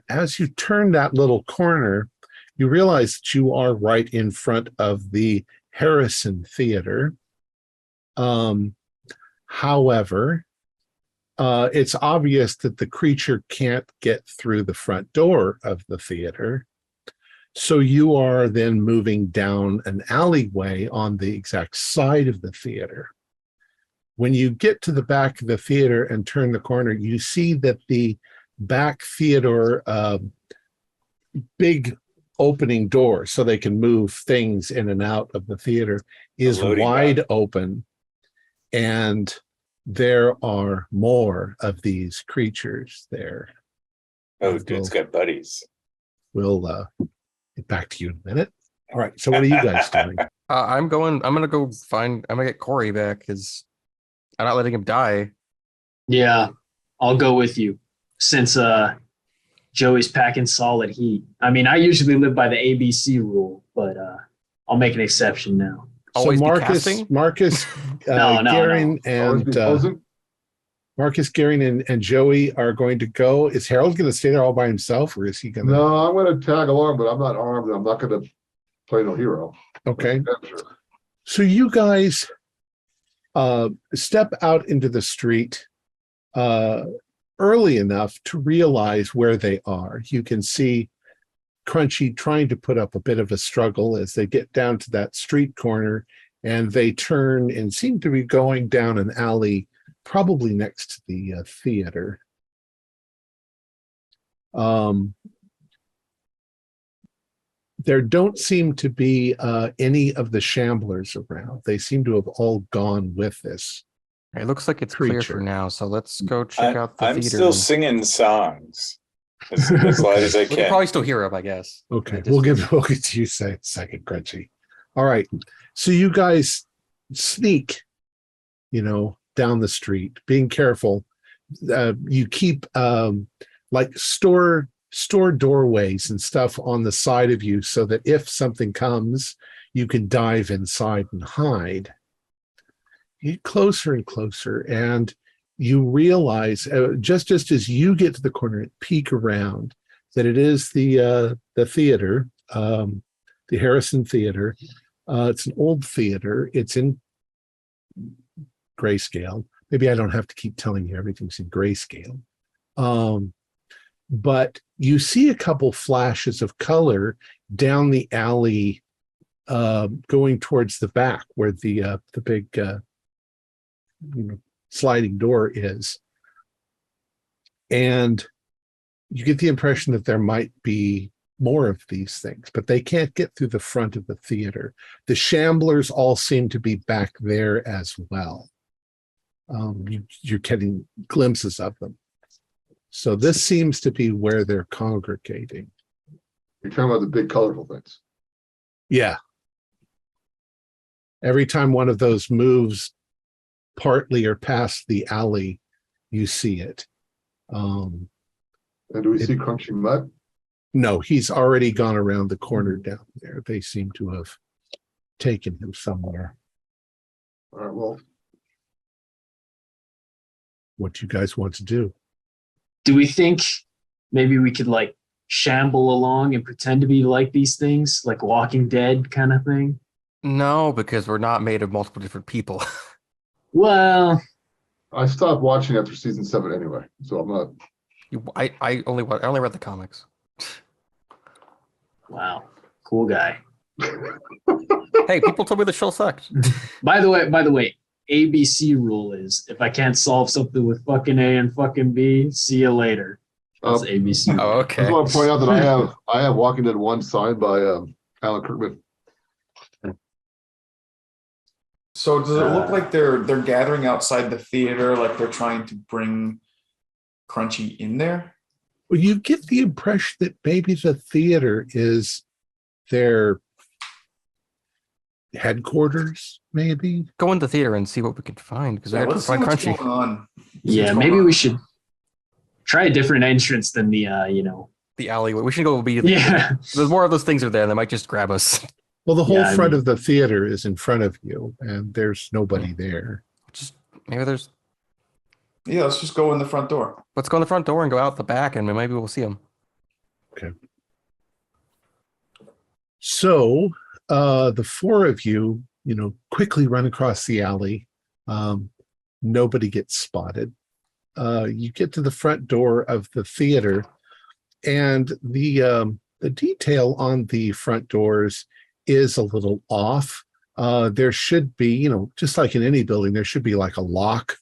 Speaker 1: As you turn that little corner, you realize that you are right in front of the Harrison Theater. However, it's obvious that the creature can't get through the front door of the theater. So you are then moving down an alleyway on the exact side of the theater. When you get to the back of the theater and turn the corner, you see that the back theater big opening door so they can move things in and out of the theater is
Speaker 3: loading
Speaker 1: wide open, and there are more of these creatures there.
Speaker 3: Oh, dude's got buddies.
Speaker 1: We'll get back to you in a minute. All right, so what are you guys doing?
Speaker 4: I'm gonna get Corey back because I'm not letting him die.
Speaker 5: Yeah, I'll go with you since Joey's packing solid heat. I mean, I usually live by the ABC rule, but I'll make an exception now.
Speaker 4: Always
Speaker 1: so
Speaker 4: be
Speaker 1: Marcus,
Speaker 4: casting?
Speaker 1: Marcus,
Speaker 5: No.
Speaker 1: Garen,
Speaker 6: Always be
Speaker 1: and
Speaker 6: posing.
Speaker 1: Marcus, Garen, and Joey are going to go. Is Harold going to stay there all by himself, or is he going to?
Speaker 6: No, I'm going to tag along, but I'm not armed. I'm not going to play no hero.
Speaker 1: Okay.
Speaker 6: Yeah, sure.
Speaker 1: So you guys step out into the street early enough to realize where they are. You can see Crunchy trying to put up a bit of a struggle as they get down to that street corner, and they turn and seem to be going down an alley, probably next to the theater. There don't seem to be any of the shamblers around. They seem to have all gone with this.
Speaker 4: It looks like it's clear
Speaker 1: Creature.
Speaker 4: for now, so let's go check out the
Speaker 3: I'm
Speaker 4: theater.
Speaker 3: still
Speaker 4: and-
Speaker 3: singing songs as loud as I
Speaker 4: We can
Speaker 3: can.
Speaker 4: probably still hear him, I guess.
Speaker 1: Okay,
Speaker 4: Just-
Speaker 1: we'll get to you second, Crunchy. All right, so you guys sneak, down the street, being careful. You keep like store doorways and stuff on the side of you, so that if something comes, you can dive inside and hide. You get closer and closer, and you realize just as you get to the corner and peek around, that it is the theater, the Harrison Theater. It's an old theater. It's in grayscale. Maybe I don't have to keep telling you everything's in grayscale. But you see a couple flashes of color down the alley, going towards the back where the big sliding door is. And you get the impression that there might be more of these things, but they can't get through the front of the theater. The shamblers all seem to be back there as well. You're getting glimpses of them. So this seems to be where they're congregating.
Speaker 6: You're talking about the big colorful things.
Speaker 1: Yeah. Every time one of those moves partly or past the alley, you see it.
Speaker 6: And do we see Crunchy Mutt?
Speaker 1: No, he's already gone around the corner down there. They seem to have taken him somewhere.
Speaker 6: All right, well,
Speaker 1: What do you guys want to do?
Speaker 5: Do we think maybe we could like shamble along and pretend to be like these things, like Walking Dead kind of thing?
Speaker 4: No, because we're not made of multiple different people.
Speaker 5: Well,
Speaker 6: I stopped watching after season 7 anyway, so I'm not.
Speaker 4: I only read the comics.
Speaker 5: wow, cool guy.
Speaker 4: Hey, people told me the show sucked.
Speaker 5: By the way, ABC rule is if I can't solve something with fucking A and fucking B, see you later. That's ABC.
Speaker 4: Oh,
Speaker 6: I
Speaker 4: okay.
Speaker 6: just want to point out that I have Walking Dead 1 signed by Alan Kirkman.
Speaker 2: So does it look like they're gathering outside the theater, like they're trying to bring Crunchy in there?
Speaker 1: Well, you get the impression that maybe the theater is their headquarters, maybe.
Speaker 4: Go in the theater and see what we can find, because we
Speaker 2: Yeah,
Speaker 4: have to
Speaker 2: let's see
Speaker 4: find
Speaker 2: what's
Speaker 4: Crunchy.
Speaker 2: going on.
Speaker 5: Yeah, maybe we should try a different entrance than the
Speaker 4: The alleyway. We should go immediately.
Speaker 5: Yeah.
Speaker 4: There's more of those things are there. They might just grab us.
Speaker 1: Well, the whole
Speaker 5: Yeah, I
Speaker 1: front
Speaker 5: mean-
Speaker 1: of the theater is in front of you, and there's nobody there.
Speaker 4: Just maybe there's.
Speaker 2: Yeah, let's just go in the front door.
Speaker 4: Let's go in the front door and go out the back, and maybe we'll see them.
Speaker 1: So the four of you, quickly run across the alley. Nobody gets spotted. You get to the front door of the theater, and the detail on the front doors is a little off. There should be, just like in any building, there should be like a lock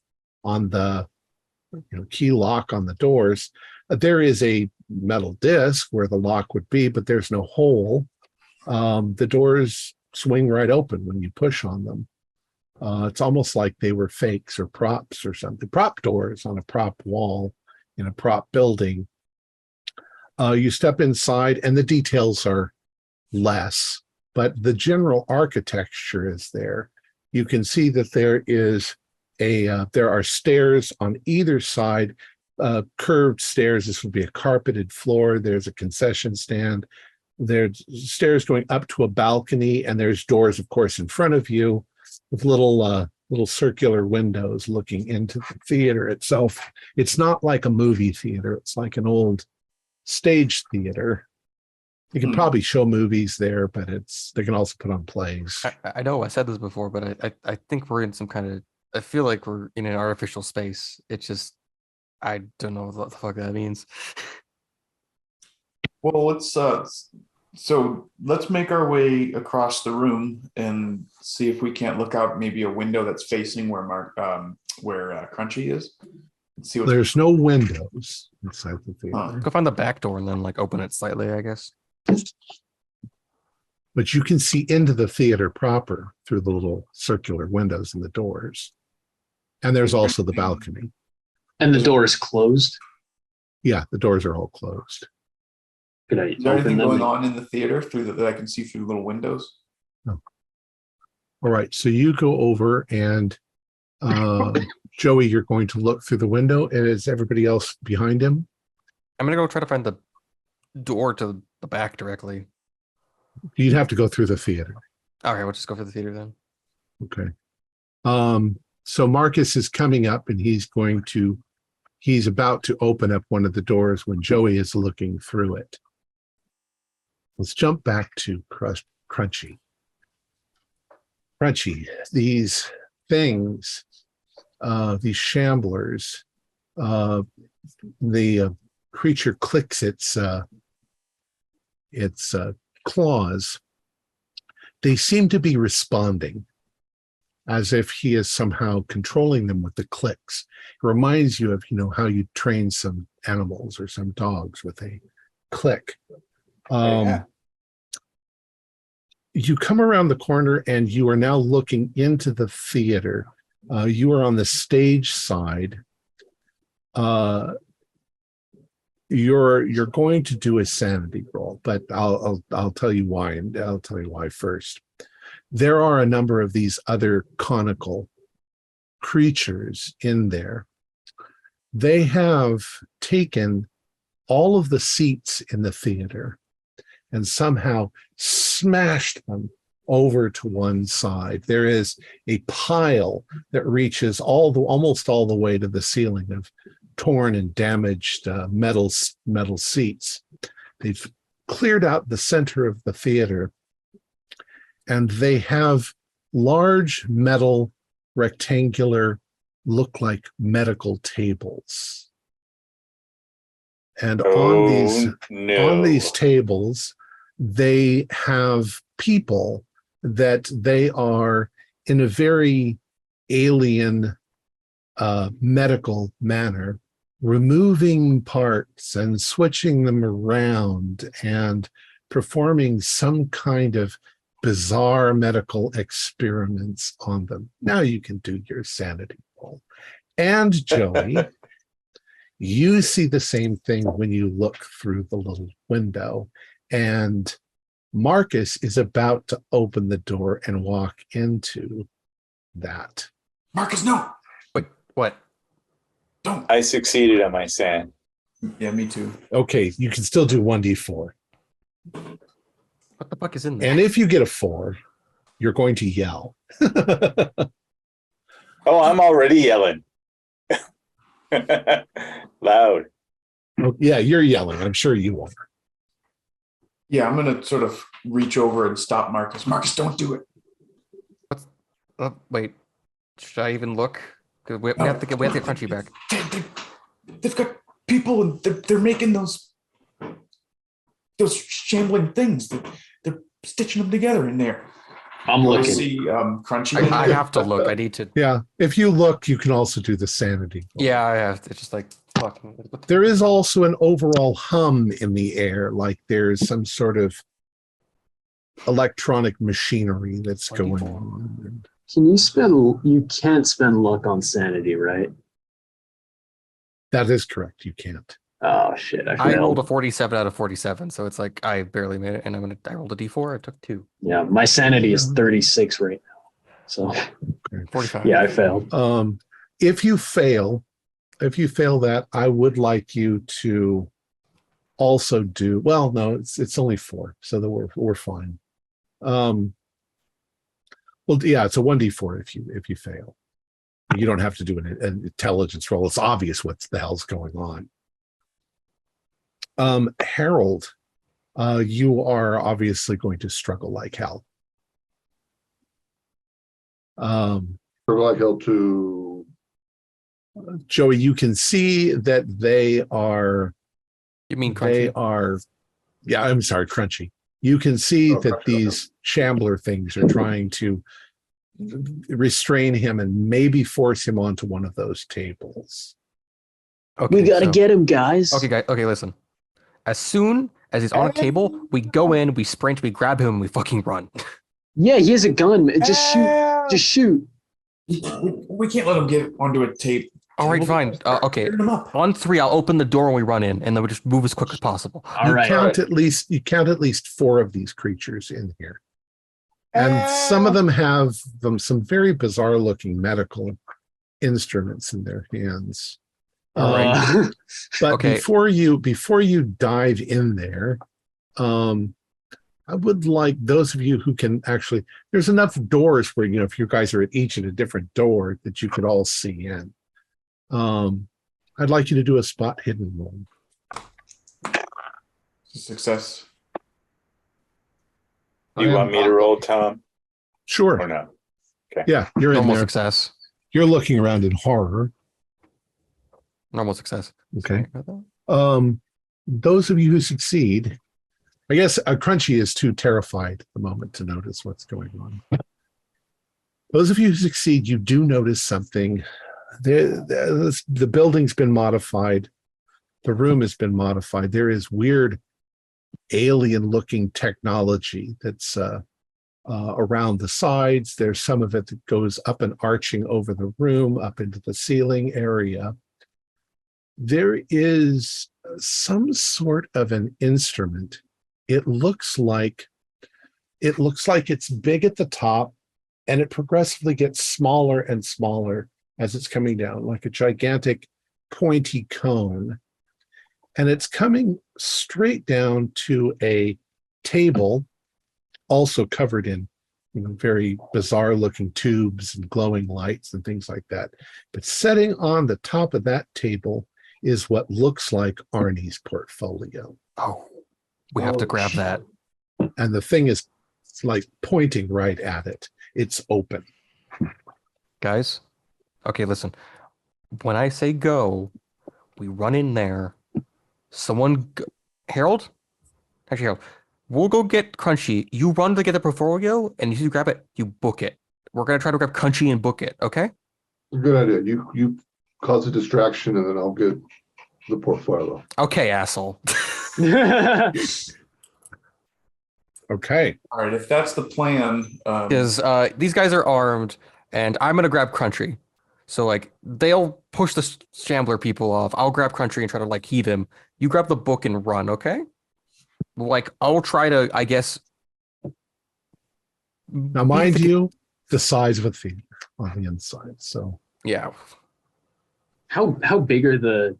Speaker 1: on the key lock on the doors. There is a metal disc where the lock would be, but there's no hole. The doors swing right open when you push on them. It's almost like they were fakes or props or something. Prop doors on a prop wall in a prop building. You step inside and the details are less, but the general architecture is there. You can see that there are stairs on either side, curved stairs. This would be a carpeted floor. There's a concession stand. There's stairs going up to a balcony, and there's doors, of course, in front of you with little circular windows looking into the theater itself. It's not like a movie theater. It's like an old stage theater. You can probably show movies there, but they can also put on plays.
Speaker 4: I know I said this before, but I think we're in some kind of. I feel like we're in an artificial space. It's just I don't know what the fuck that means.
Speaker 2: Well, let's make our way across the room and see if we can't look out maybe a window that's facing where Crunchy is. And see what's
Speaker 1: There's no windows inside the theater,
Speaker 4: Go find the back door and then like open it slightly, I guess.
Speaker 1: but you can see into the theater proper through the little circular windows in the doors. And there's also the balcony.
Speaker 5: And the door is closed.
Speaker 1: Yeah, the doors are all closed.
Speaker 5: Could I
Speaker 2: Is there anything
Speaker 5: open them?
Speaker 2: going on in the theater that I can see through little windows?
Speaker 1: All right, so you go over and Joey, you're going to look through the window, and is everybody else behind him?
Speaker 4: I'm gonna go try to find the door to the back directly.
Speaker 1: You'd have to go through the theater.
Speaker 4: Okay, we'll just go for the theater then.
Speaker 1: Okay. So Marcus is coming up, and he's about to open up one of the doors when Joey is looking through it. Let's jump back to Crunchy. Crunchy, these things, these shamblers, the creature clicks its claws. They seem to be responding as if he is somehow controlling them with the clicks. It reminds you of, how you train some animals or some dogs with a click. You come around the corner and you are now looking into the theater. You are on the stage side. You're going to do a sanity roll, but I'll tell you why, and I'll tell you why first. There are a number of these other conical creatures in there. They have taken all of the seats in the theater and somehow smashed them over to one side. There is a pile that reaches almost all the way to the ceiling of torn and damaged metal seats. They've cleared out the center of the theater, and they have large metal rectangular, look like medical tables. And on these tables, they have people that they are in a very alien medical manner, removing parts and switching them around and performing some kind of bizarre medical experiments on them. Now you can do your sanity roll. And Joey, you see the same thing when you look through the little window, and Marcus is about to open the door and walk into that.
Speaker 2: Marcus, no!
Speaker 4: Wait, what?
Speaker 2: Don't.
Speaker 3: I succeeded on my sand.
Speaker 2: Yeah, me too.
Speaker 1: Okay, you can still do 1d4.
Speaker 4: What the fuck is in there?
Speaker 1: And if you get a 4, you're going to yell.
Speaker 3: Oh, I'm already yelling. Loud.
Speaker 1: Oh, yeah, you're yelling. I'm sure you are.
Speaker 2: Yeah, I'm gonna sort of reach over and stop Marcus. Marcus, don't do it.
Speaker 4: Wait, should I even look? 'Cause we have to get Crunchy back.
Speaker 2: They've got people, and they're making those shambling things. They're stitching them together in there.
Speaker 5: I'm
Speaker 2: I
Speaker 5: looking.
Speaker 2: see Crunchy.
Speaker 4: I have to look. I need to.
Speaker 1: Yeah, if you look, you can also do the sanity roll.
Speaker 4: Yeah, I have. It's just like fucking.
Speaker 1: There is also an overall hum in the air, like there's some sort of electronic machinery that's going on.
Speaker 5: You can't spend luck on sanity, right?
Speaker 1: That is correct. You can't.
Speaker 5: Oh shit! I
Speaker 4: I rolled a
Speaker 5: failed.
Speaker 4: 47 out of 47, so it's like I barely made it, and I rolled a d4. I took 2.
Speaker 5: Yeah, my sanity is 36 right now. So
Speaker 4: 45.
Speaker 5: yeah, I failed.
Speaker 1: If you fail that, I would like you to also do well. No, it's only 4, so that we're fine. Well, yeah, it's a 1d4 if you fail. You don't have to do an intelligence roll. It's obvious what the hell's going on. Harold, you are obviously going to struggle like hell.
Speaker 6: Like hell to
Speaker 1: Joey, you can see that they are
Speaker 4: You mean Crunchy?
Speaker 1: Yeah, I'm sorry, Crunchy. You can see
Speaker 6: Oh,
Speaker 1: that
Speaker 6: Crunchy,
Speaker 1: these shambler things are trying to restrain him and maybe force him onto one of those tables.
Speaker 4: Okay,
Speaker 5: We gotta
Speaker 4: so-
Speaker 5: get him, guys.
Speaker 4: Okay, guys. Okay, listen. As soon as he's on a table, we go in, we sprint, we grab him, and we fucking run.
Speaker 5: Yeah, he has a gun. Just shoot. Just shoot.
Speaker 2: We can't let him get onto a tape.
Speaker 4: All right, fine. Okay.
Speaker 2: Clearing him up.
Speaker 4: On 3, I'll open the door and we run in, and then we just move as quick as possible.
Speaker 5: All right.
Speaker 1: You count at least 4 of these creatures in here. And some of them have some very bizarre looking medical instruments in their hands. But
Speaker 4: Okay.
Speaker 1: before you dive in there, I would like those of you who can actually, there's enough doors where, if you guys are at each at a different door that you could all see in. I'd like you to do a spot hidden roll.
Speaker 2: Success.
Speaker 3: You want me to roll, Tom,
Speaker 1: Sure.
Speaker 3: or no?
Speaker 1: Yeah, you're in
Speaker 4: Normal
Speaker 1: there.
Speaker 4: success.
Speaker 1: You're looking around in horror.
Speaker 4: Normal success.
Speaker 1: Okay. Those of you who succeed, I guess Crunchy is too terrified at the moment to notice what's going on. Those of you who succeed, you do notice something. The building's been modified. The room has been modified. There is weird alien-looking technology that's around the sides. There's some of it that goes up and arching over the room, up into the ceiling area. There is some sort of an instrument. It looks like it's big at the top, and it progressively gets smaller and smaller as it's coming down, like a gigantic pointy cone. And it's coming straight down to a table, also covered in very bizarre looking tubes and glowing lights and things like that. But sitting on the top of that table is what looks like Arnie's portfolio.
Speaker 4: Oh, we have to grab that.
Speaker 1: And the thing is like pointing right at it. It's open.
Speaker 4: Guys, okay, listen. When I say go, we run in there. Harold? Actually, Harold, we'll go get Crunchy. You run to get the portfolio, and if you grab it, you book it. We're going to try to grab Crunchy and book it, okay?
Speaker 6: Good idea. You cause a distraction, and then I'll get the portfolio.
Speaker 4: Okay, asshole.
Speaker 1: Okay.
Speaker 2: All right, if that's the plan,
Speaker 4: Because these guys are armed, and I'm going to grab Crunchy. So, they'll push the Shambler people off. I'll grab Crunchy and try to, heave him. You grab the book and run, okay? I'll try to, I guess...
Speaker 1: Now, mind you, the size of a finger on the inside. So
Speaker 4: Yeah.
Speaker 5: How big are the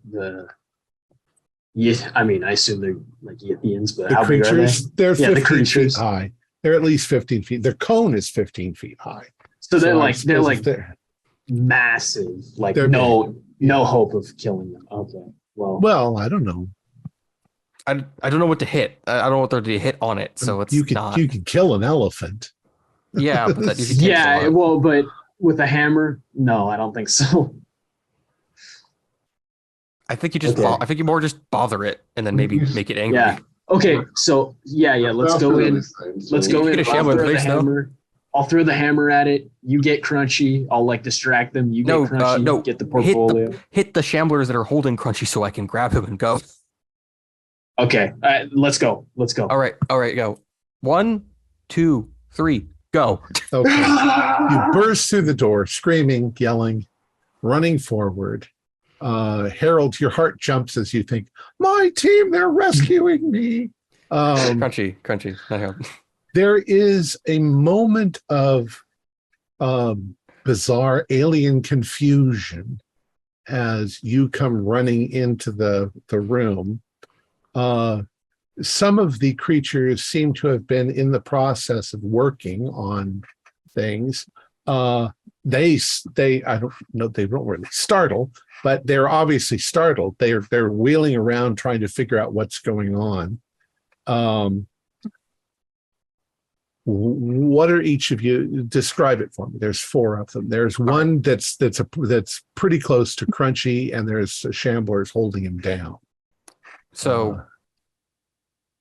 Speaker 5: yeah, I mean, I assume they're like Yithians, but
Speaker 1: the
Speaker 5: how
Speaker 1: creatures,
Speaker 5: big are they?
Speaker 1: they're 15
Speaker 5: the creatures.
Speaker 1: feet high. They're at least 15 feet. Their cone is 15 feet high.
Speaker 5: So they're
Speaker 1: I
Speaker 5: like
Speaker 1: suppose if
Speaker 5: massive. Like
Speaker 1: They're
Speaker 5: no hope of killing them. Okay.
Speaker 1: well, I don't know.
Speaker 4: I don't know what to hit. I don't know what there to hit on it, so it's
Speaker 1: you could
Speaker 4: not.
Speaker 1: you could kill an elephant.
Speaker 4: Yeah, but that usually takes a
Speaker 5: yeah,
Speaker 4: lot.
Speaker 5: well, but with a hammer, no, I don't think so.
Speaker 4: I think you just.
Speaker 5: Okay.
Speaker 4: I think you more just bother it and then maybe make it angry.
Speaker 5: Yeah. Okay, so yeah, let's go in. Let's go in.
Speaker 4: Get a shambler in place, though.
Speaker 5: I'll throw the hammer at it. You get Crunchy. I'll distract them. You get Crunchy.
Speaker 4: no.
Speaker 5: Get the portfolio.
Speaker 4: Hit the Shamblers that are holding Crunchy so I can grab him and go.
Speaker 5: Okay, let's go.
Speaker 4: All right, go. 1, 2, 3, go.
Speaker 1: Okay. You burst through the door, screaming, yelling, running forward. Harold, your heart jumps as you think, my team, they're rescuing me.
Speaker 4: Crunchy, not Harold.
Speaker 1: There is a moment of bizarre alien confusion as you come running into the room. Some of the creatures seem to have been in the process of working on things. They I don't know, they don't really startle, but they're obviously startled. They're wheeling around trying to figure out what's going on. What are each of you? Describe it for me. There's 4 of them. There's one that's pretty close to Crunchy, and there's Shamblers holding him down.
Speaker 4: So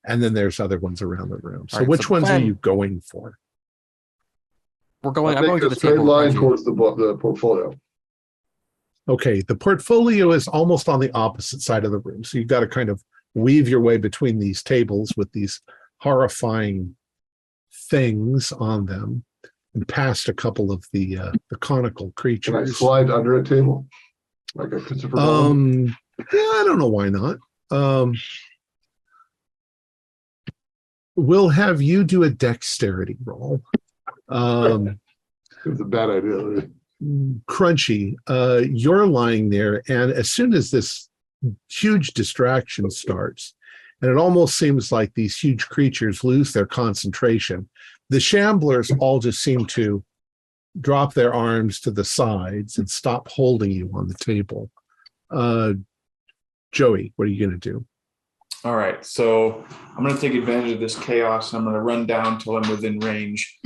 Speaker 1: and then there's other ones around the room. So
Speaker 4: All right,
Speaker 1: which
Speaker 4: so the
Speaker 1: ones are
Speaker 4: plan-
Speaker 1: you going for?
Speaker 4: I'm going
Speaker 6: Make
Speaker 4: to
Speaker 6: a
Speaker 4: the
Speaker 6: straight
Speaker 4: table.
Speaker 6: line
Speaker 4: Crunchy.
Speaker 6: towards the portfolio.
Speaker 1: Okay, the portfolio is almost on the opposite side of the room. So you've got to kind of weave your way between these tables with these horrifying things on them and past a couple of the conical
Speaker 6: Can I
Speaker 1: creatures.
Speaker 6: slide under a table? Like a Christopher Nolan?
Speaker 1: Yeah, I don't know why not. We'll have you do a dexterity roll.
Speaker 6: It was a bad idea.
Speaker 1: Crunchy, you're lying there, and as soon as this huge distraction starts, and it almost seems like these huge creatures lose their concentration, the shamblers all just seem to drop their arms to the sides and stop holding you on the table. Joey, what are you going to do?
Speaker 2: All right, so I'm going to take advantage of this chaos and I'm going to run down till I'm within range.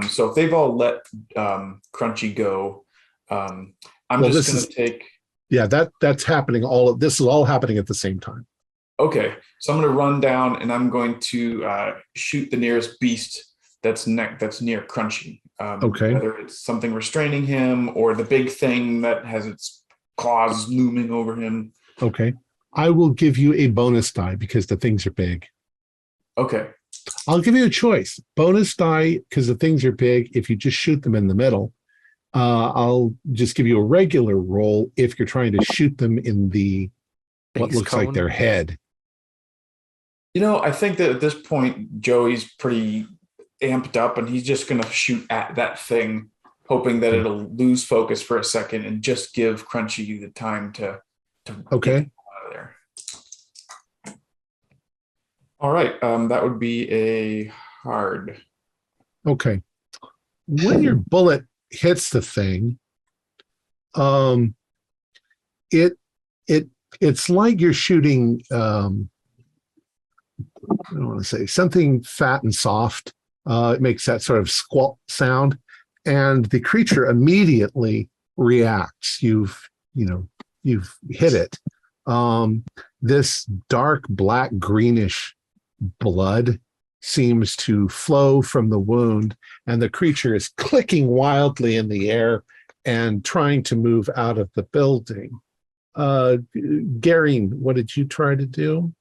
Speaker 2: So if they've all let Crunchy go, I'm just going to take.
Speaker 1: Yeah, that's happening. This is all happening at the same time.
Speaker 2: Okay, so I'm going to run down and I'm going to shoot the nearest beast that's near Crunchy.
Speaker 1: Okay.
Speaker 2: Whether it's something restraining him or the big thing that has its claws looming over him.
Speaker 1: Okay. I will give you a bonus die because the things are big.
Speaker 2: Okay.
Speaker 1: I'll give you a choice. Bonus die because the things are big if you just shoot them in the middle. I'll just give you a regular roll if you're trying to shoot them in the what
Speaker 4: Base
Speaker 1: looks like
Speaker 4: cone.
Speaker 1: their head.
Speaker 2: You know, I think that at this point, Joey's pretty amped up and he's just going to shoot at that thing, hoping that it'll lose focus for a second and just give Crunchy the time to
Speaker 1: Okay.
Speaker 2: get out of there. All right. That would be a hard.
Speaker 1: Okay. When your bullet hits the thing, it's like you're shooting I don't want to say something fat and soft. It makes that sort of squelch sound, and the creature immediately reacts. You've hit it. This dark black greenish blood seems to flow from the wound, and the creature is clicking wildly in the air and trying to move out of the building. Gary, what did you try to do?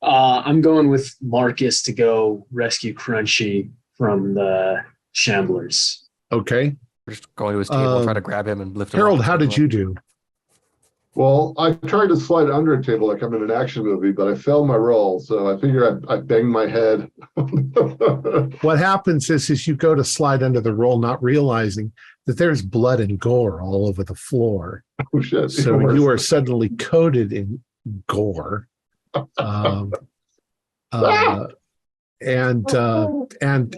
Speaker 5: I'm going with Marcus to go rescue Crunchy from the Shamblers.
Speaker 1: Okay.
Speaker 4: We're just going to his table, try to grab him and lift him.
Speaker 1: Harold,
Speaker 4: off the
Speaker 1: how did
Speaker 4: table.
Speaker 1: you do?
Speaker 6: Well, I tried to slide under a table like I'm in an action movie, but I failed my roll. So I figure I banged my head.
Speaker 1: What happens is you go to slide under the roll, not realizing that there's blood and gore all over the floor.
Speaker 6: Oh, shit.
Speaker 1: So you are suddenly coated in gore. And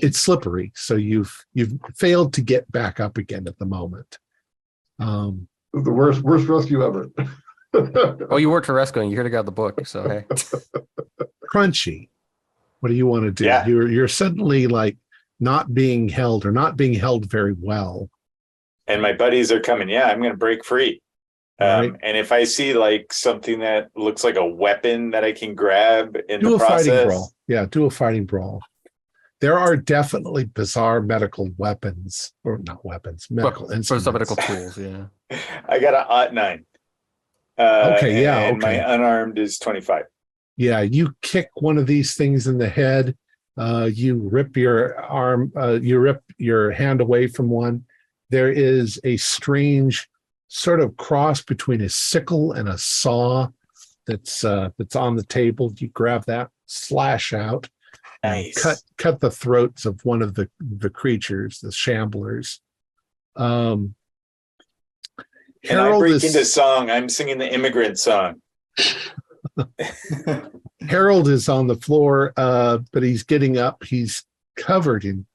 Speaker 1: it's slippery. So you've failed to get back up again at the moment.
Speaker 6: The worst rescue ever.
Speaker 4: Oh, you were Teresco and you heard to get the book. So hey,
Speaker 1: Crunchy, what do you want to do?
Speaker 3: Yeah.
Speaker 1: You're suddenly like not being held very well.
Speaker 3: And my buddies are coming. Yeah, I'm going to break free.
Speaker 1: Right.
Speaker 3: And if I see like something that looks like a weapon that I can grab in
Speaker 1: Do
Speaker 3: the
Speaker 1: a fighting
Speaker 3: process,
Speaker 1: brawl. Yeah, do a fighting brawl. There are definitely bizarre medical weapons, or not weapons, medical
Speaker 4: for
Speaker 1: instruments.
Speaker 4: some medical tools. Yeah.
Speaker 3: I got an odd 9.
Speaker 1: Okay, yeah,
Speaker 3: and
Speaker 1: okay.
Speaker 3: my unarmed is 25.
Speaker 1: Yeah, you kick one of these things in the head. You rip your arm. You rip your hand away from one. There is a strange sort of cross between a sickle and a saw that's on the table. You grab that, slash out, and
Speaker 3: Nice.
Speaker 1: cut the throats of one of the creatures, the shamblers.
Speaker 3: And I
Speaker 1: Harold
Speaker 3: break
Speaker 1: is
Speaker 3: into song. I'm singing the immigrant song.
Speaker 1: Harold is on the floor, but he's getting up. He's covered in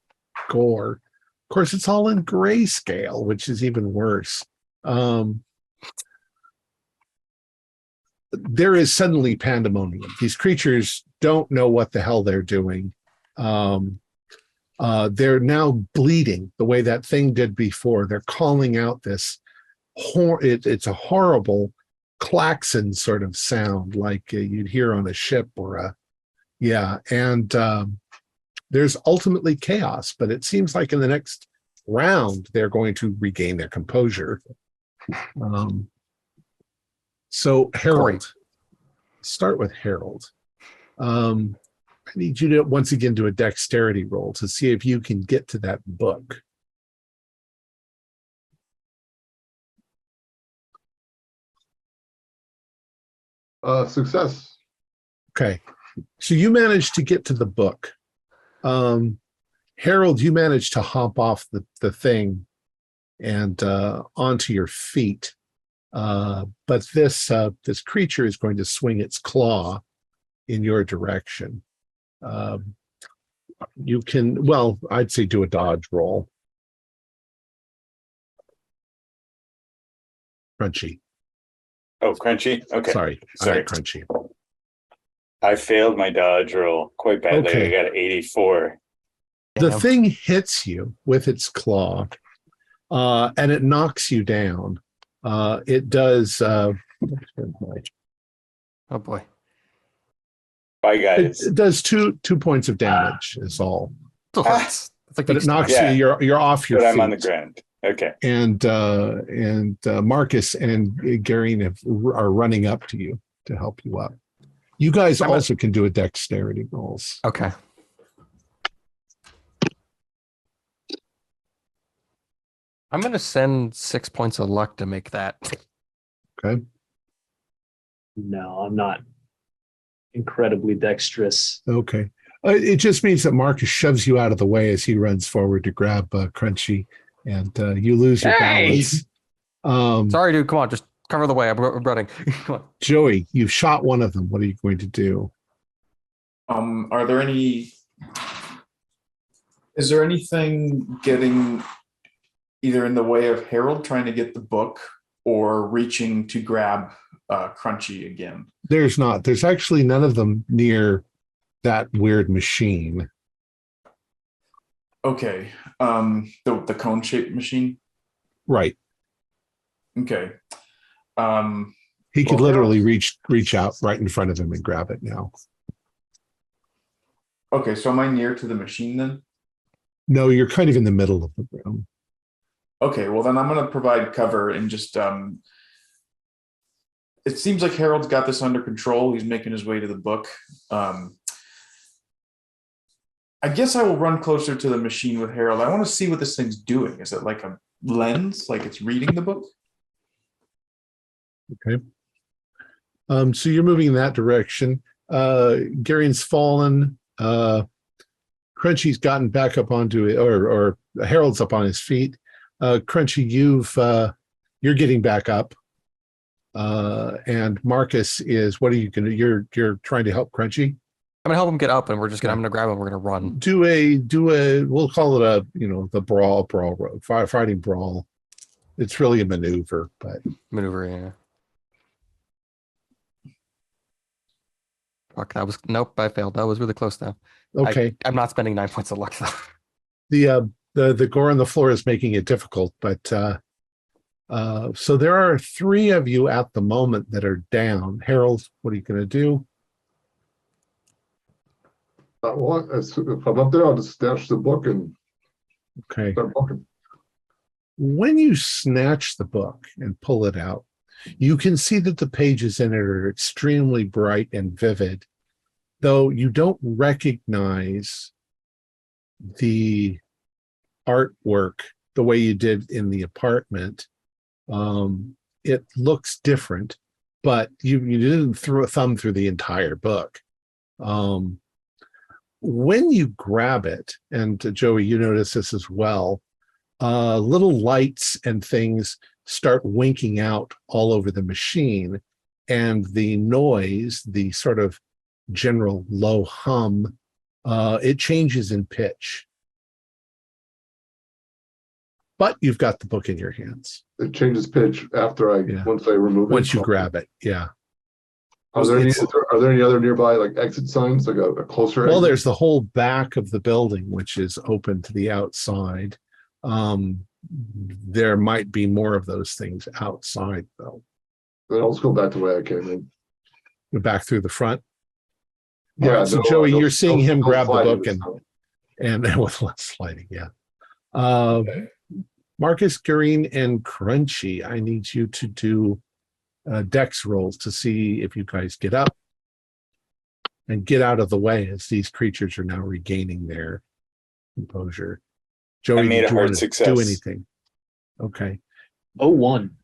Speaker 1: gore. Of course, it's all in grayscale, which is even worse. There is suddenly pandemonium. These creatures don't know what the hell they're doing. They're now bleeding the way that thing did before. They're calling out this it's a horrible klaxon sort of sound like you'd hear on a ship or Yeah, and there's ultimately chaos, but it seems like in the next round they're going to regain their composure. So Harold, start with Harold. I need you to once again do a dexterity roll to see if you can get to that book.
Speaker 6: Success.
Speaker 1: Okay, so you managed to get to the book. Harold, you managed to hop off the thing and onto your feet. But this creature is going to swing its claw in your direction. You can, well, I'd say do a dodge roll. Crunchy.
Speaker 3: Oh, crunchy. Okay.
Speaker 1: Sorry. Crunchy.
Speaker 3: I failed my dodge roll quite badly.
Speaker 1: Okay.
Speaker 3: I got an 84.
Speaker 1: The
Speaker 4: Damn.
Speaker 1: thing hits you with its claw, and it knocks you down. It does.
Speaker 4: Oh boy.
Speaker 3: Bye, guys.
Speaker 1: It does two points of damage. Is all.
Speaker 4: It's like
Speaker 1: But it knocks you. You're off your
Speaker 3: But
Speaker 1: feet.
Speaker 3: I'm on the ground. Okay.
Speaker 1: And Marcus and Gary are running up to you to help you up. You guys also can do a dexterity rolls.
Speaker 4: Okay. I'm gonna send 6 points of luck to make that.
Speaker 1: Okay.
Speaker 5: No, I'm not incredibly dexterous.
Speaker 1: Okay. It just means that Marcus shoves you out of the way as he runs forward to grab Crunchy, and you lose your balance.
Speaker 4: Sorry, dude. Come on, just cover the way. I'm running. Come on.
Speaker 1: Joey, you've shot one of them. What are you going to do?
Speaker 2: Are there any? Is there anything getting either in the way of Harold trying to get the book or reaching to grab Crunchy again?
Speaker 1: There's not. There's actually none of them near that weird machine.
Speaker 2: Okay. The cone-shaped machine.
Speaker 1: Right.
Speaker 2: Okay.
Speaker 1: He could
Speaker 2: Well,
Speaker 1: literally reach out right in front of him and grab it now.
Speaker 2: Okay, so am I near to the machine then?
Speaker 1: No, you're kind of in the middle of the room.
Speaker 2: Okay, well then I'm going to provide cover and just it seems like Harold's got this under control. He's making his way to the book. I guess I will run closer to the machine with Harold. I want to see what this thing's doing. Is it like a lens, like it's reading the book?
Speaker 1: Okay. So you're moving in that direction. Gary's fallen. Crunchy's gotten back up onto it, or Harold's up on his feet. Crunchy, you're getting back up. And Marcus is, what are you gonna? You're trying to help Crunchy.
Speaker 4: I'm gonna help him get up, and I'm gonna grab him. We're gonna run.
Speaker 1: Do a. We'll call it the brawl road, fighting brawl. It's really a maneuver, but
Speaker 4: Maneuver. Yeah. Fuck. Nope. I failed. That was really close though.
Speaker 1: okay.
Speaker 4: I'm not spending 9 points of luck though.
Speaker 1: The gore on the floor is making it difficult, but so there are 3 of you at the moment that are down. Harold, what are you going to do?
Speaker 6: Well, if I'm up there, I'll just snatch the book and
Speaker 1: Okay.
Speaker 6: start booking.
Speaker 1: When you snatch the book and pull it out, you can see that the pages in it are extremely bright and vivid, though you don't recognize the artwork the way you did in the apartment. It looks different, but you didn't throw a thumb through the entire book. When you grab it, and Joey, you notice this as well, little lights and things start winking out all over the machine, and the noise, the sort of general low hum, it changes in pitch. But you've got the book in your hands.
Speaker 6: It changes pitch after once I remove it.
Speaker 1: Once you grab it, yeah.
Speaker 6: Are there any other nearby like exit signs, like a closer
Speaker 1: Well,
Speaker 6: exit?
Speaker 1: there's the whole back of the building, which is open to the outside. There might be more of those things outside, though.
Speaker 6: Then I'll just go back the way I came in.
Speaker 1: Go back through the front. Yeah, so Joey, you're seeing him grab the
Speaker 6: sliding
Speaker 1: book
Speaker 6: this
Speaker 1: and
Speaker 6: time.
Speaker 1: with less sliding, yeah. Marcus, Green, and Crunchy, I need you to do dex rolls to see if you guys get up and get out of the way as these creatures are now regaining their composure. Joey,
Speaker 3: I made
Speaker 1: did
Speaker 3: a
Speaker 1: you
Speaker 3: hard
Speaker 1: want to
Speaker 3: success.
Speaker 1: do anything? Okay,
Speaker 5: Oh, one.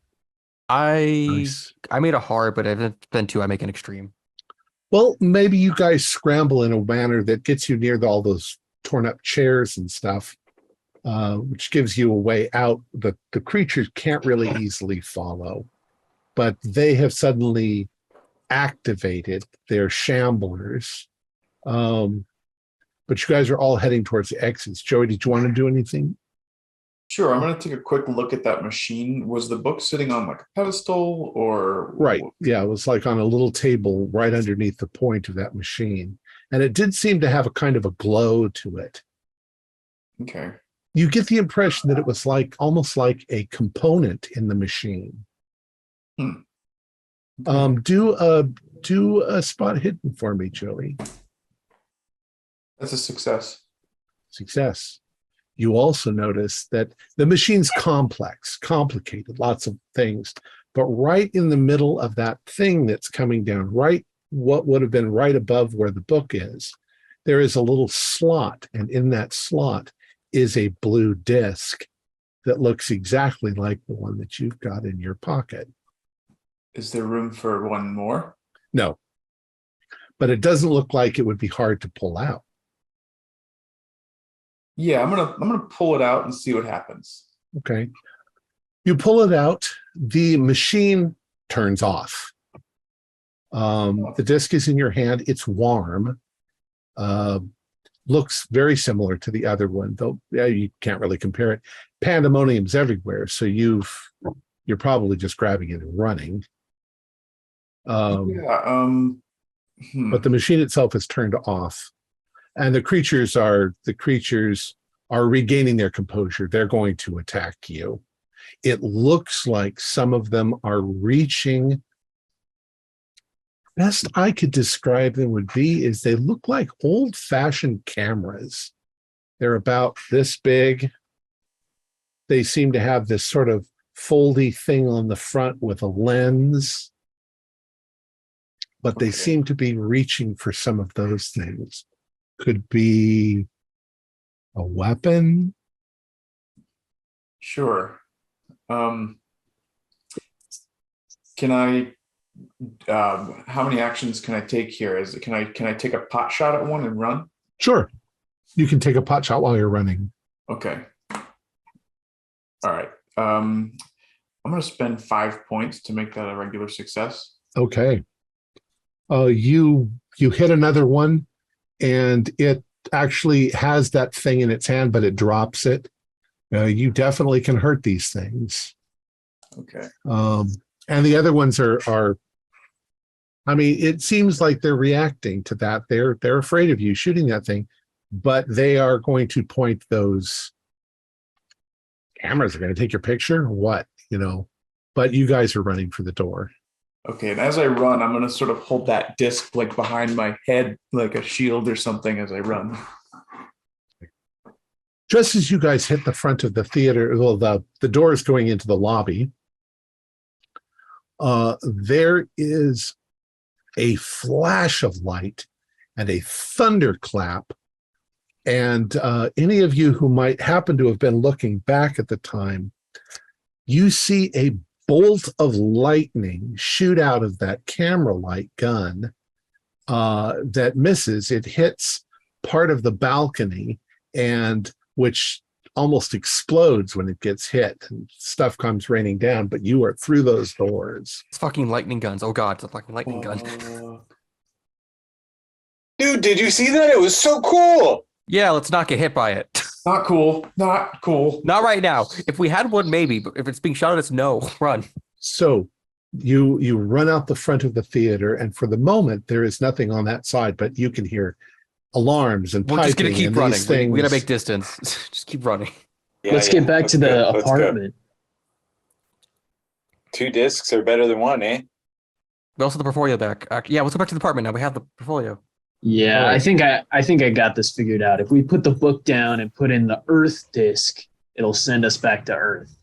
Speaker 1: nice.
Speaker 4: I made a hard, but if it's been 2, I make an extreme.
Speaker 1: Well, maybe you guys scramble in a manner that gets you near all those torn up chairs and stuff, which gives you a way out. The creatures can't really easily follow, but they have suddenly activated their shamblers. But you guys are all heading towards the exits. Joey, did you want to do anything?
Speaker 2: Sure, I'm gonna take a quick look at that machine. Was the book sitting on like a pedestal or
Speaker 1: Right. Yeah, it was like on a little table right underneath the point of that machine. And it did seem to have a kind of a glow to it.
Speaker 2: Okay.
Speaker 1: You get the impression that it was like almost like a component in the machine. Do a spot hidden for me, Joey.
Speaker 2: That's a success.
Speaker 1: Success. You also notice that the machine's complex, complicated, lots of things, but right in the middle of that thing that's coming down, right what would have been right above where the book is, there is a little slot, and in that slot is a blue disc that looks exactly like the one that you've got in your pocket.
Speaker 2: Is there room for one more?
Speaker 1: No, but it doesn't look like it would be hard to pull out.
Speaker 2: Yeah, I'm gonna pull it out and see what happens.
Speaker 1: Okay. You pull it out, the machine turns off. The disc is in your hand, it's warm. Looks very similar to the other one, though yeah, you can't really compare it. Pandemonium's everywhere, so you're probably just grabbing it and running. But the machine itself is turned off. And the creatures are regaining their composure. They're going to attack you. It looks like some of them are reaching. Best I could describe them would be is they look like old-fashioned cameras. They're about this big. They seem to have this sort of foldy thing on the front with a lens. But they seem to be reaching for some of those things. Could be a weapon.
Speaker 2: Sure. Can I? How many actions can I take here? Can I take a pot shot at one and run?
Speaker 1: Sure, you can take a pot shot while you're running.
Speaker 2: Okay. All right. I'm going to spend 5 points to make that a regular success.
Speaker 1: Okay. You hit another one, and it actually has that thing in its hand, but it drops it. You definitely can hurt these things.
Speaker 2: Okay.
Speaker 1: And the other ones are. I mean, it seems like they're reacting to that. They're afraid of you shooting that thing, but they are going to point those cameras. Are going to take your picture or what, but you guys are running for the door.
Speaker 2: Okay, and as I run, I'm going to sort of hold that disc like behind my head, like a shield or something as I run.
Speaker 1: Just as you guys hit the front of the theater, well, the door is going into the lobby. There is a flash of light and a thunderclap. And any of you who might happen to have been looking back at the time, you see a bolt of lightning shoot out of that camera light gun that misses. It hits part of the balcony, and which almost explodes when it gets hit, and stuff comes raining down, but you are through those doors.
Speaker 4: It's fucking lightning guns. Oh god, it's a fucking lightning gun.
Speaker 3: Dude, did you see that? It was so cool.
Speaker 4: Yeah, let's not get hit by it.
Speaker 2: Not cool. Not cool.
Speaker 4: Not right now. If we had one, maybe, but if it's being shot at us, no. Run.
Speaker 1: So you run out the front of the theater, and for the moment there is nothing on that side, but you can hear alarms and
Speaker 4: We're just gonna
Speaker 1: piping
Speaker 4: keep
Speaker 1: and
Speaker 4: running.
Speaker 1: these things.
Speaker 4: We gotta make distance. Just keep running.
Speaker 3: Yeah,
Speaker 5: Let's get back to the
Speaker 3: Let's go.
Speaker 5: apartment.
Speaker 3: 2 discs are better than 1, eh?
Speaker 4: We also have the portfolio back. Yeah, let's go back to the apartment now. We have the portfolio.
Speaker 5: Yeah,
Speaker 1: All right.
Speaker 5: I think I got this figured out. If we put the book down and put in the Earth disk, it'll send us back to Earth.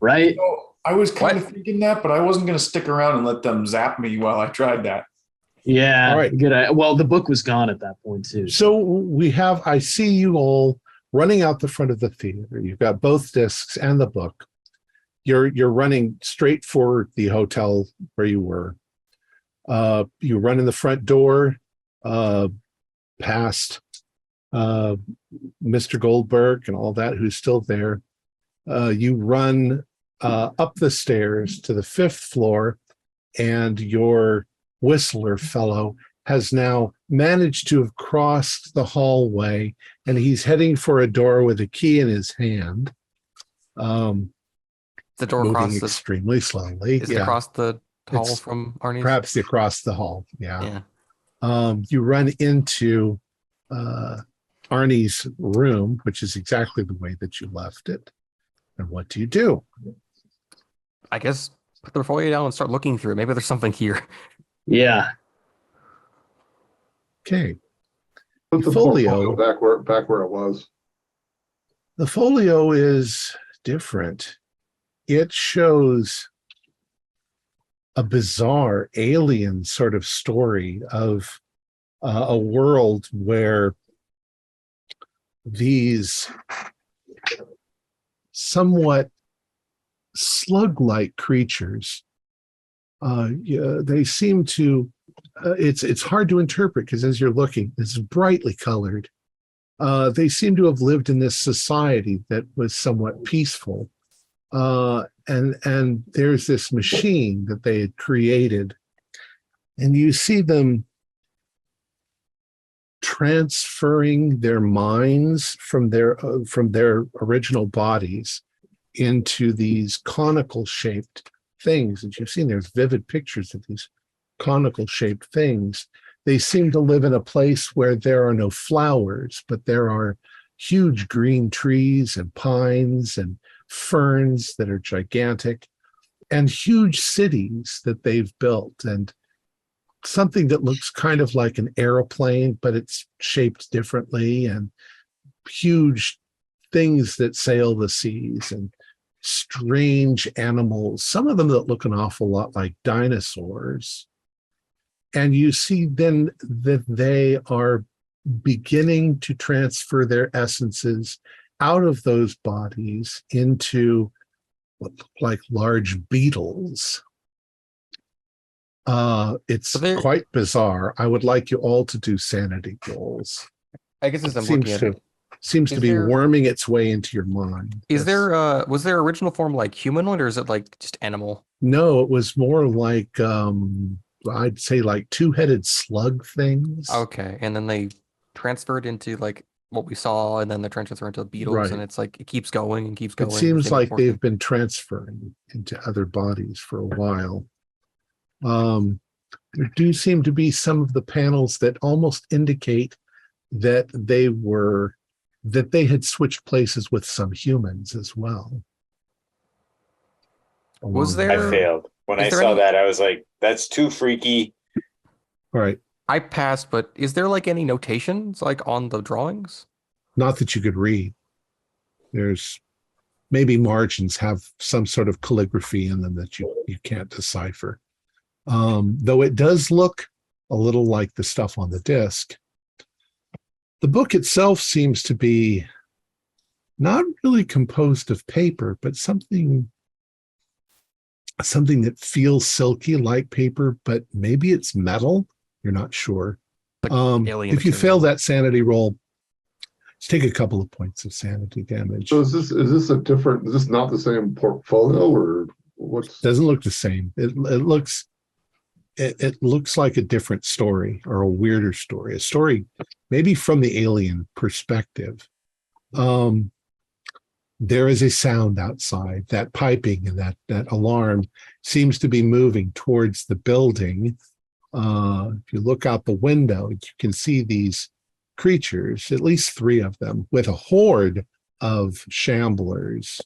Speaker 5: Right?
Speaker 2: Oh, I was kind
Speaker 4: What?
Speaker 2: of thinking that, but I wasn't going to stick around and let them zap me while I tried that.
Speaker 5: Yeah.
Speaker 1: All right.
Speaker 5: Good. Well, the book was gone at that point too.
Speaker 1: So I see you all running out the front of the theater. You've got both discs and the book. You're running straight for the hotel where you were. You run in the front door, past Mr. Goldberg and all that, who's still there. You run up the stairs to the 5th floor, and your whistler fellow has now managed to have crossed the hallway, and he's heading for a door with a key in his hand.
Speaker 4: The door
Speaker 1: Moving
Speaker 4: across the
Speaker 1: extremely slowly.
Speaker 4: is it across the hall
Speaker 1: It's
Speaker 4: from Arnie's?
Speaker 1: perhaps across the hall. Yeah.
Speaker 4: Yeah.
Speaker 1: You run into Arnie's room, which is exactly the way that you left it. And what do you do?
Speaker 4: I guess put the portfolio down and start looking through it. Maybe there's something here.
Speaker 5: Yeah.
Speaker 1: Okay.
Speaker 6: Put the
Speaker 1: Folio.
Speaker 6: portfolio back where it was.
Speaker 1: The folio is different. It shows a bizarre alien sort of story of a world where these somewhat slug-like creatures, they seem to, it's hard to interpret because as you're looking, it's brightly colored. They seem to have lived in this society that was somewhat peaceful. And there's this machine that they had created, and you see them transferring their minds from their original bodies into these conical shaped things that you've seen. There's vivid pictures of these conical shaped things. They seem to live in a place where there are no flowers, but there are huge green trees and pines and ferns that are gigantic, and huge cities that they've built, and something that looks kind of like an airplane, but it's shaped differently, and huge things that sail the seas, and strange animals, some of them that look an awful lot like dinosaurs. And you see then that they are beginning to transfer their essences out of those bodies into what look like large beetles. It's
Speaker 4: So
Speaker 1: quite bizarre. I would like you all to do sanity rolls.
Speaker 4: I guess as I'm
Speaker 1: Seems
Speaker 4: looking at
Speaker 1: to
Speaker 4: it,
Speaker 1: seems
Speaker 4: Is
Speaker 1: to be
Speaker 4: there-
Speaker 1: worming its way into your mind.
Speaker 4: is
Speaker 1: Yes.
Speaker 4: there was their original form like humanoid or is it like just animal?
Speaker 1: No, it was more like I'd say like two-headed slug things.
Speaker 4: Okay, and then they transferred into like what we saw, and then they transfer into beetles,
Speaker 1: Right.
Speaker 4: and it's like it keeps going and keeps going.
Speaker 1: It
Speaker 4: as
Speaker 1: seems
Speaker 4: they
Speaker 1: like
Speaker 4: make more
Speaker 1: they've been transferring into other bodies for a while. There do seem to be some of the panels that almost indicate that they had switched places with some humans as well.
Speaker 4: Was
Speaker 1: Along the
Speaker 3: I
Speaker 4: there-
Speaker 1: way.
Speaker 3: failed. When
Speaker 4: Is
Speaker 3: I
Speaker 4: there
Speaker 3: saw
Speaker 4: any-
Speaker 3: that, I was like, that's too freaky.
Speaker 1: All right.
Speaker 4: I passed, but is there like any notations like on the drawings?
Speaker 1: Not that you could read. There's maybe margins have some sort of calligraphy in them that you can't decipher. Though it does look a little like the stuff on the disc. The book itself seems to be not really composed of paper, but something that feels silky like paper, but maybe it's metal. You're not sure.
Speaker 4: Like alien
Speaker 1: If you
Speaker 4: material.
Speaker 1: fail that sanity roll, just take a couple of points of sanity damage.
Speaker 6: So is this not the same portfolio, or what's?
Speaker 1: Doesn't look the same. It looks like a different story, or a weirder story, a story maybe from the alien perspective. There is a sound outside. That piping and that alarm seems to be moving towards the building. If you look out the window, you can see these creatures, at least 3 of them, with a horde of shamblers,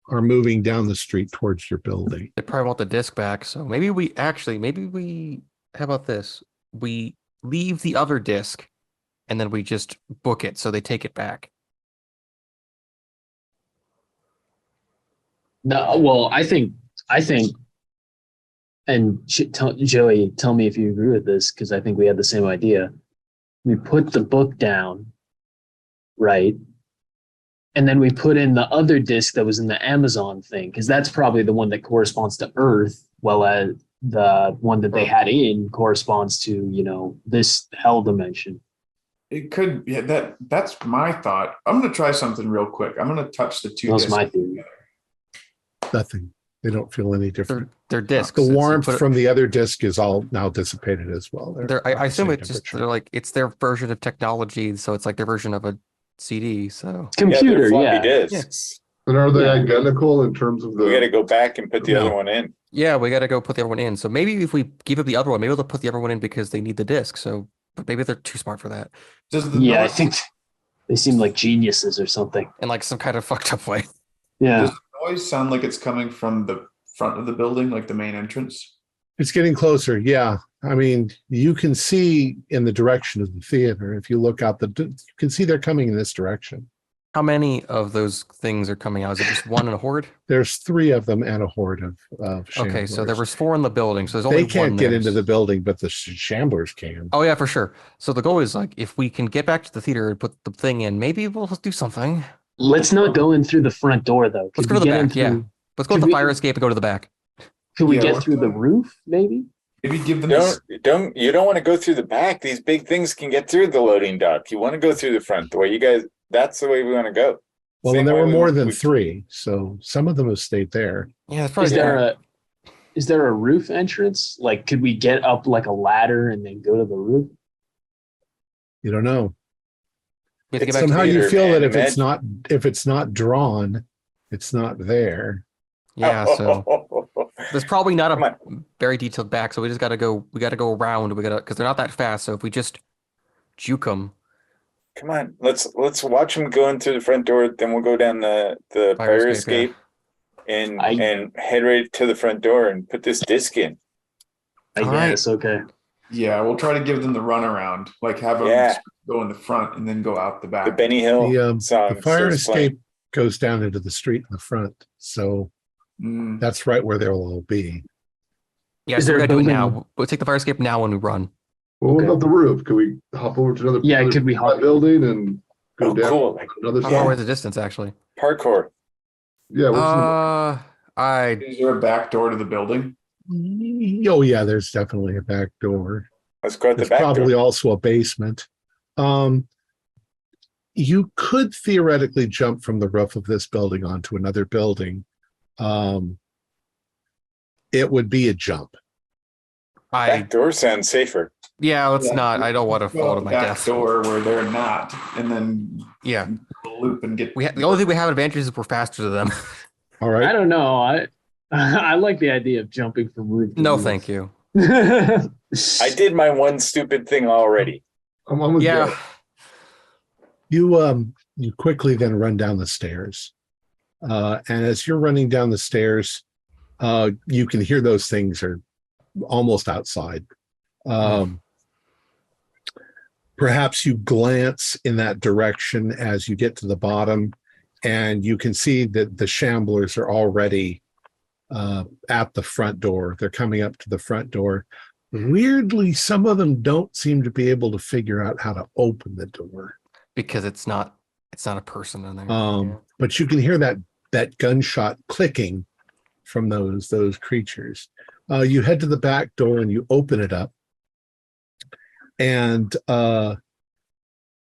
Speaker 1: are moving down the street towards your building.
Speaker 4: They probably want the disc back, so maybe we how about this? We leave the other disc, and then we just book it so they take it back.
Speaker 5: No, well, I think, and Joey, tell me if you agree with this, because I think we had the same idea. We put the book down, right? And then we put in the other disc that was in the Amazon thing, because that's probably the one that corresponds to Earth, while as the one that they had in corresponds to, you know, this hell dimension.
Speaker 2: It could, yeah, that's my thought. I'm gonna try something real quick. I'm gonna touch the two
Speaker 5: That was
Speaker 2: discs
Speaker 5: my theory.
Speaker 2: together.
Speaker 1: Nothing. They don't feel any different.
Speaker 4: They're discs.
Speaker 1: The
Speaker 4: It's- you
Speaker 1: warmth
Speaker 4: put it-
Speaker 1: from the other disc is all now dissipated as well.
Speaker 4: I assume
Speaker 1: same
Speaker 4: it's just
Speaker 1: temperature.
Speaker 4: they're like it's their version of technology, so it's like their version of a CD. So
Speaker 5: Computer,
Speaker 3: they're floppy
Speaker 5: yeah.
Speaker 3: disks.
Speaker 6: And are they
Speaker 5: Yeah.
Speaker 6: identical in terms of the?
Speaker 3: We got to go back and put the
Speaker 1: No.
Speaker 3: other one in.
Speaker 4: yeah, we got to go put the other one in. So maybe if we give up the other one, maybe they'll put the other one in because they need the disc. So, but maybe they're too smart for that
Speaker 2: Does the
Speaker 5: Yeah, I
Speaker 2: noise,
Speaker 5: think they seem like geniuses or something.
Speaker 4: in like some kind of fucked up way.
Speaker 5: Yeah.
Speaker 2: does the noise sound like it's coming from the front of the building, like the main entrance?
Speaker 1: It's getting closer. Yeah. I mean, you can see in the direction of the theater. If you look out you can see they're coming in this direction.
Speaker 4: How many of those things are coming out? Is it just one in a horde?
Speaker 1: There's 3 of them and a horde of
Speaker 4: Okay, so there
Speaker 1: shamblers.
Speaker 4: was 4 in the building. So there's only
Speaker 1: They can't
Speaker 4: one
Speaker 1: get
Speaker 4: there.
Speaker 1: into the building, but the shamblers can.
Speaker 4: Oh yeah, for sure. So the goal is like if we can get back to the theater and put the thing in, maybe we'll do something.
Speaker 5: Let's not go in through the front door though.
Speaker 4: Let's
Speaker 5: Could
Speaker 4: go to
Speaker 5: we
Speaker 4: the
Speaker 5: get in
Speaker 4: back. Yeah,
Speaker 5: through-
Speaker 4: let's go to
Speaker 5: Could
Speaker 4: the
Speaker 5: we-
Speaker 4: fire escape and go to the back.
Speaker 5: Could we
Speaker 2: Yeah,
Speaker 5: get
Speaker 2: we're
Speaker 5: through the
Speaker 2: good.
Speaker 5: roof, maybe?
Speaker 2: Maybe give them
Speaker 3: You don't want to go through the back. These big things can get through the loading dock. You want to go through the front door. You guys, that's the way we want to go.
Speaker 1: Well,
Speaker 3: Same
Speaker 1: and there
Speaker 3: way
Speaker 1: were
Speaker 3: we
Speaker 1: more
Speaker 3: went-
Speaker 1: than
Speaker 3: we-
Speaker 1: 3, so some of them have stayed there.
Speaker 4: Yeah, that's
Speaker 5: Is
Speaker 4: probably
Speaker 5: there a roof entrance? Like, could we get up like a ladder and then go to the roof?
Speaker 1: You don't know.
Speaker 4: We have to get back to
Speaker 1: Somehow
Speaker 4: the
Speaker 1: you
Speaker 3: theater,
Speaker 1: feel
Speaker 3: man.
Speaker 1: that if it's not drawn, it's not there.
Speaker 4: Yeah, so there's probably not
Speaker 3: Come
Speaker 4: a very detailed back, so we just gotta go. We gotta go around. We gotta because they're not that fast. So if we just juke them,
Speaker 3: Come on, let's watch them go in through the front door. Then we'll go down the fire escape and head right to the front door and put this disc in.
Speaker 5: I
Speaker 4: All right.
Speaker 5: guess. Okay.
Speaker 2: Yeah, we'll try to give them the runaround, like have them
Speaker 3: Yeah.
Speaker 2: go in the front and then go out the back.
Speaker 3: The Benny Hill
Speaker 1: The
Speaker 3: song.
Speaker 1: fire
Speaker 3: starts playing.
Speaker 1: escape goes down into the street in the front, so
Speaker 2: Mm.
Speaker 1: that's right where they'll all be.
Speaker 4: yeah.
Speaker 5: Is
Speaker 4: So we
Speaker 5: there a
Speaker 4: gotta do it
Speaker 5: building-
Speaker 4: now. We'll take the fire escape now when we run.
Speaker 6: Well, what
Speaker 5: Okay.
Speaker 6: about the roof? Could we hop over to another?
Speaker 5: Yeah,
Speaker 6: another
Speaker 5: could we hop-
Speaker 6: building and go
Speaker 3: Oh,
Speaker 6: down
Speaker 3: cool. Like
Speaker 6: another
Speaker 4: How
Speaker 6: side?
Speaker 4: far away is the distance actually?
Speaker 3: parkour.
Speaker 6: Yeah, what's
Speaker 4: I
Speaker 2: Is there a back door to the building?
Speaker 1: Oh yeah, there's definitely a back door.
Speaker 3: Let's go at the
Speaker 1: There's
Speaker 3: back
Speaker 1: probably
Speaker 3: door.
Speaker 1: also a basement. You could theoretically jump from the roof of this building onto another building. It would be a jump.
Speaker 3: Back door sounds safer.
Speaker 4: yeah. Let's
Speaker 2: Yeah.
Speaker 4: not. I don't want to
Speaker 2: Go
Speaker 4: fall
Speaker 2: out
Speaker 4: to
Speaker 2: the
Speaker 4: my
Speaker 2: back
Speaker 4: death.
Speaker 2: door where they're not, and then
Speaker 4: Yeah,
Speaker 2: loop and get.
Speaker 4: the only thing we have advantage is we're faster than them.
Speaker 1: All
Speaker 5: I
Speaker 1: right.
Speaker 5: don't know. I like the idea of jumping from roof. to
Speaker 4: No,
Speaker 5: roof.
Speaker 4: thank you.
Speaker 3: I did my one stupid thing already.
Speaker 6: I'm almost
Speaker 4: Yeah.
Speaker 6: there.
Speaker 1: You quickly then run down the stairs. And as you're running down the stairs, you can hear those things are almost outside. Perhaps you glance in that direction as you get to the bottom, and you can see that the shamblers are already at the front door. They're coming up to the front door. Weirdly, some of them don't seem to be able to figure out how to open the door.
Speaker 4: Because it's not a person in there.
Speaker 1: But you can hear that gunshot clicking from those creatures. You head to the back door and you open it up, and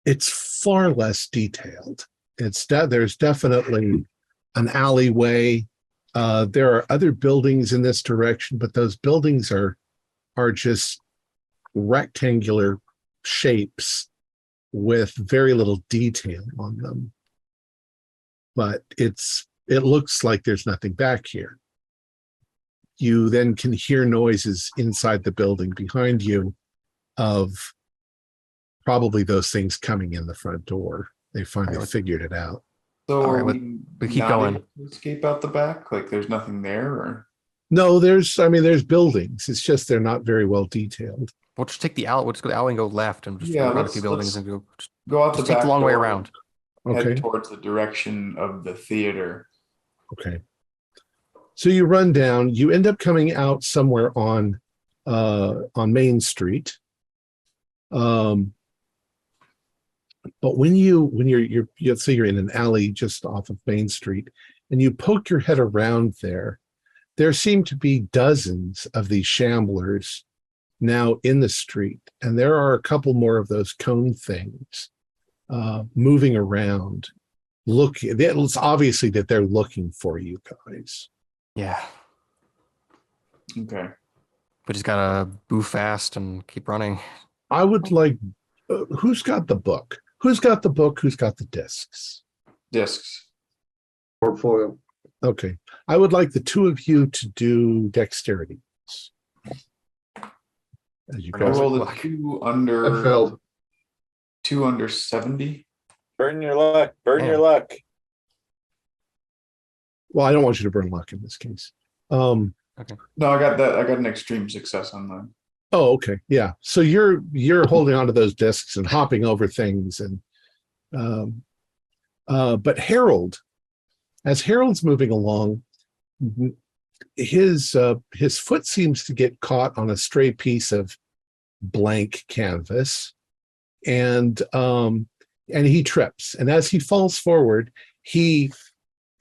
Speaker 1: it's far less detailed. There's definitely an alleyway. There are other buildings in this direction, but those buildings are just rectangular shapes with very little detail on them. But it looks like there's nothing back here. You then can hear noises inside the building behind you of probably those things coming in the front door. They finally
Speaker 4: Alright.
Speaker 1: figured it out.
Speaker 2: So
Speaker 4: All right,
Speaker 2: are
Speaker 4: we keep
Speaker 2: not
Speaker 4: going.
Speaker 2: able to escape out the back? Like there's nothing there, or
Speaker 1: No, there's buildings. It's just they're not very well detailed.
Speaker 4: We'll just take the alley. We'll just go to the alley and go left, and just
Speaker 2: Yeah,
Speaker 4: walk around a
Speaker 2: let's-
Speaker 4: few buildings
Speaker 2: let's
Speaker 4: and go.
Speaker 2: Go out
Speaker 4: Just
Speaker 2: the
Speaker 4: take
Speaker 2: back
Speaker 4: the long way
Speaker 2: door,
Speaker 4: around.
Speaker 1: Okay.
Speaker 2: head towards the direction of the theater.
Speaker 1: Okay. So you run down, you end up coming out somewhere on Main Street. But when you're let's say you're in an alley just off of Main Street and you poke your head around there seem to be dozens of these shamblers now in the street, and there are a couple more of those cone things moving around. It's obviously that they're looking for you guys.
Speaker 4: Yeah,
Speaker 2: Okay.
Speaker 4: we just gotta move fast and keep running.
Speaker 1: I would like, who's got the book? Who's got the book? Who's got the discs?
Speaker 2: Discs.
Speaker 6: Portfolio.
Speaker 1: Okay. I would like the two of you to do dexterity. As you
Speaker 2: I
Speaker 1: guys
Speaker 2: rolled a
Speaker 4: luck.
Speaker 2: 2
Speaker 6: I
Speaker 2: under
Speaker 6: failed.
Speaker 2: 2 under 70.
Speaker 3: Burn your luck. Burn your
Speaker 4: Man.
Speaker 3: luck.
Speaker 1: well, I don't want you to burn luck in this case.
Speaker 2: No, I got that. I got an extreme success on mine.
Speaker 1: Oh, okay. Yeah. So you're holding onto those discs and hopping over things and but as Harold's moving along, his foot seems to get caught on a stray piece of blank canvas, and he trips. And as he falls forward, he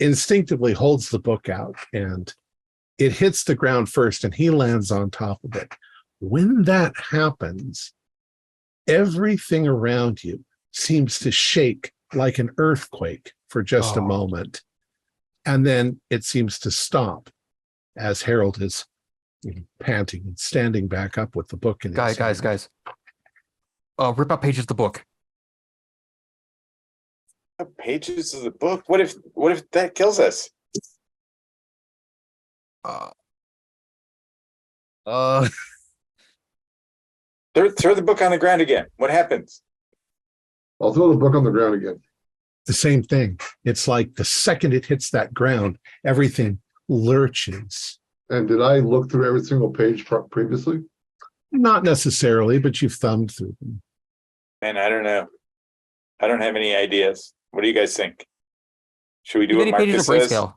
Speaker 1: instinctively holds the book out, and it hits the ground first, and he lands on top of it. When that happens, everything around you seems to shake like an earthquake for just a moment. And then it seems to stop as Harold is panting and standing back up with the book in his hand.
Speaker 4: Guys. Rip out pages of the book.
Speaker 3: Pages of the book. What if that kills us? Throw the book on the ground again. What happens?
Speaker 6: I'll throw the book on the ground again.
Speaker 1: The same thing. It's like the second it hits that ground, everything lurches.
Speaker 6: And did I look through every single page previously?
Speaker 1: Not necessarily, but you've thumbed through them.
Speaker 3: And I don't know. I don't have any ideas. What do you guys think? Should we do
Speaker 4: How
Speaker 3: what
Speaker 4: many pages
Speaker 3: Marcus
Speaker 4: of
Speaker 3: says?
Speaker 4: grayscale?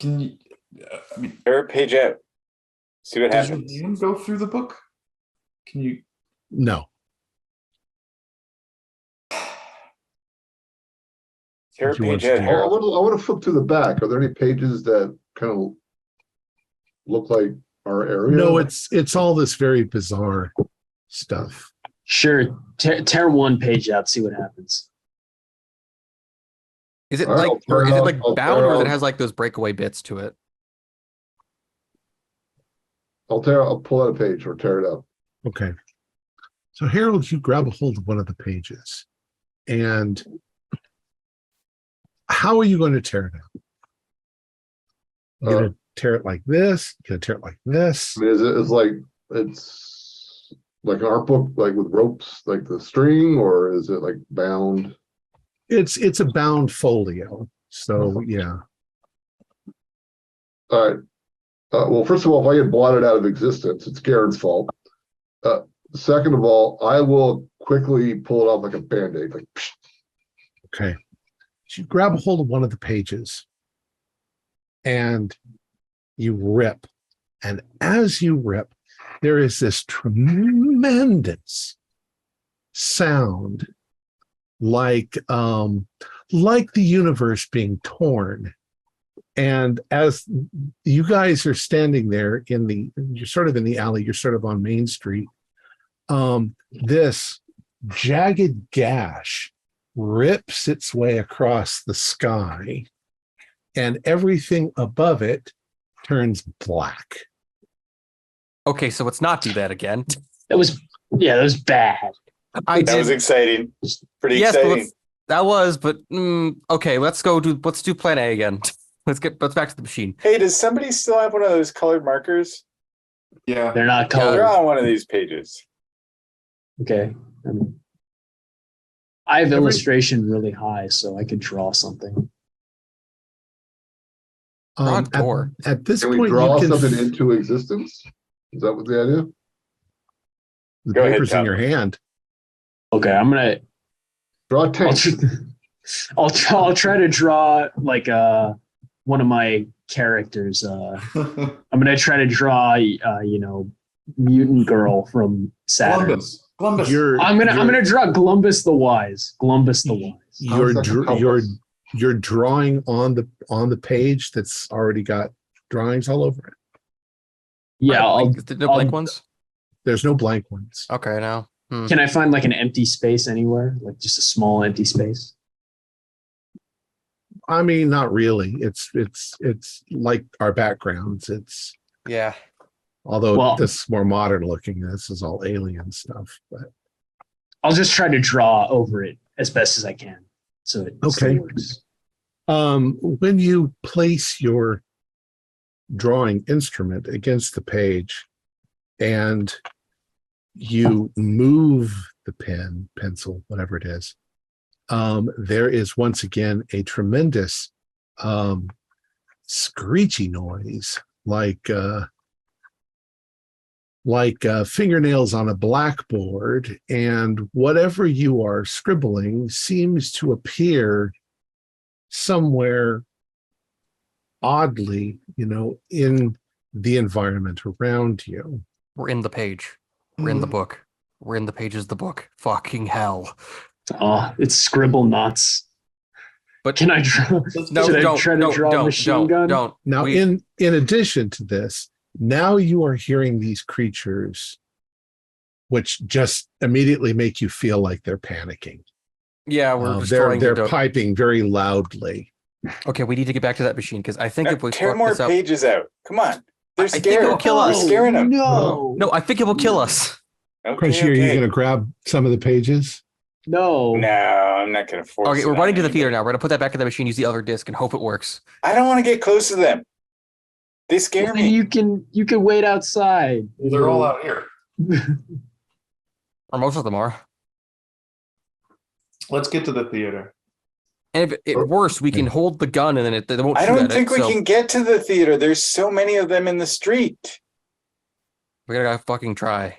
Speaker 2: Can you? I mean,
Speaker 3: Tear a page out. See what
Speaker 2: does your
Speaker 3: happens.
Speaker 2: hand go through the book? Can you?
Speaker 1: No.
Speaker 3: Tear a
Speaker 1: He wants
Speaker 3: page out,
Speaker 1: to-
Speaker 6: I
Speaker 3: Harold.
Speaker 6: want to flip to the back. Are there any pages that kind of look like our area?
Speaker 1: No, it's all this very bizarre stuff.
Speaker 5: Sure, tear one page out, see what happens.
Speaker 4: Is it
Speaker 6: All right,
Speaker 4: like,
Speaker 6: I'll tear
Speaker 4: or
Speaker 6: it
Speaker 4: is it
Speaker 6: out.
Speaker 4: like
Speaker 6: I'll
Speaker 4: bound,
Speaker 6: tear
Speaker 4: or
Speaker 6: out.
Speaker 4: it has like those breakaway bits to it?
Speaker 6: I'll pull out a page or tear it out.
Speaker 1: Okay. So Harold, you grab a hold of one of the pages, and how are you going to tear it out? You're going to tear it like this? You're going to tear it like this?
Speaker 6: I mean, it's like an art book, like with ropes, like the string, or is it like bound?
Speaker 1: It's a bound folio. So yeah.
Speaker 6: All right. Well, first of all, if I get blotted out of existence, it's Garen's fault. Second of all, I will quickly pull it off like a Band-Aid. Like, psh.
Speaker 1: Okay. So you grab a hold of one of the pages and you rip. And as you rip, there is this tremendous sound like the universe being torn. And as you guys are standing there you're sort of in the alley, you're sort of on Main Street, this jagged gash rips its way across the sky, and everything above it turns black.
Speaker 4: Okay, so let's not do that again.
Speaker 5: That was bad.
Speaker 3: That was exciting. Pretty
Speaker 4: Yes, but
Speaker 3: exciting.
Speaker 4: let's do plan A again. Let's back to the machine.
Speaker 3: Hey, does somebody still have one of those colored markers?
Speaker 2: Yeah.
Speaker 5: They're not
Speaker 3: They're
Speaker 5: colored.
Speaker 3: on one of these pages.
Speaker 5: Okay. I have illustration really high, so I could draw something.
Speaker 4: Draw a
Speaker 1: At,
Speaker 4: door.
Speaker 1: at this
Speaker 6: Can we
Speaker 1: point,
Speaker 6: draw
Speaker 1: you can
Speaker 6: something into existence? Is that what the idea?
Speaker 1: the
Speaker 3: Go ahead,
Speaker 1: papers in
Speaker 3: Tom.
Speaker 1: your hand.
Speaker 5: Okay, I'm gonna.
Speaker 6: Draw a
Speaker 5: I'll,
Speaker 6: tank.
Speaker 5: I'll try to draw like one of my characters. I'm gonna try to draw mutant girl from Saturn.
Speaker 2: Columbus.
Speaker 5: I'm gonna draw Columbus the Wise. Columbus the Wise.
Speaker 1: You're
Speaker 6: Sounds like a compass.
Speaker 1: you're drawing on the page that's already got drawings all over it.
Speaker 5: Yeah, I'll,
Speaker 4: No blank ones.
Speaker 1: There's no blank ones.
Speaker 4: Okay, now.
Speaker 5: can I find like an empty space anywhere? Like just a small empty space?
Speaker 1: I mean, not really. It's like our backgrounds.
Speaker 4: Yeah.
Speaker 1: Although
Speaker 5: Well-
Speaker 1: this is more modern looking. This is all alien stuff. But
Speaker 5: I'll just try to draw over it as best as I can, so it still
Speaker 1: Okay.
Speaker 5: works.
Speaker 1: when you place your drawing instrument against the page and you move the pen, pencil, whatever it is, there is once again a tremendous screechy noise, like fingernails on a blackboard, and whatever you are scribbling seems to appear somewhere oddly, in the environment around you.
Speaker 4: We're in the page. We're in the book. We're in the pages of the book. Fucking hell.
Speaker 5: Oh, it's scribble knots.
Speaker 4: But
Speaker 5: Can I draw?
Speaker 4: no,
Speaker 5: should I
Speaker 4: don't,
Speaker 5: try to draw a
Speaker 4: don't,
Speaker 5: machine
Speaker 4: don't,
Speaker 5: gun?
Speaker 4: don't.
Speaker 1: Now,
Speaker 4: We-
Speaker 1: in addition to this, now you are hearing these creatures, which just immediately make you feel like they're panicking.
Speaker 4: yeah, we're
Speaker 1: They're
Speaker 4: destroying the
Speaker 1: piping very loudly.
Speaker 4: Okay, we need to get back to that machine because I think if we
Speaker 3: Tear
Speaker 4: fuck
Speaker 3: more
Speaker 4: this up,
Speaker 3: pages out. Come on. They're
Speaker 4: I think
Speaker 3: scared.
Speaker 4: it'll kill us.
Speaker 3: We're scaring them.
Speaker 5: No,
Speaker 4: I think it will kill us.
Speaker 3: Okay,
Speaker 1: Chris, are you
Speaker 3: okay.
Speaker 1: going to grab some of the pages?
Speaker 5: no.
Speaker 3: No, I'm not going to force
Speaker 4: Okay,
Speaker 3: it
Speaker 4: we're
Speaker 3: on
Speaker 4: running to the
Speaker 3: anybody.
Speaker 4: theater now. We're gonna put that back in the machine, use the other disc, and hope it works.
Speaker 3: I don't want to get close to them. They scare
Speaker 5: Well,
Speaker 3: me.
Speaker 5: you can wait outside.
Speaker 2: They're all out here.
Speaker 4: Or most of them are.
Speaker 2: Let's get to the theater.
Speaker 4: And if it worse, we can hold the gun and then they won't
Speaker 3: I
Speaker 4: shoot
Speaker 3: don't
Speaker 4: at
Speaker 3: think
Speaker 4: it.
Speaker 3: we
Speaker 4: So
Speaker 3: can get to the theater. There's so many of them in the street.
Speaker 4: we gotta fucking try.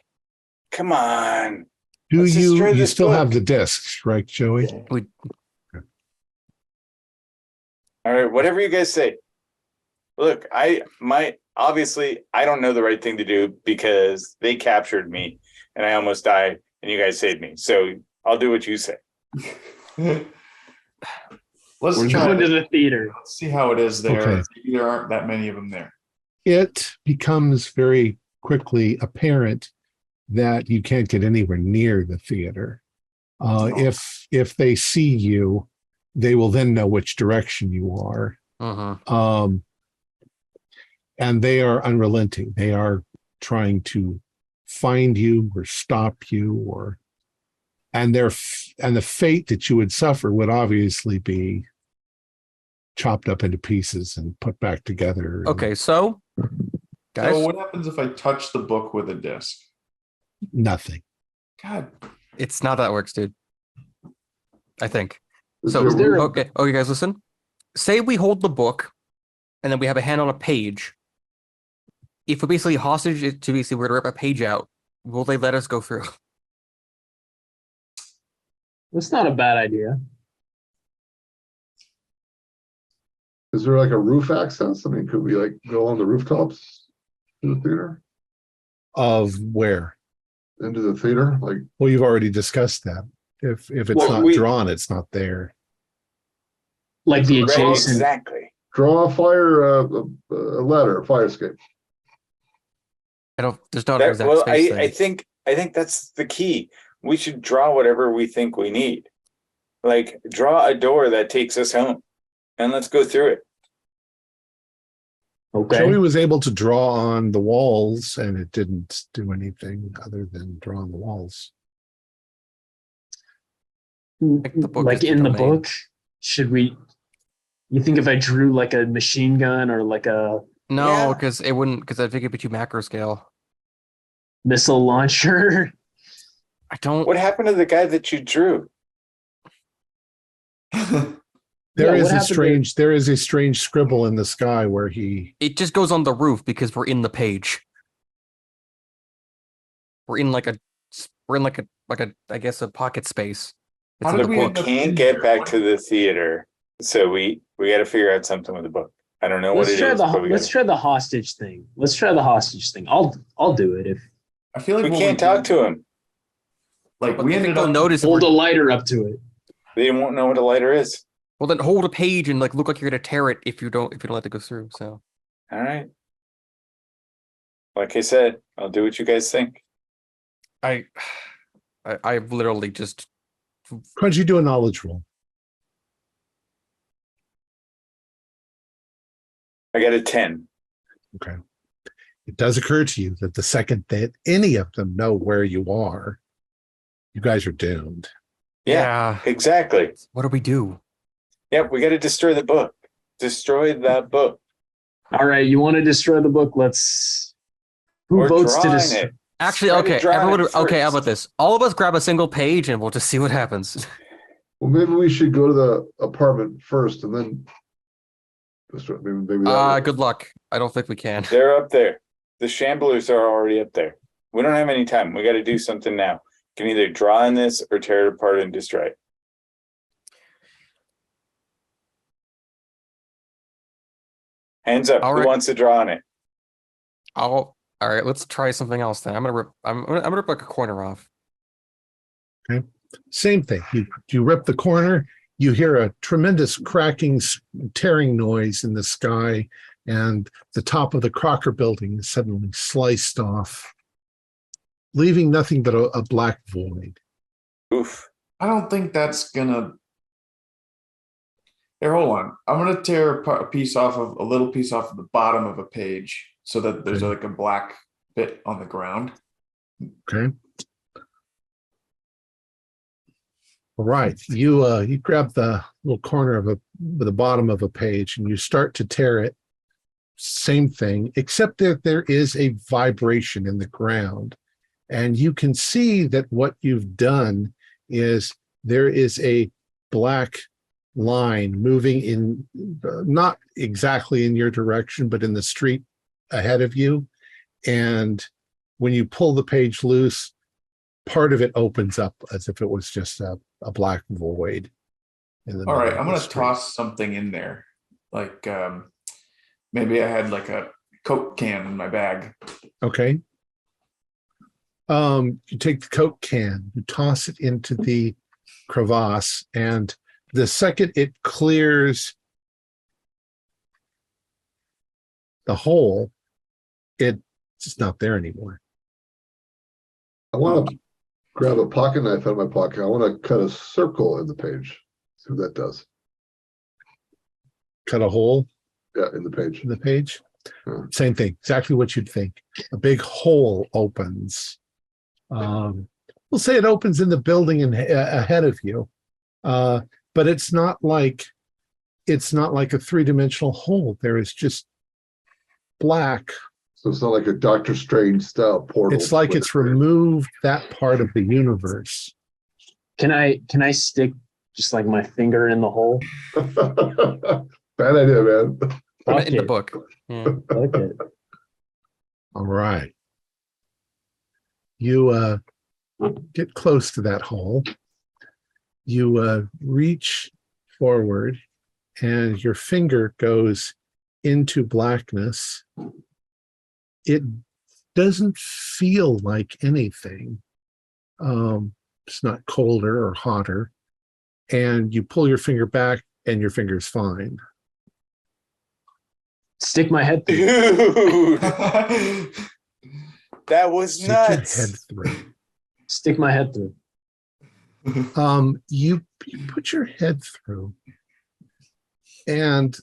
Speaker 3: Come on.
Speaker 1: Do
Speaker 3: Let's
Speaker 1: you
Speaker 3: destroy this
Speaker 1: still have
Speaker 3: book.
Speaker 1: the discs, right, Joey?
Speaker 3: All right, whatever you guys say. Look, obviously I don't know the right thing to do because they captured me and I almost died and you guys saved me. So I'll do what you say.
Speaker 2: Let's
Speaker 5: We're
Speaker 2: try
Speaker 5: going to
Speaker 2: it.
Speaker 5: the theater.
Speaker 2: Let's see how it is there.
Speaker 1: Okay.
Speaker 2: Maybe there aren't that many of them there.
Speaker 1: It becomes very quickly apparent that you can't get anywhere near the theater. If they see you, they will then know which direction you are.
Speaker 4: Mhm.
Speaker 1: And they are unrelenting. They are trying to find you or stop you, and the fate that you would suffer would obviously be chopped up into pieces and put back together.
Speaker 4: Okay, so guys,
Speaker 2: So what happens if I touch the book with a disc?
Speaker 1: Nothing.
Speaker 2: God,
Speaker 4: it's not that works, dude. I think.
Speaker 6: Is
Speaker 4: So
Speaker 6: there room?
Speaker 4: okay, guys, listen. Say we hold the book, and then we have a hand on a page. If we basically hostage it to basically we're to rip a page out, will they let us go through?
Speaker 5: That's not a bad idea.
Speaker 6: Is there like a roof access? I mean, could we like go on the rooftops to the theater?
Speaker 1: Of where?
Speaker 6: Into the theater? Like,
Speaker 1: Well, you've already discussed that. If it's
Speaker 3: Well,
Speaker 1: not
Speaker 3: we-
Speaker 1: drawn, it's not there.
Speaker 5: Like the
Speaker 3: Right,
Speaker 5: adjacent.
Speaker 3: exactly.
Speaker 6: draw a fire, a ladder, a fire escape.
Speaker 4: I don't. There's not an
Speaker 3: That,
Speaker 4: exact
Speaker 3: well,
Speaker 4: space
Speaker 3: I think that's the key. We should draw whatever we think we need. Like draw a door that takes us home and let's go through it.
Speaker 5: Okay.
Speaker 1: Joey was able to draw on the walls, and it didn't do anything other than draw on the walls.
Speaker 4: think the book
Speaker 5: Like
Speaker 4: is the
Speaker 5: in the
Speaker 4: domain.
Speaker 5: book, should we? You think if I drew like a machine gun or like a
Speaker 4: No,
Speaker 3: Yeah.
Speaker 4: because it wouldn't. Because I think it'd be too macro scale.
Speaker 5: missile launcher?
Speaker 4: I don't.
Speaker 3: What happened to the guy that you drew?
Speaker 1: There
Speaker 5: Yeah,
Speaker 1: is
Speaker 5: what
Speaker 1: a
Speaker 5: happened to-
Speaker 1: strange scribble in the sky where he.
Speaker 4: It just goes on the roof because we're in the page. We're in like a I guess a pocket space. It's
Speaker 2: How
Speaker 4: in
Speaker 2: did
Speaker 4: the
Speaker 2: we
Speaker 4: book.
Speaker 2: end up
Speaker 3: Can't
Speaker 2: in
Speaker 3: get
Speaker 2: here?
Speaker 3: back
Speaker 2: What-
Speaker 3: to the theater, so we got to figure out something with the book. I don't know what
Speaker 5: Let's
Speaker 3: it
Speaker 5: try
Speaker 3: is, but we
Speaker 5: let's try the hostage thing. Let's try the hostage thing. I'll do it if
Speaker 2: I feel like
Speaker 3: we
Speaker 2: when
Speaker 3: can't talk to him.
Speaker 2: Like
Speaker 4: But
Speaker 2: we
Speaker 4: I think
Speaker 2: ended
Speaker 4: they'll
Speaker 2: up.
Speaker 4: notice.
Speaker 5: hold a lighter up to it.
Speaker 3: They won't know what a lighter is.
Speaker 4: Well, then hold a page and like look like you're gonna tear it if you don't let it go through. So
Speaker 3: All right. Like I said, I'll do what you guys think.
Speaker 4: I've literally just
Speaker 1: Crunchy, do a knowledge roll.
Speaker 3: I got a 10.
Speaker 1: Okay. It does occur to you that the second that any of them know where you are, you guys are doomed.
Speaker 3: Yeah, exactly.
Speaker 4: What do we do?
Speaker 3: Yep, we got to destroy the book. Destroy that book.
Speaker 5: All right, you want to destroy the book? Let's. Who
Speaker 3: We're
Speaker 5: votes to
Speaker 3: drawing
Speaker 5: destroy?
Speaker 3: it.
Speaker 4: Actually,
Speaker 3: Try to
Speaker 4: okay,
Speaker 3: draw
Speaker 4: everyone.
Speaker 3: it
Speaker 4: Okay, how
Speaker 3: first.
Speaker 4: about this? All of us grab a single page and we'll just see what happens.
Speaker 6: Well, maybe we should go to the apartment first and then. Maybe that works.
Speaker 4: Good luck. I don't think we can.
Speaker 3: They're up there. The shamblers are already up there. We don't have any time. We got to do something now. Can either draw in this or tear it apart and destroy it. Hands up.
Speaker 4: All
Speaker 3: Who
Speaker 4: right.
Speaker 3: wants to draw on it?
Speaker 4: All right. Let's try something else then. I'm gonna rip. I'm gonna rip like a corner off.
Speaker 1: Same thing. You rip the corner, you hear a tremendous cracking, tearing noise in the sky, and the top of the Crocker building is suddenly sliced off, leaving nothing but a black void.
Speaker 3: Oof.
Speaker 2: I don't think that's gonna. Here, hold on. I'm gonna tear a little piece off of the bottom of a page so that there's
Speaker 1: Okay.
Speaker 2: like a black bit on the ground.
Speaker 1: Okay. All right. You grab the little corner of the bottom of a page and you start to tear it. Same thing, except that there is a vibration in the ground. And you can see that what you've done is there is a black line moving in, not exactly in your direction, but in the street ahead of you. And when you pull the page loose, part of it opens up as if it was just a black void. In the
Speaker 2: All right,
Speaker 1: middle
Speaker 2: I'm
Speaker 1: of the
Speaker 2: gonna
Speaker 1: street.
Speaker 2: toss something in there. Like maybe I had like a Coke can in my bag.
Speaker 1: Okay. You take the Coke can, you toss it into the crevasse, and the second it clears the hole, it's just not there anymore.
Speaker 6: I want to grab a pocket knife out of my pocket. I want to cut a circle in the page. See what that does.
Speaker 1: Cut a hole
Speaker 6: Yeah, in the page.
Speaker 1: in the page.
Speaker 6: Hmm.
Speaker 1: Same thing, exactly what you'd think. A big hole opens. We'll say it opens in the building ahead of you, but it's not like a three-dimensional hole. There is just black.
Speaker 6: So it's not like a Doctor Strange style portal.
Speaker 1: It's like it's removed that part of the universe.
Speaker 5: Can I stick just like my finger in the hole?
Speaker 6: Bad idea, man.
Speaker 5: Fuck
Speaker 4: In the
Speaker 5: it.
Speaker 4: book. Yeah.
Speaker 5: Fuck it.
Speaker 1: All right. You get close to that hole. You reach forward and your finger goes into blackness. It doesn't feel like anything. It's not colder or hotter. And you pull your finger back and your finger's fine.
Speaker 5: Stick my head through.
Speaker 3: Dude, that was
Speaker 1: Stick your head
Speaker 3: nuts.
Speaker 1: through.
Speaker 5: Stick my head through.
Speaker 1: You put your head through, and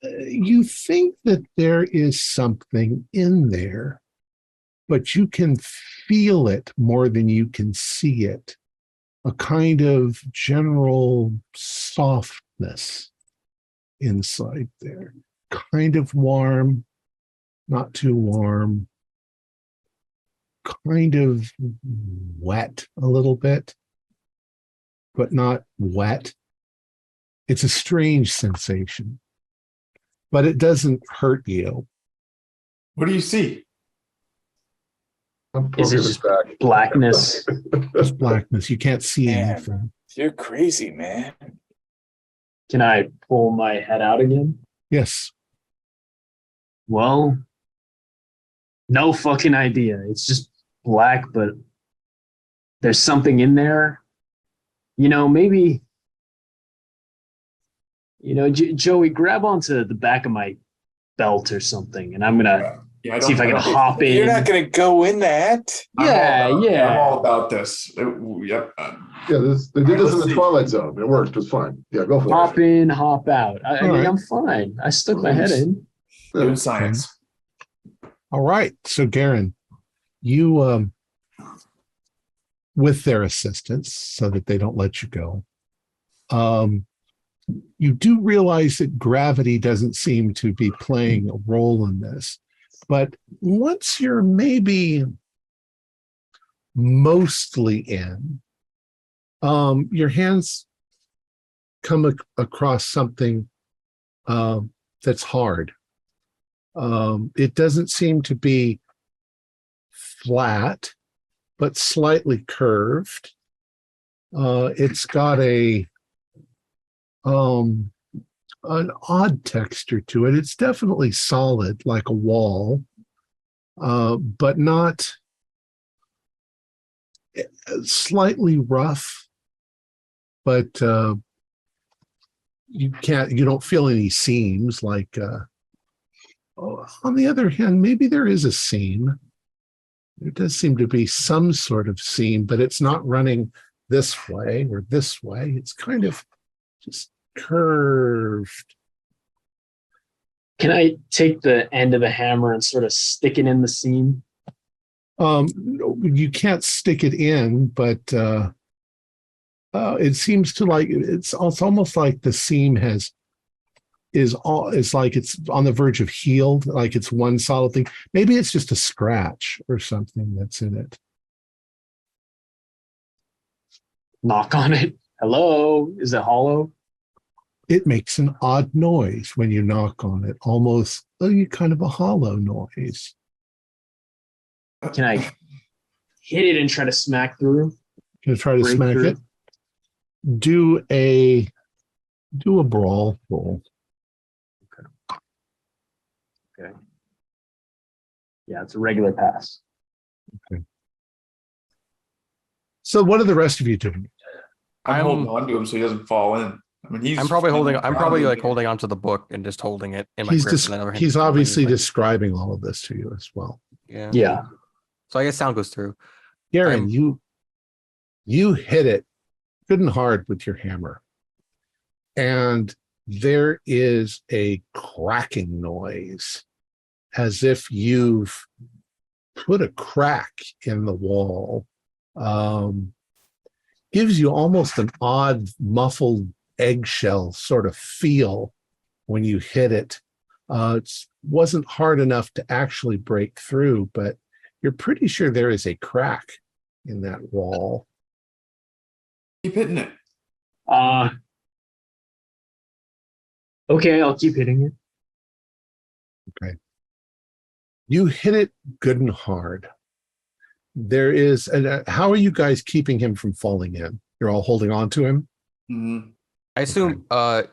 Speaker 1: you think that there is something in there, but you can feel it more than you can see it. A kind of general softness inside there, kind of warm, not too warm, kind of wet a little bit. but not wet. It's a strange sensation, but it doesn't hurt you.
Speaker 2: What do you see?
Speaker 6: I'm
Speaker 5: Is it
Speaker 6: poking
Speaker 5: just
Speaker 6: back.
Speaker 5: blackness?
Speaker 1: Just blackness. You can't see
Speaker 3: Man.
Speaker 1: anything.
Speaker 3: You're crazy, man.
Speaker 5: Can I pull my head out again?
Speaker 1: Yes.
Speaker 5: Well, no fucking idea. It's just black, but there's something in there. Maybe, Joey, grab onto the back of my belt or something, and I'm gonna
Speaker 2: Yeah,
Speaker 5: see if I can
Speaker 2: don't-
Speaker 5: hop in.
Speaker 3: You're not gonna go in that.
Speaker 2: I'm all about this. Yep.
Speaker 6: Yeah, they did this in the Twilight Zone. It worked. It was fine. Yeah, go for
Speaker 5: Hop in, hop out. I
Speaker 1: All
Speaker 5: mean,
Speaker 1: right.
Speaker 5: I'm fine. I stuck my head in.
Speaker 6: it.
Speaker 2: Doing
Speaker 6: Yeah.
Speaker 2: science.
Speaker 1: All right. So, Garen, you, with their assistance, so that they don't let you go, you do realize that gravity doesn't seem to be playing a role in this. But once you're maybe mostly in, your hands come across something that's hard. It doesn't seem to be flat, but slightly curved. It's got an odd texture to it. It's definitely solid, like a wall, but not slightly rough. But you don't feel any seams. Like on the other hand, maybe there is a seam. There does seem to be some sort of seam, but it's not running this way or this way. It's kind of just curved.
Speaker 5: Can I take the end of the hammer and sort of stick it in the seam?
Speaker 1: No, you can't stick it in, but it seems to like it's almost like the seam is like it's on the verge of healed, like it's one solid thing. Maybe it's just a scratch or something that's in it.
Speaker 5: Knock on it. Hello? Is it hollow?
Speaker 1: It makes an odd noise when you knock on it, almost kind of a hollow noise.
Speaker 5: Can I hit it and try to smack through?
Speaker 1: Gonna try to
Speaker 5: Break
Speaker 1: smack
Speaker 5: through?
Speaker 1: it. Do a brawl roll.
Speaker 5: Okay. Yeah, it's a regular pass.
Speaker 1: So what are the rest of you doing?
Speaker 2: I'm
Speaker 4: I'm-
Speaker 2: holding on to him so he doesn't fall in. I mean, he's.
Speaker 4: I'm probably like holding onto the book and just holding it in my grip. And then other hand
Speaker 1: He's
Speaker 4: holding
Speaker 1: obviously
Speaker 4: his leg.
Speaker 1: describing all of this to you as well.
Speaker 4: Yeah.
Speaker 5: Yeah.
Speaker 4: So I guess sound goes through.
Speaker 1: Garen,
Speaker 4: I'm-
Speaker 1: you hit it good and hard with your hammer. And there is a cracking noise as if you've put a crack in the wall. Gives you almost an odd muffled eggshell sort of feel when you hit it. It wasn't hard enough to actually break through, but you're pretty sure there is a crack in that wall.
Speaker 2: Keep hitting it.
Speaker 5: Okay, I'll keep hitting it.
Speaker 1: You hit it good and hard. There is, and how are you guys keeping him from falling in? You're all holding on to him?
Speaker 2: Mhm.
Speaker 4: I assume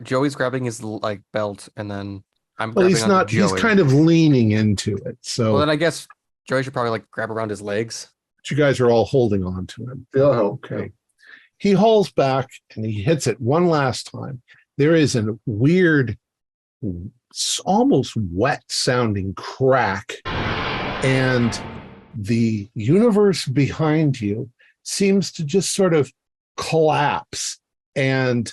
Speaker 4: Joey's grabbing his like belt and then I'm
Speaker 1: Well,
Speaker 4: grabbing
Speaker 1: he's
Speaker 4: onto
Speaker 1: not, he's
Speaker 4: Joey.
Speaker 1: kind of leaning into it. So
Speaker 4: Well, then I guess Joey should probably like grab around his legs.
Speaker 1: you guys are all holding on to him.
Speaker 6: Yeah, I'll help.
Speaker 1: Okay. He hauls back and he hits it one last time. There is a weird, almost wet sounding crack, and the universe behind you seems to just sort of collapse, and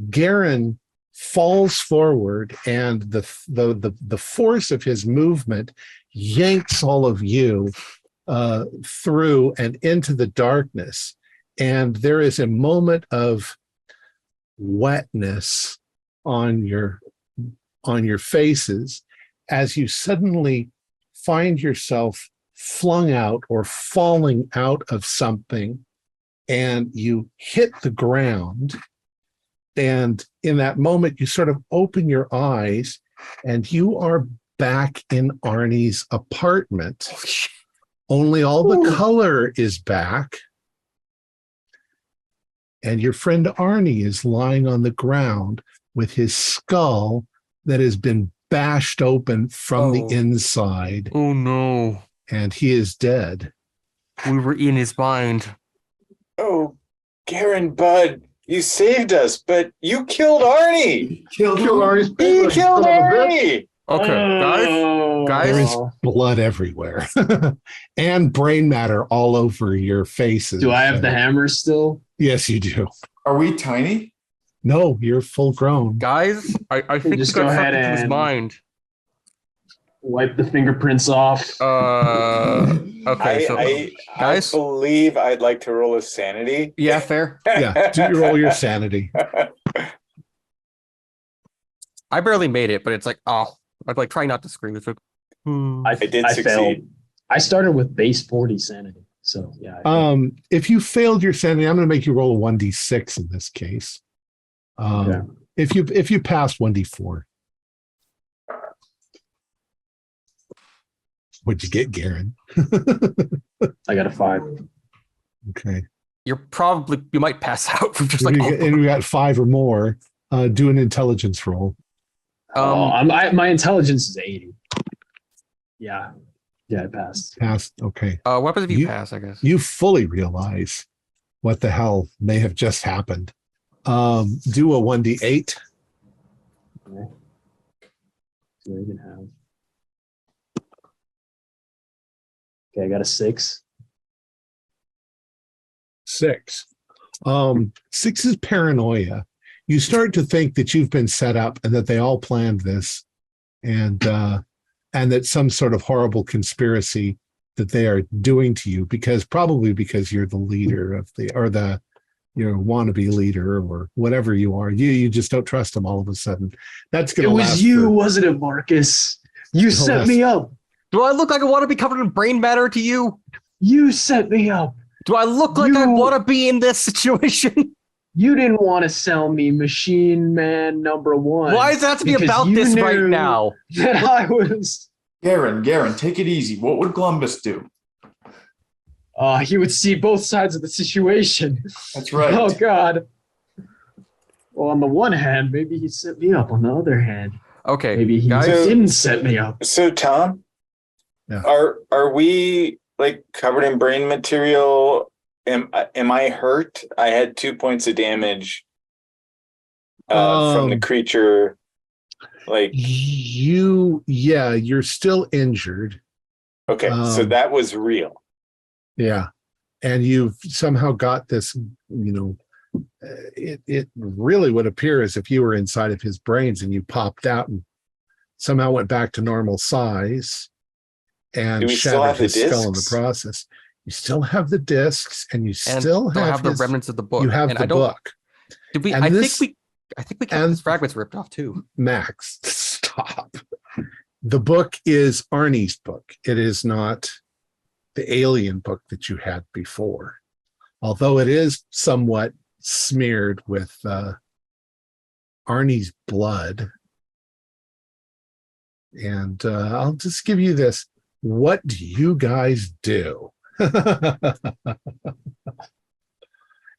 Speaker 1: Garen falls forward, and the force of his movement yanks all of you through and into the darkness. And there is a moment of wetness on your faces as you suddenly find yourself flung out or falling out of something and you hit the ground. And in that moment, you sort of open your eyes and you are back in Arnie's apartment. Only all the color is back. And your friend Arnie is lying on the ground with his skull that has been bashed open from the inside.
Speaker 4: Oh no.
Speaker 1: And he is dead.
Speaker 4: We were in his mind.
Speaker 3: Oh, Garen, bud, you saved us, but you killed Arnie.
Speaker 6: Killed Arnie's
Speaker 3: You
Speaker 6: paper,
Speaker 3: killed
Speaker 6: son of a bitch.
Speaker 3: Arnie.
Speaker 4: Okay, guys.
Speaker 1: There is blood everywhere and brain matter all over your faces.
Speaker 5: Do I have the hammer still?
Speaker 1: Yes, you do.
Speaker 2: Are we tiny?
Speaker 1: No, you're full grown.
Speaker 4: Guys, I think
Speaker 5: just
Speaker 4: we got
Speaker 5: go ahead
Speaker 4: sucked into his
Speaker 5: and-
Speaker 4: mind.
Speaker 5: Wipe the fingerprints off.
Speaker 4: Okay, so
Speaker 3: I
Speaker 4: guys?
Speaker 3: believe I'd like to roll a sanity.
Speaker 4: yeah, fair.
Speaker 1: Yeah, do you roll your sanity?
Speaker 4: I barely made it, but it's like, I'd like try not to scream. It's like,
Speaker 3: I did succeed.
Speaker 5: failed. I started with base 40 sanity. So yeah. I failed.
Speaker 1: If you failed your sanity, I'm going to make you roll a 1d6 in this case.
Speaker 5: Okay.
Speaker 1: If you passed 1d4. What'd you get, Garen?
Speaker 5: I got a 5.
Speaker 1: Okay.
Speaker 4: you might pass out from just like.
Speaker 1: And we got 5 or more. Do an intelligence roll.
Speaker 5: My intelligence is 80. Yeah. Yeah, I passed.
Speaker 1: Passed. Okay.
Speaker 4: What happens if you
Speaker 1: You-
Speaker 4: pass? I guess.
Speaker 1: You fully realize what the hell may have just happened. Do a 1d8.
Speaker 5: Okay. Do I even have? Okay, I got a 6.
Speaker 1: 6. 6 is paranoia. You start to think that you've been set up and that they all planned this, and that some sort of horrible conspiracy that they are doing to you because you're the leader of the wannabe leader or whatever you are. You just don't trust them all of a sudden. That's
Speaker 5: It
Speaker 1: gonna
Speaker 5: was
Speaker 1: last
Speaker 5: you,
Speaker 1: for-
Speaker 5: wasn't it, Marcus? You
Speaker 1: It'll
Speaker 5: set
Speaker 1: last-
Speaker 5: me up.
Speaker 4: Do I look like I want to be covered in brain matter to you?
Speaker 5: You set me up.
Speaker 4: Do I look like I
Speaker 5: You-
Speaker 4: want to be in this situation?
Speaker 5: You didn't want to sell me Machine Man number 1.
Speaker 4: Why does it have to be
Speaker 5: Because
Speaker 4: about
Speaker 5: you
Speaker 4: this right
Speaker 5: knew
Speaker 4: now?
Speaker 5: that I was.
Speaker 2: Garen, take it easy. What would Columbus do?
Speaker 5: He would see both sides of the situation.
Speaker 2: That's right.
Speaker 5: Oh God. Well, on the one hand, maybe he set me up. On the other hand,
Speaker 4: Okay,
Speaker 5: maybe he
Speaker 4: guys.
Speaker 5: didn't set me up.
Speaker 3: So Tom,
Speaker 1: Yeah.
Speaker 3: are we like covered in brain material? Am I hurt? I had 2 points of damage from the creature. Like,
Speaker 1: you're still injured.
Speaker 3: okay, so that was real.
Speaker 1: Yeah. And you've somehow got this, it really would appear as if you were inside of his brains and you popped out and somehow went back to normal size and
Speaker 3: Do we still
Speaker 1: shattered
Speaker 3: have the
Speaker 1: his skull in the
Speaker 3: discs?
Speaker 1: process. You still have the discs and you
Speaker 4: And
Speaker 1: still
Speaker 4: don't have the
Speaker 1: his-
Speaker 4: remnants of the book.
Speaker 1: You have
Speaker 4: and
Speaker 1: the
Speaker 4: I don't,
Speaker 1: book.
Speaker 4: Did we?
Speaker 1: And
Speaker 4: I
Speaker 1: this-
Speaker 4: think we got
Speaker 1: and-
Speaker 4: his fragments ripped off too.
Speaker 1: Max, stop. The book is Arnie's book. It is not the alien book that you had before. Although it is somewhat smeared with Arnie's blood. And I'll just give you this. What do you guys do?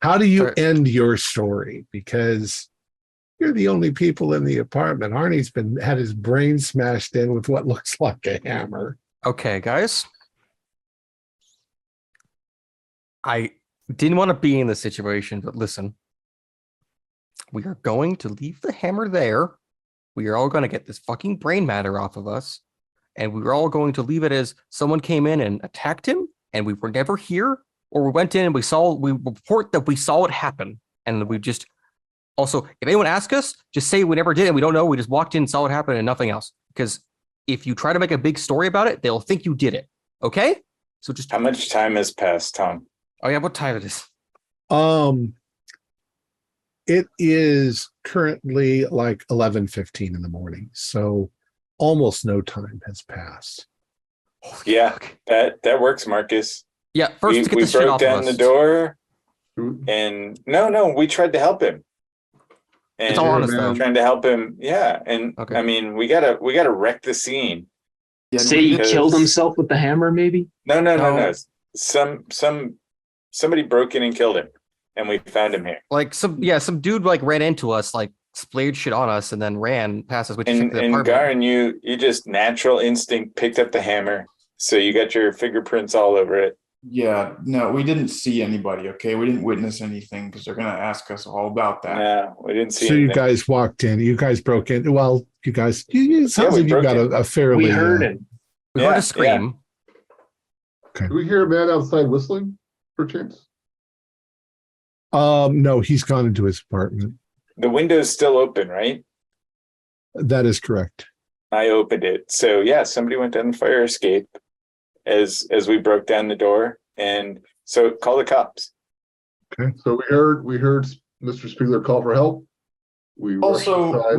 Speaker 1: How do you
Speaker 4: All right.
Speaker 1: end your story? Because you're the only people in the apartment. Arnie's had his brain smashed in with what looks like a hammer.
Speaker 4: Okay, guys. I didn't want to be in this situation, but listen. We are going to leave the hammer there. We are all going to get this fucking brain matter off of us. And we were all going to leave it as someone came in and attacked him, and we were never here. Or we went in and we report that we saw it happen. And we just also, if anyone asks us, just say we never did and we don't know. We just walked in, saw it happen, and nothing else. Because if you try to make a big story about it, they'll think you did it. Okay? So just
Speaker 3: How much time has passed, Tom?
Speaker 4: oh yeah, what time it is?
Speaker 1: It is currently like 11:15 in the morning. So almost no time has passed.
Speaker 3: Yeah, that works, Marcus.
Speaker 4: Yeah, first to get
Speaker 3: we
Speaker 4: this shit
Speaker 3: broke
Speaker 4: off
Speaker 3: down
Speaker 4: of
Speaker 3: the
Speaker 4: us.
Speaker 3: door. And no, we tried to help him. And
Speaker 4: It's all honest
Speaker 6: man.
Speaker 4: though.
Speaker 3: trying to help him. Yeah. And
Speaker 4: Okay.
Speaker 3: I mean, we gotta wreck the scene.
Speaker 2: Yeah,
Speaker 5: Say he
Speaker 3: because-
Speaker 5: killed himself with the hammer, maybe?
Speaker 3: No.
Speaker 4: No.
Speaker 3: Somebody broke in and killed him, and we found him here.
Speaker 4: Like some dude like ran into us, like splayed shit on us, and then ran past us. Which
Speaker 3: And
Speaker 4: the apartment.
Speaker 3: Garin, you just natural instinct picked up the hammer, so you got your fingerprints all over it.
Speaker 2: Yeah, no, we didn't see anybody. Okay, we didn't witness anything because they're gonna ask us all about that.
Speaker 3: Yeah, we didn't see.
Speaker 1: So you
Speaker 3: anything.
Speaker 1: guys walked in. You guys broke in. Well, it sounds
Speaker 3: we
Speaker 1: like you
Speaker 3: broke
Speaker 1: got
Speaker 3: in.
Speaker 1: a fairly.
Speaker 5: We heard it.
Speaker 4: We
Speaker 3: Yeah,
Speaker 4: heard a scream.
Speaker 6: Do we hear a man outside whistling, perchance?
Speaker 1: No, he's gone into his apartment.
Speaker 3: The window's still open, right?
Speaker 1: That is correct.
Speaker 3: I opened it. So yeah, somebody went down the fire escape as we broke down the door, and so call the cops.
Speaker 6: So we heard Mr. Spiegler call for help. We rushed
Speaker 2: Also,
Speaker 6: inside.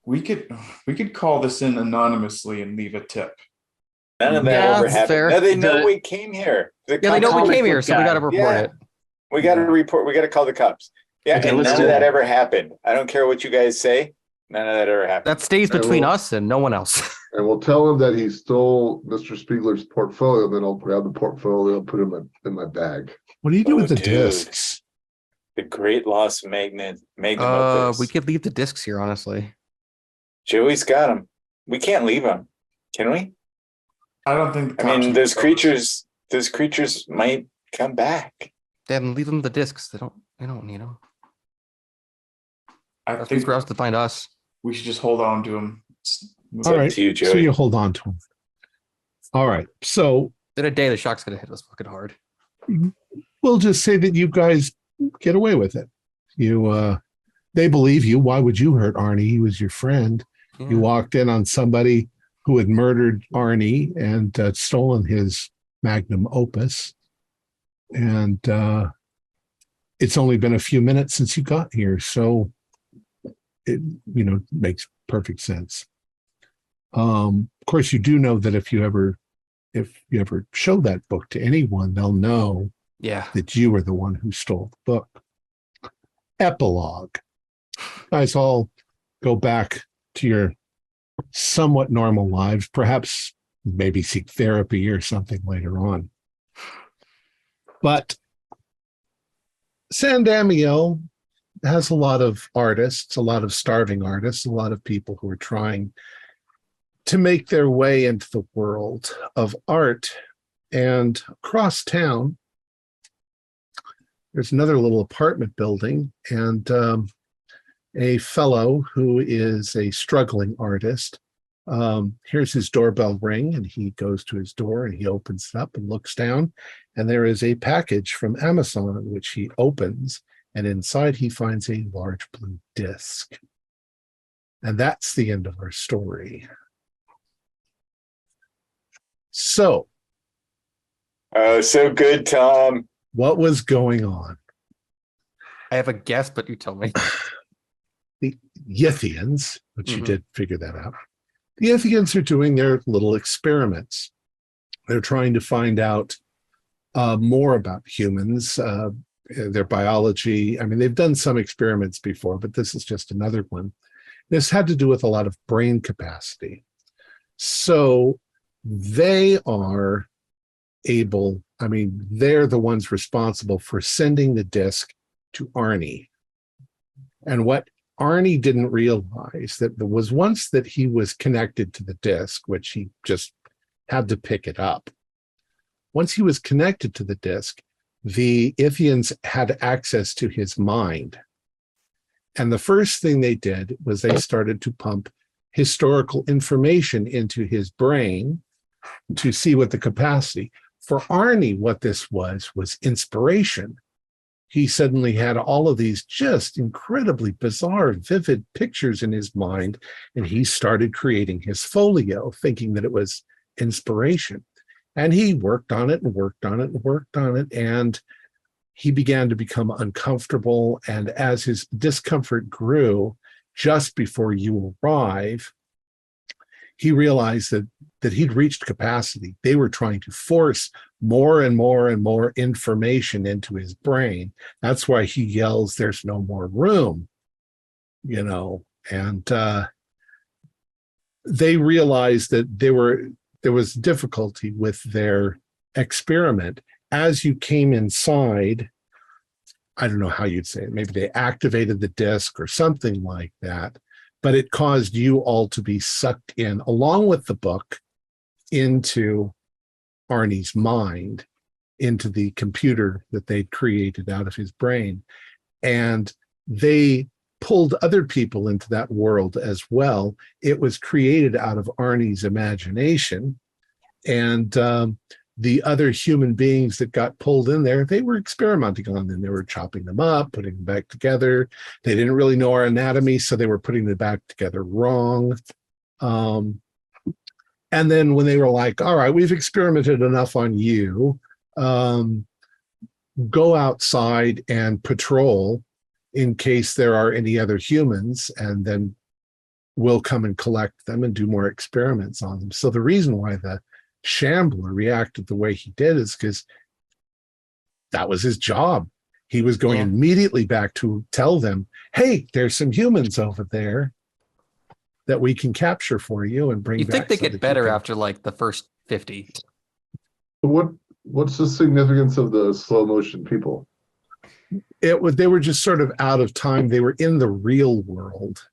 Speaker 2: we could call this in anonymously and leave a tip.
Speaker 3: None of that
Speaker 4: Yeah,
Speaker 3: ever
Speaker 4: that's
Speaker 3: happened.
Speaker 4: fair.
Speaker 3: No, they know
Speaker 5: The-
Speaker 3: we came here.
Speaker 4: Yeah, they know we
Speaker 5: comic
Speaker 4: came here,
Speaker 5: book
Speaker 4: so we
Speaker 5: guy.
Speaker 4: got to report
Speaker 3: Yeah.
Speaker 4: it.
Speaker 3: We got to report. We got to call the cops. Yeah,
Speaker 5: Okay,
Speaker 3: and
Speaker 5: let's
Speaker 3: none
Speaker 5: do
Speaker 3: of that
Speaker 5: that.
Speaker 3: ever happened. I don't care what you guys say. None of that ever happened.
Speaker 4: That stays
Speaker 6: I
Speaker 4: between
Speaker 6: will-
Speaker 4: us and no one else.
Speaker 6: And we'll tell him that he stole Mr. Spiegler's portfolio, then I'll grab the portfolio and put it in my bag.
Speaker 1: What do you do
Speaker 3: Oh,
Speaker 1: with the
Speaker 3: dude.
Speaker 1: discs?
Speaker 3: The great lost Magnum Opus.
Speaker 4: We could leave the discs here, honestly.
Speaker 3: Joey's got them. We can't leave them, can we?
Speaker 2: I don't think. the
Speaker 3: I mean,
Speaker 2: cops
Speaker 3: those
Speaker 2: would-
Speaker 3: creatures might come back.
Speaker 4: Then leave them the discs. They don't need them.
Speaker 2: I
Speaker 4: That's
Speaker 2: think
Speaker 4: for us to find us.
Speaker 2: we should just hold on to them.
Speaker 3: It's
Speaker 1: All
Speaker 3: up
Speaker 1: right.
Speaker 3: to you,
Speaker 1: So
Speaker 3: Joey.
Speaker 1: you hold on to them. All right. So
Speaker 4: In a day, the shock's gonna hit us fucking hard.
Speaker 1: we'll just say that you guys get away with it. They believe you. Why would you hurt Arnie? He was your friend.
Speaker 4: Yeah.
Speaker 1: You walked in on somebody who had murdered Arnie and stolen his Magnum Opus. And it's only been a few minutes since you got here. So it, makes perfect sense. Of course, you do know that if you ever show that book to anyone, they'll know
Speaker 4: Yeah.
Speaker 1: that you were the one who stole the book. Epilogue. Guys all go back to your somewhat normal lives, perhaps maybe seek therapy or something later on. But San Damiel has a lot of artists, a lot of starving artists, a lot of people who are trying to make their way into the world of art. And across town, there's another little apartment building, and a fellow who is a struggling artist hears his doorbell ring, and he goes to his door and he opens it up and looks down, and there is a package from Amazon, which he opens, and inside he finds a large blue disc. And that's the end of our story. So,
Speaker 3: Oh, so good, Tom.
Speaker 1: what was going on?
Speaker 4: I have a guess, but you tell me.
Speaker 1: The Yithians, which you
Speaker 4: Mhm.
Speaker 1: did figure that out. The Yithians are doing their little experiments. They're trying to find out more about humans, their biology. I mean, they've done some experiments before, but this is just another one. This had to do with a lot of brain capacity. So they are able, they're the ones responsible for sending the disc to Arnie. And what Arnie didn't realize that there was once that he was connected to the disc, which he just had to pick it up. Once he was connected to the disc, the Ithians had access to his mind. And the first thing they did was they started to pump historical information into his brain to see what the capacity. For Arnie, what this was inspiration. He suddenly had all of these just incredibly bizarre, vivid pictures in his mind, and he started creating his folio, thinking that it was inspiration. And he worked on it and worked on it and worked on it, and he began to become uncomfortable. And as his discomfort grew, just before you arrive, he realized that that he'd reached capacity. They were trying to force more and more and more information into his brain. That's why he yells, "There's no more room," and they realized that there was difficulty with their experiment. As you came inside, I don't know how you'd say it, maybe they activated the disc or something like that, but it caused you all to be sucked in, along with the book, into Arnie's mind, into the computer that they'd created out of his brain. And they pulled other people into that world as well. It was created out of Arnie's imagination. And the other human beings that got pulled in there, they were experimenting on them. They were chopping them up, putting them back together. They didn't really know our anatomy, so they were putting them back together wrong. And then when they were like, all right, we've experimented enough on you, go outside and patrol in case there are any other humans, and then we'll come and collect them and do more experiments on them. So the reason why the Shambler reacted the way he did is because that was his job. He was going immediately back to tell them, hey, there's some humans over there that we can capture for you and bring back.
Speaker 4: You think they get better after like the first 50?
Speaker 6: What's the significance of the slow motion people?
Speaker 1: They were just sort of out of time. They were in the real world.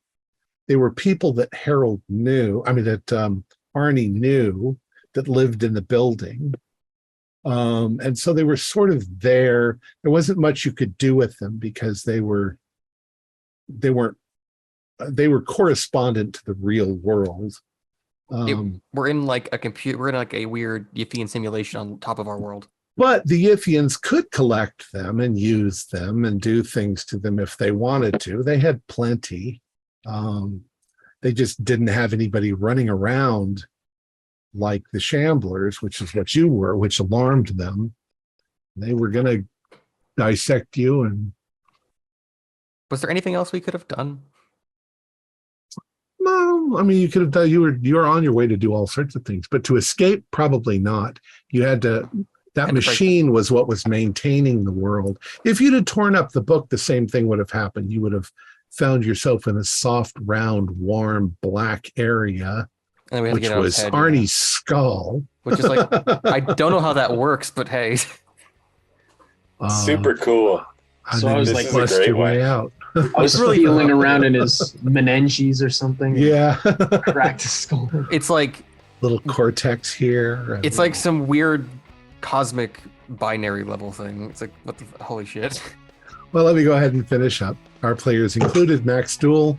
Speaker 1: They were people that Harold knew. That Arnie knew, that lived in the building. And so they were sort of there. There wasn't much you could do with them because they were correspondent to the real world.
Speaker 4: We're in like a computer. We're in like a weird Yiphian simulation on top of our world.
Speaker 1: But the Yiphians could collect them and use them and do things to them if they wanted to. They had plenty. They just didn't have anybody running around like the Shamblers, which is what you were, which alarmed them. They were going to dissect you. And
Speaker 4: was there anything else we could have done?
Speaker 1: No, you could have done. You were on your way to do all sorts of things, but to escape, probably not. You had to. That machine was what was maintaining the world. If you'd have torn up the book, the same thing would have happened. You would have found yourself in a soft, round, warm, black area, which was Arnie's skull.
Speaker 4: Which is like, I don't know how that works, but hey.
Speaker 3: Super cool.
Speaker 5: So I was like,
Speaker 1: bust your way out.
Speaker 5: I was really feeling around in his meninges or something.
Speaker 1: Yeah.
Speaker 5: Cracked his skull.
Speaker 4: It's like
Speaker 1: little cortex here.
Speaker 4: It's like some weird cosmic binary level thing. It's like, what the holy shit.
Speaker 1: Well, let me go ahead and finish up. Our players included Max Duell,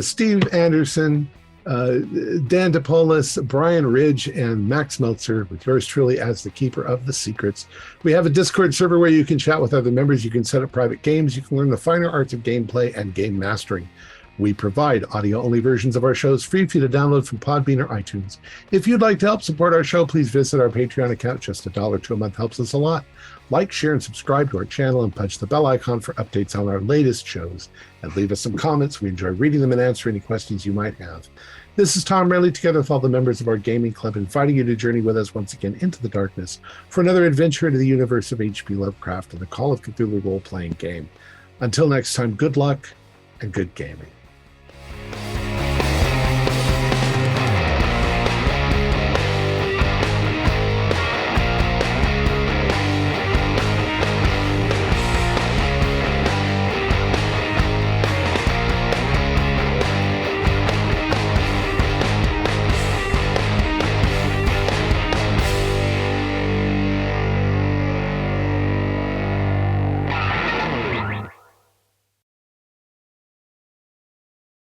Speaker 1: Steve Anderson, Dan DePolis, Brian Ridge, and Max Meltzer, with yours truly as the keeper of the secrets. We have a Discord server where you can chat with other members. You can set up private games. You can learn the finer arts of gameplay and game mastering. We provide audio-only versions of our shows free for you to download from Podbean or iTunes. If you'd like to help support our show, please visit our Patreon account. Just $1 a month helps us a lot. Like, share, and subscribe to our channel, and punch the bell icon for updates on our latest shows. And leave us some comments. We enjoy reading them and answering any questions you might have. This is Tom Rayleigh, together with all the members of our gaming club, inviting you to journey with us once again into the darkness for another adventure into the universe of H.P. Lovecraft and the Call of Cthulhu role-playing game. Until next time, good luck and good gaming.